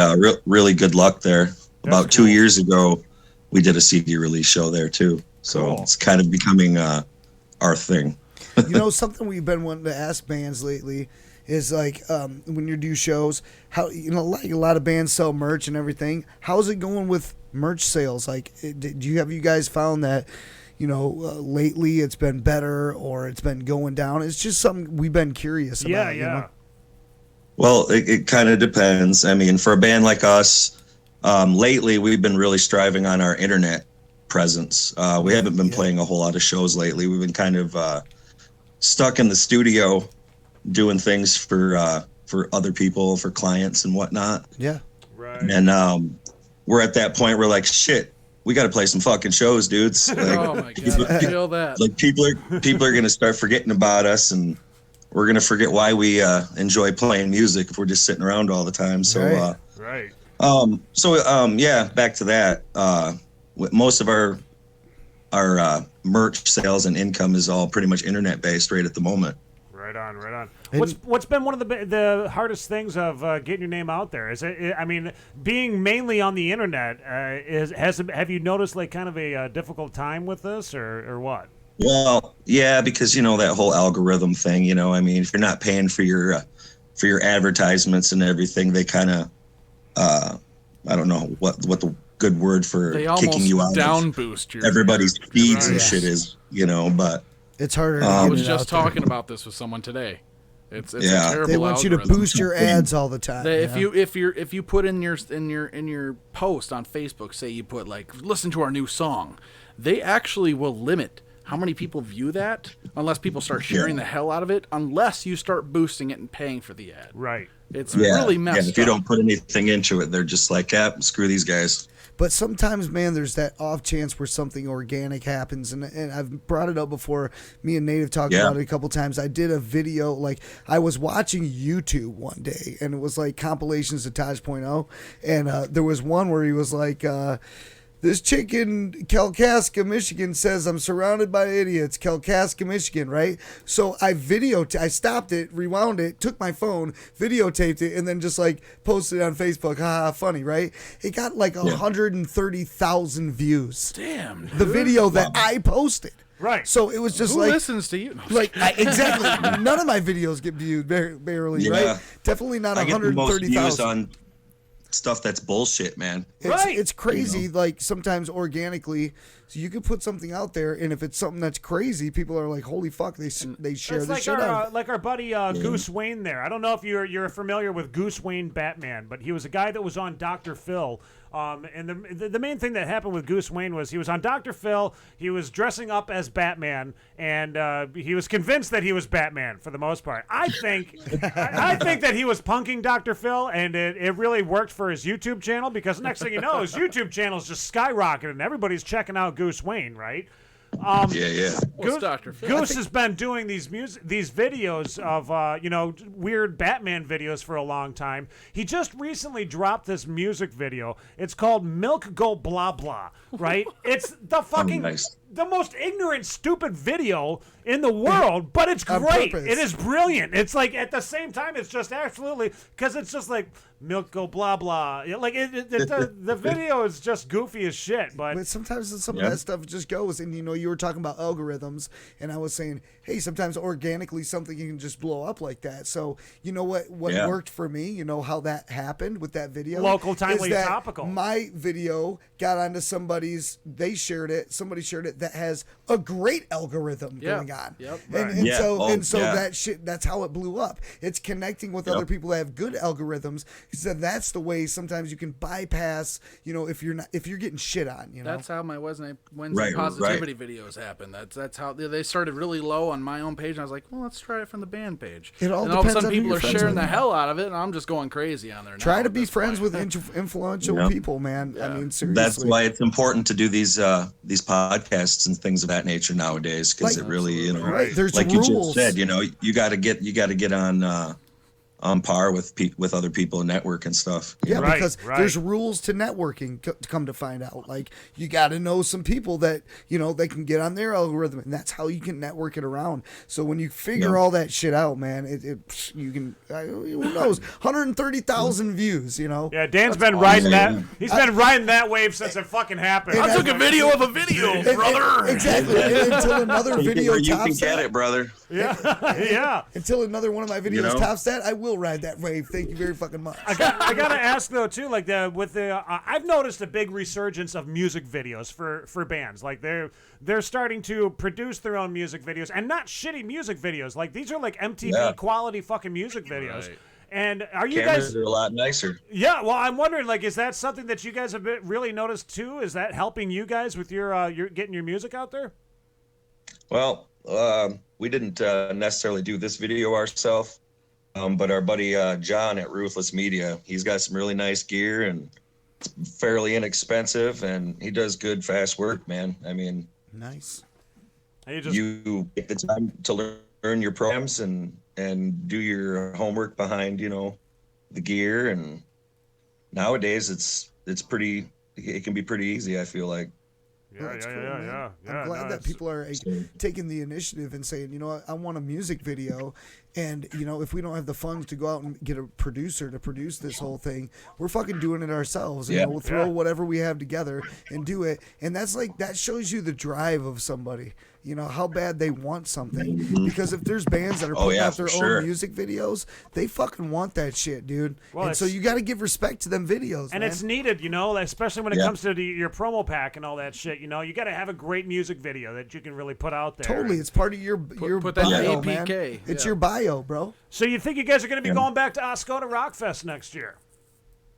really good luck there. About 2 years ago, we did a CD release show there too. So It's kind of becoming our thing. Something we've been wanting to ask bands lately is like when you do shows, how like a lot of bands sell merch and everything. How's it going with merch sales? Like, have you guys found that lately it's been better or it's been going down? It's just something we've been curious about. Yeah. Well, it kind of depends. I mean, for a band like us, lately we've been really striving on our internet presence. We haven't been playing a whole lot of shows lately. We've been kind of stuck in the studio doing things for other people, for clients and whatnot. Yeah. Right. And we're at that point where like, shit, we got to play some fucking shows, dudes. Like, oh my God, I feel that. Like people are going to start forgetting about us, and we're going to forget why we enjoy playing music if we're just sitting around all the time. So, right. Back to that. Most of our merch sales and income is all pretty much internet based right at the moment. Right on. What's been one of the hardest things of getting your name out there? Is it? I mean, being mainly on the internet. Have you noticed like kind of a difficult time with this, or what? Well, yeah, because that whole algorithm thing. I mean, if you're not paying for your advertisements and everything, they kind of I don't know what the good word for kicking you out down boost your everybody's feeds and shit is, but it's harder. I was just talking about this with someone today. It's a terrible They want you to boost your ads all the time. If you put in your post on Facebook, say you put like listen to our new song, they actually will limit how many people view that unless people start sharing the hell out of it, unless you start boosting it and paying for the ad. Right. It's really messed up. If you don't put anything into it, they're just like, screw these guys. But sometimes, man, there's that off chance where something organic happens. And I've brought it up before. Me and Native talked about it a couple times. I did a video, like, I was watching YouTube one day, and it was like compilations of Taj.0. And there was one where he was like, this chick in Kalkaska, Michigan says, I'm surrounded by idiots. Kalkaska, Michigan, right? So I stopped it, rewound it, took my phone, videotaped it, and then just like posted it on Facebook. Haha, funny, right? It got like 130,000 views. Damn. The video that I posted. Right. So it was just Who like. listens to you? Like, exactly. None of my videos get viewed barely, right? Definitely not 130,000. On stuff that's bullshit, man. It's crazy. Like sometimes organically, so you could put something out there, and if it's something that's crazy, people are like, "Holy fuck!" They share the shit out. Like our buddy Goose Wayne there. I don't know if you're familiar with Goose Wayne Batman, but he was a guy that was on Dr. Phil And the main thing that happened with Goose Wayne was he was on Dr. Phil. He was dressing up as Batman, and he was convinced that he was Batman for the most part. I think that he was punking Dr. Phil, and it really worked for his YouTube channel, because next thing you know, his YouTube channel is just skyrocketing, and everybody's checking out Goose Wayne, right? Yeah. Goose has been doing these videos of weird Batman videos for a long time. He just recently dropped this music video. It's called Milk Go Blah Blah, right? It's the fucking the most ignorant, stupid video in the world, but it's great. It is brilliant. It's like, at the same time, it's just absolutely, because it's just like milk go blah blah. Like the video is just goofy as shit. But sometimes some of that stuff just goes. And you were talking about algorithms, and I was saying, hey, sometimes organically something can just blow up like that. So you know what worked for me? You know how that happened with that video? Local, timely, is that topical. My video got onto somebody's. They shared it. Somebody shared it that has a great algorithm going on. Yep. And so that shit, that's how it blew up. It's connecting with other people that have good algorithms. So that's the way sometimes you can bypass, if you're getting shit on, That's how my Wednesday positivity videos happen. That's how they started really low on my own page, and I was like, well, let's try it from the band page. It all and all of a depends sudden on who people you're are friends sharing with. the hell out of it, and I'm just going crazy on there now. Try to be friends with influential people, man. I mean, seriously. That's why it's important to do these podcasts and things of that nature nowadays, because it really, there's like rules. you just said, you got to get on par with other people in network and stuff. Yeah, because there's rules to networking. To come to find out, like, you got to know some people that they can get on their algorithm, and that's how you can network it around. So when you figure all that shit out, man, you can who knows 130,000 views. Yeah, Dan's been riding that. He's been riding that wave since it fucking happened. I took a video of a video, brother. Exactly. Until another video you tops can get that. it, brother. Yeah. Until another one of my videos tops that, I will ride that wave. Thank you very fucking much. I gotta ask though too, like I've noticed a big resurgence of music videos for bands. Like they're starting to produce their own music videos, and not shitty music videos. Like these are like MTV quality fucking music videos. Right. And are you Cameras are a lot nicer. Yeah, well, I'm wondering, like, is that something that you guys have really noticed too? Is that helping you guys with your getting your music out there? Well, we didn't necessarily do this video ourselves, but our buddy John at Ruthless Media, he's got some really nice gear and it's fairly inexpensive, and he does good, fast work, man. I mean, nice. You take the time to learn your programs and do your homework behind, the gear, and nowadays it can be pretty easy, I feel like. Yeah. I'm glad that people are taking the initiative and saying, I want a music video. And, if we don't have the funds to go out and get a producer to produce this whole thing, we're fucking doing it ourselves. We'll throw whatever we have together and do it. And that shows you the drive of somebody, how bad they want something. Because if there's bands that are putting out their own music videos, they fucking want that shit, dude. Well, and so you got to give respect to them videos, and man. It's needed, especially when it comes to your promo pack and all that shit. You got to have a great music video that you can really put out there. Totally. It's part of your put bio, that APK. Man. It's your bio, bro. So you think you guys are going to be going back to Oscoda Rockfest next year?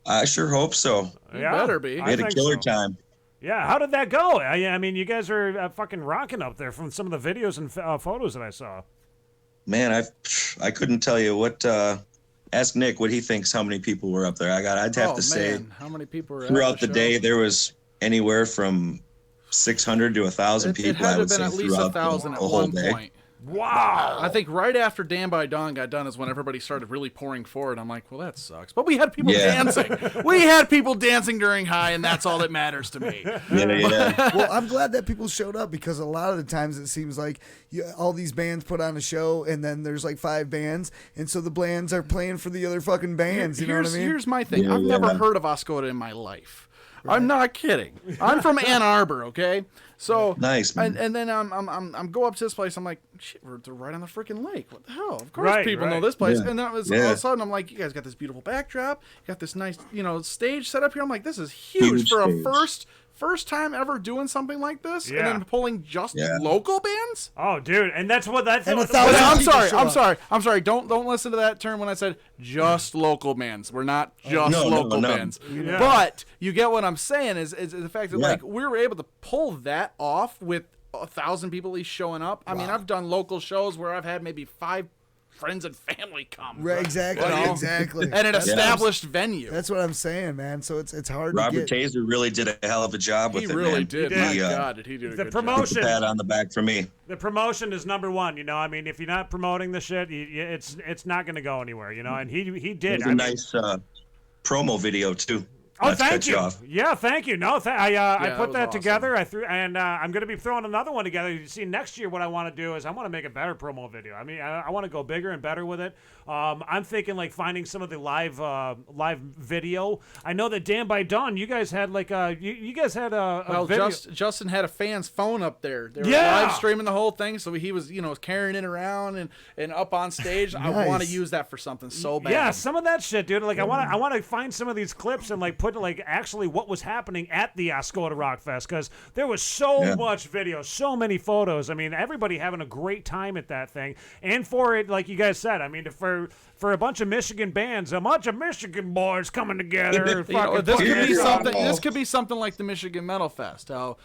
I sure hope so. You better be. We had a killer time. Yeah, how did that go? I mean, you guys are fucking rocking up there from some of the videos and photos that I saw. Man, I couldn't tell you what. Ask Nick what he thinks. How many people were up there? I'd have to say, how many people were throughout the day there was anywhere from 600 to 1,000 people. It had to have been at least 1,000 at one point. Wow. I think right after Dan by Dawn got done is when everybody started really pouring forward. I'm like, well, that sucks. But we had people dancing. We had people dancing during high, and that's all that matters to me. Well, I'm glad that people showed up, because a lot of the times it seems like all these bands put on a show, and then there's like 5 bands, and so the bands are playing for the other fucking bands. You know what I mean? Here's my thing. I've never heard of Oscoda in my life. Right. I'm not kidding. I'm from Ann Arbor, okay? So nice, man. And then I'm go up to this place. I'm like, shit, we're right on the freaking lake. What the hell? Of course people know this place. And then all of a sudden I'm like, you guys got this beautiful backdrop. You got this nice, stage set up here. I'm like, this is huge for a first first time ever doing something like this, Yeah. and then pulling just local bands. Oh, dude, and that's what that's. And I'm sorry. Don't listen to that term when I said just local bands. We're not just local bands. Yeah. But you get what I'm saying is the fact that like we were able to pull that off with 1,000 people at least showing up. I mean, I've done local shows where I've had maybe 5 friends and family come. Right, exactly, exactly. And an established venue. That's what I'm saying, man. So it's hard Robert to get. Taser really did a hell of a job with He it, really man. did. My God, did he do a The good promotion. job. Pat on the back for me. The promotion is number one. You know, I mean, if you're not promoting the shit, it's not going to go anywhere. You know, and he did. It was a nice promo video too. Oh, Not to thank cut you. off. Yeah, thank you. No, I that put was that awesome. together. I threw, and I'm going to be throwing another one together. You see, next year, what I want to do is I want to make a better promo video. I mean, I want to go bigger and better with it. I'm thinking like finding some of the live video. I know that Dan by Dawn, you guys had like you guys had a video. Justin had a fan's phone up there. They were Yeah. live streaming the whole thing, so he was carrying it around and up on stage. I want to use that for something so bad. Yeah, some of that shit, dude. Like I want to find some of these clips and like put like actually what was happening at the Ascota Rock Fest, because there was so much video, so many photos. I mean, everybody having a great time at that thing, and for it, like you guys said, I mean, for a bunch of Michigan bands, a bunch of Michigan boys coming together. This could be something like the Michigan Metal Fest. How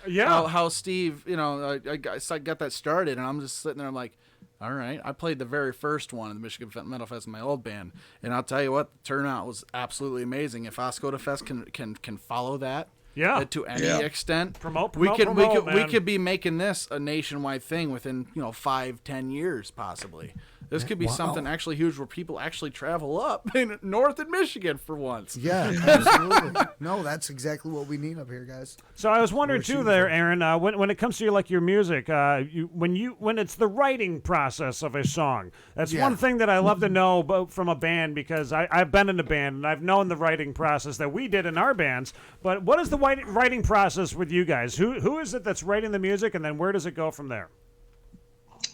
Steve, I got that started, and I'm just sitting there. I'm like, all right, I played the very first one in the Michigan Metal Fest in my old band, and I'll tell you what, the turnout was absolutely amazing. If Ascota Fest can follow that, to any extent, we could be making this a nationwide thing within 5-10 years possibly. This could be something actually huge where people actually travel up north in Michigan for once. Yeah, absolutely. No, that's exactly what we need up here, guys. So I was wondering too, there, Aaron, when it comes to your music, when it's the writing process of a song, that's one thing that I love to know from a band, because I've been in a band and I've known the writing process that we did in our bands. But what is the writing process with you guys? Who is it that's writing the music, and then where does it go from there?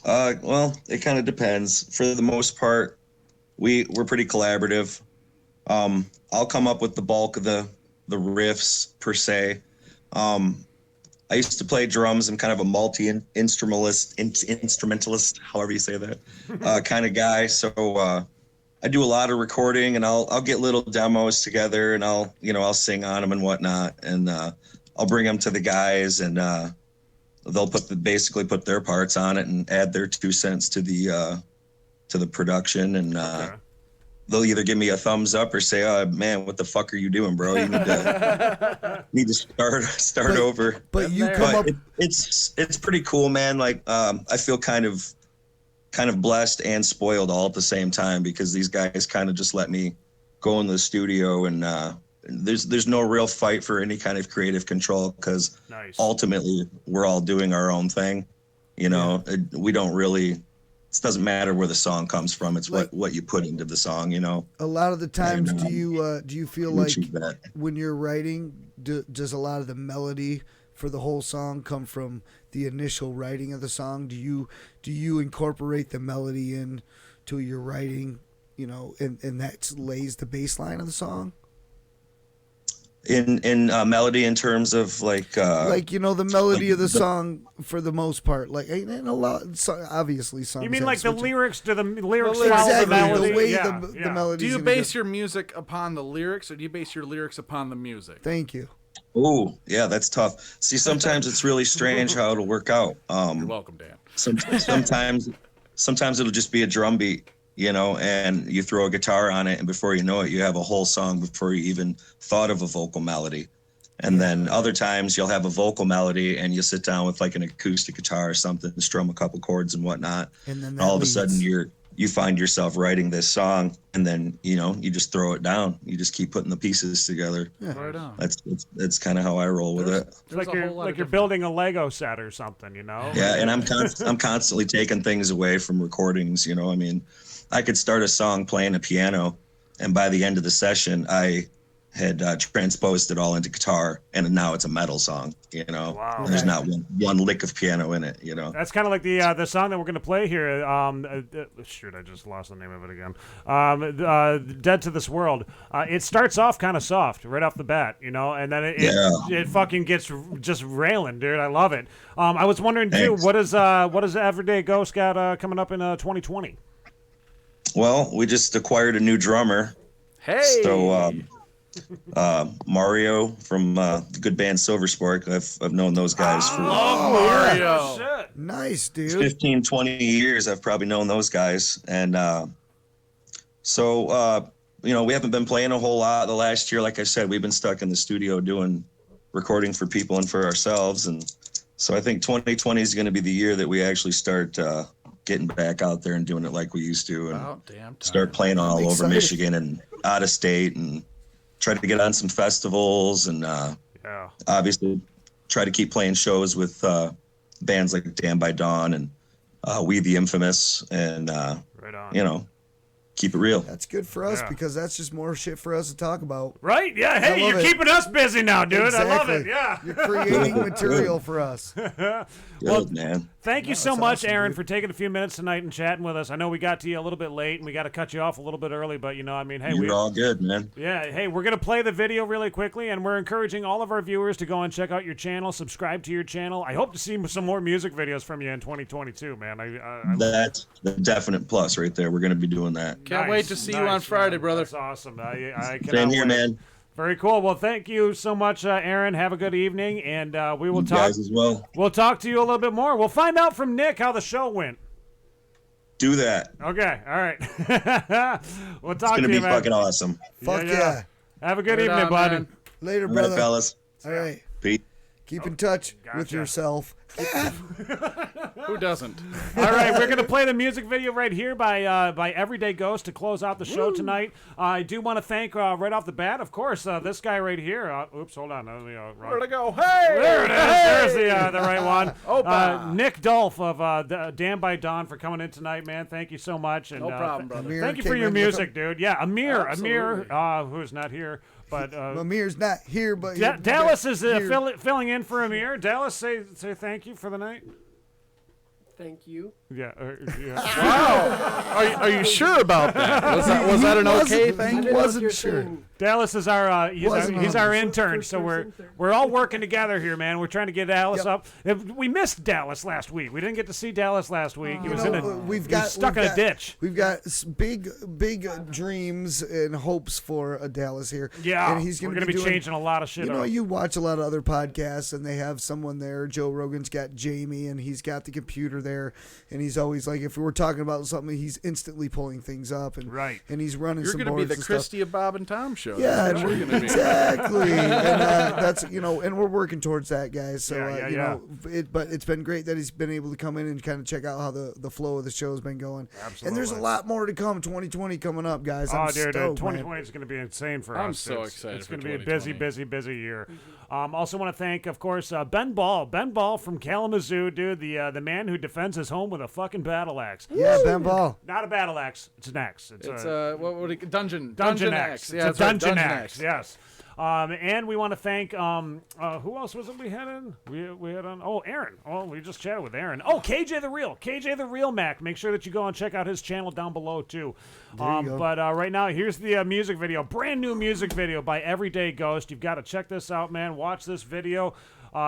Well, it kind of depends. For the most part, we're pretty collaborative. I'll come up with the bulk of the riffs per se. I used to play drums. I'm kind of a multi-instrumentalist, however you say that, kind of guy. So I do a lot of recording, and I'll get little demos together, and I'll sing on them and whatnot, and I'll bring them to the guys, and they'll basically put their parts on it and add their 2 cents to the production, and they'll either give me a thumbs up or say, "Oh man, what the fuck are you doing, bro? You need to start over." But it's pretty cool, man. Like I feel kind of blessed and spoiled all at the same time, because these guys kind of just let me go in the studio, and there's no real fight for any kind of creative control, because ultimately we're all doing our own thing. We don't really. It doesn't matter where the song comes from. It's what you put into the song. A lot of the times, do you feel like when you're writing, does a lot of the melody for the whole song come from the initial writing of the song? Do you incorporate the melody into your writing? And that lays the bass line of the song. In melody, in terms of the melody of the song for the most part, like and a lot, obviously some. You mean like the lyrics? Do the lyrics exactly, follow the melody? The way the melody. Do you base your music upon the lyrics, or do you base your lyrics upon the music? Thank you. Oh yeah, that's tough. See, sometimes it's really strange how it'll work out. You're welcome, Dan. Sometimes it'll just be a drum beat. And you throw a guitar on it, and before you know it, you have a whole song before you even thought of a vocal melody. And then other times you'll have a vocal melody, and you sit down with like an acoustic guitar or something, and strum a couple chords and whatnot. And then all of a sudden you find yourself writing this song, and then you just throw it down. You just keep putting the pieces together. Yeah. Right on. That's kind of how I roll with it. It's like you're building a Lego set or something, Yeah, and I'm constantly taking things away from recordings. I could start a song playing a piano, and by the end of the session, I had transposed it all into guitar, and now it's a metal song. You know, Wow. there's not one lick of piano in it. You know, That's kind of like the song that we're going to play here. Shoot, I just lost the name of it again. Dead to This World. It starts off kind of soft right off the bat, you know, and then it fucking gets just railing, dude. I love it. I was wondering too, what does Everyday Ghost got coming up in 2020? well, we just acquired a new drummer. Hey. So Mario from the good band Silver Spork. I've known those guys for Mario. Nice, dude. 15, 20 years. I've probably known those guys. And so, you know, we haven't been playing a whole lot the last year. Like I said, we've been stuck in the studio doing recording for people and for ourselves. And so I think 2020 is going to be the year that we actually start getting back out there and doing it like we used to, and start playing all over Michigan and out of state, and try to get on some festivals, and obviously try to keep playing shows with bands like Damned by Dawn and We the Infamous, and you know, keep it real. That's good for us because that's just more shit for us to talk about. Right? Yeah. Hey, you're keeping us busy now, dude. Exactly. I love it. Yeah. You're creating material for us. Well, man. Thank you so much, Aaron, for taking a few minutes tonight and chatting with us. I know we got to you a little bit late and we got to cut you off a little bit early, but you know, I mean, hey, You're all good, man. Yeah, hey, we're gonna play the video really quickly, and we're encouraging all of our viewers to go and check out your channel, subscribe to your channel. I hope to see some more music videos from you in 2022, man. That's the definite plus right there. We're going to be doing that. Can't wait to see you on Friday, brother. That's awesome. I cannot Same here, wait. man. Very cool. Well, thank you so much, Aaron. Have a good evening, and we will You talk. guys as well. We'll talk to you a little bit more. We'll find out from Nick how the show went. Do that. Okay. All right. We'll talk It's going to to you, be man. fucking awesome. Fuck yeah. Have a good Right evening, on, bud. man. Later, All brother. right, fellas. All right. Pete. Keep in touch with Gotcha. yourself. Who doesn't? All right, we're gonna play the music video right here by Everyday Ghost to close out the show tonight. I do want to thank right off the bat, of course, this guy right here. Oops, hold on. Where'd it go? Hey! There it is. There's the right one. Opa. Nick Dolph of Damned by Dawn for coming in tonight, man. Thank you so much. And, No problem, brother. Amir thank you for came your in with music, dude. Yeah, Amir, Absolutely. who's not here. But Amir's not here, but Dallas is here. filling in for Amir. Dallas, say thank you for the night. Thank you. Yeah. Wow. Are you sure about that? Was that an okay thing? He wasn't sure. Dallas is our he's our intern, so we're all working together here, man. We're trying to get Dallas up. We missed Dallas last week. We didn't get to see Dallas last week. He was stuck in a ditch. We've got big dreams and hopes for a Dallas here. Yeah, and he's we're going to be be changing a lot of shit. You know, you watch a lot of other podcasts, and they have someone there. Joe Rogan's got Jamie, and he's got the computer there, and he's always like, if we're talking about something, he's instantly pulling things up, and and he's running. You're some going to be boards the and Christie stuff. of Bob and Tom show. Yeah, That's what you're gonna be. exactly. And that's and we're working towards that, guys. So you yeah. know, but it's been great that he's been able to come in and kind of check out how the flow of the show's been going. Absolutely. And there's a lot more to come. 2020 coming up, guys. Oh, I'm dude, stoked, 2020 man. is going to be insane for I'm us. so excited It's for going to be a 2020. busy year. Also want to thank, of course, Ben Ball. Ben Ball from Kalamazoo, dude, the man who defends his home with a fucking battle axe. Yeah, Ben Ball. Not a battle axe. It's an axe. It's a dungeon axe. Yeah, it's that's a right, dungeon axe. Yes. And we want to thank who else was it we had in? We had on Aaron. Oh, we just chatted with Aaron. Oh, KJTheRealMack. Make sure that you go and check out his channel down below too. But right now, here's the music video, brand new music video by Everyday Ghost. You've got to check this out, man. Watch this video.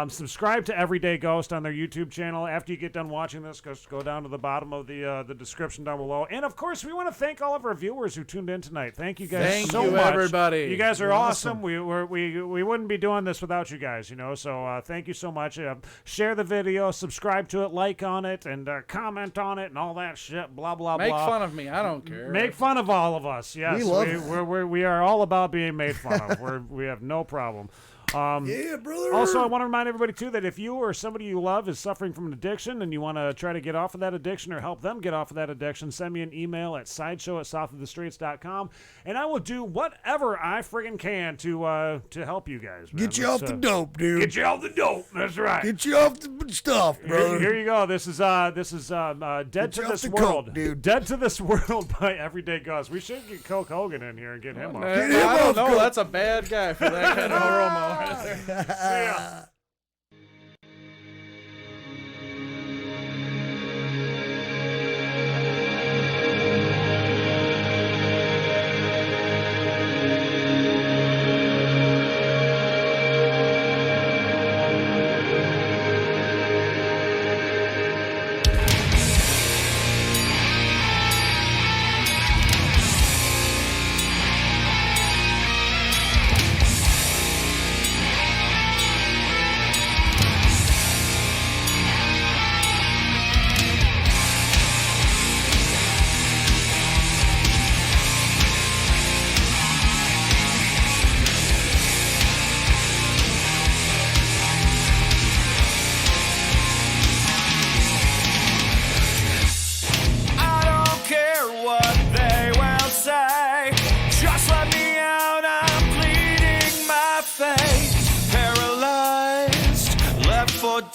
Subscribe to Everyday Ghost on their YouTube channel. After you get done watching this, just go down to the bottom of the description down below. And of course, we want to thank all of our viewers who tuned in tonight. Thank you guys so much. Everybody. You guys are awesome. We wouldn't be doing this without you guys, you know. So thank you so much. Share the video, subscribe to it, like on it, and comment on it, and all that shit. Blah blah Make blah. fun of me. I don't care. Make fun of all of us. Yes, We love it. we are all about being made fun of. We have no problem. Yeah, brother. Also, I want to remind everybody, too, that if you or somebody you love is suffering from an addiction and you want to try to get off of that addiction or help them get off of that addiction, send me an email at sideshow@southofthestreets.com, and I will do whatever I friggin' can to help you guys, man. Get you off the dope, dude. Get you off the dope. That's right. Get you off the stuff, brother. Here you go. This is Dead to This World. Dude. Dead to This World by Everyday Gus. We should get Coke Hogan in here and get him off. Man, I don't know. That's a bad guy for that kind of promo right there. See ya.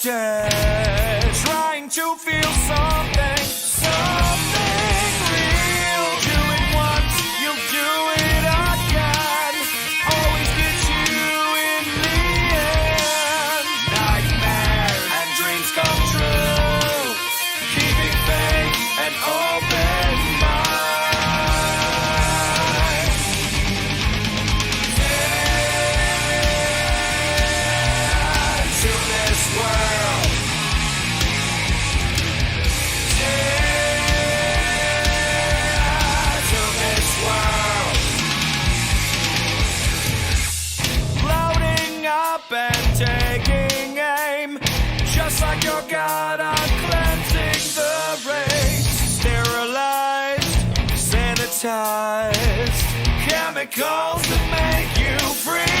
Dead, trying to feel something real. Do it once, you'll do it again. Always get you in the end. Nightmares and dreams come true. Keeping faith and open mind. Dead to this world. And taking aim, just like your God, I'm cleansing the race. Sterilized, sanitized, chemicals that make you free.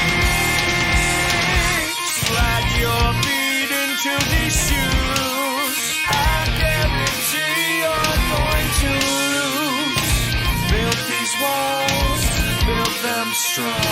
Slide your feet into these shoes. I guarantee you're going to lose. Build these walls, build them strong.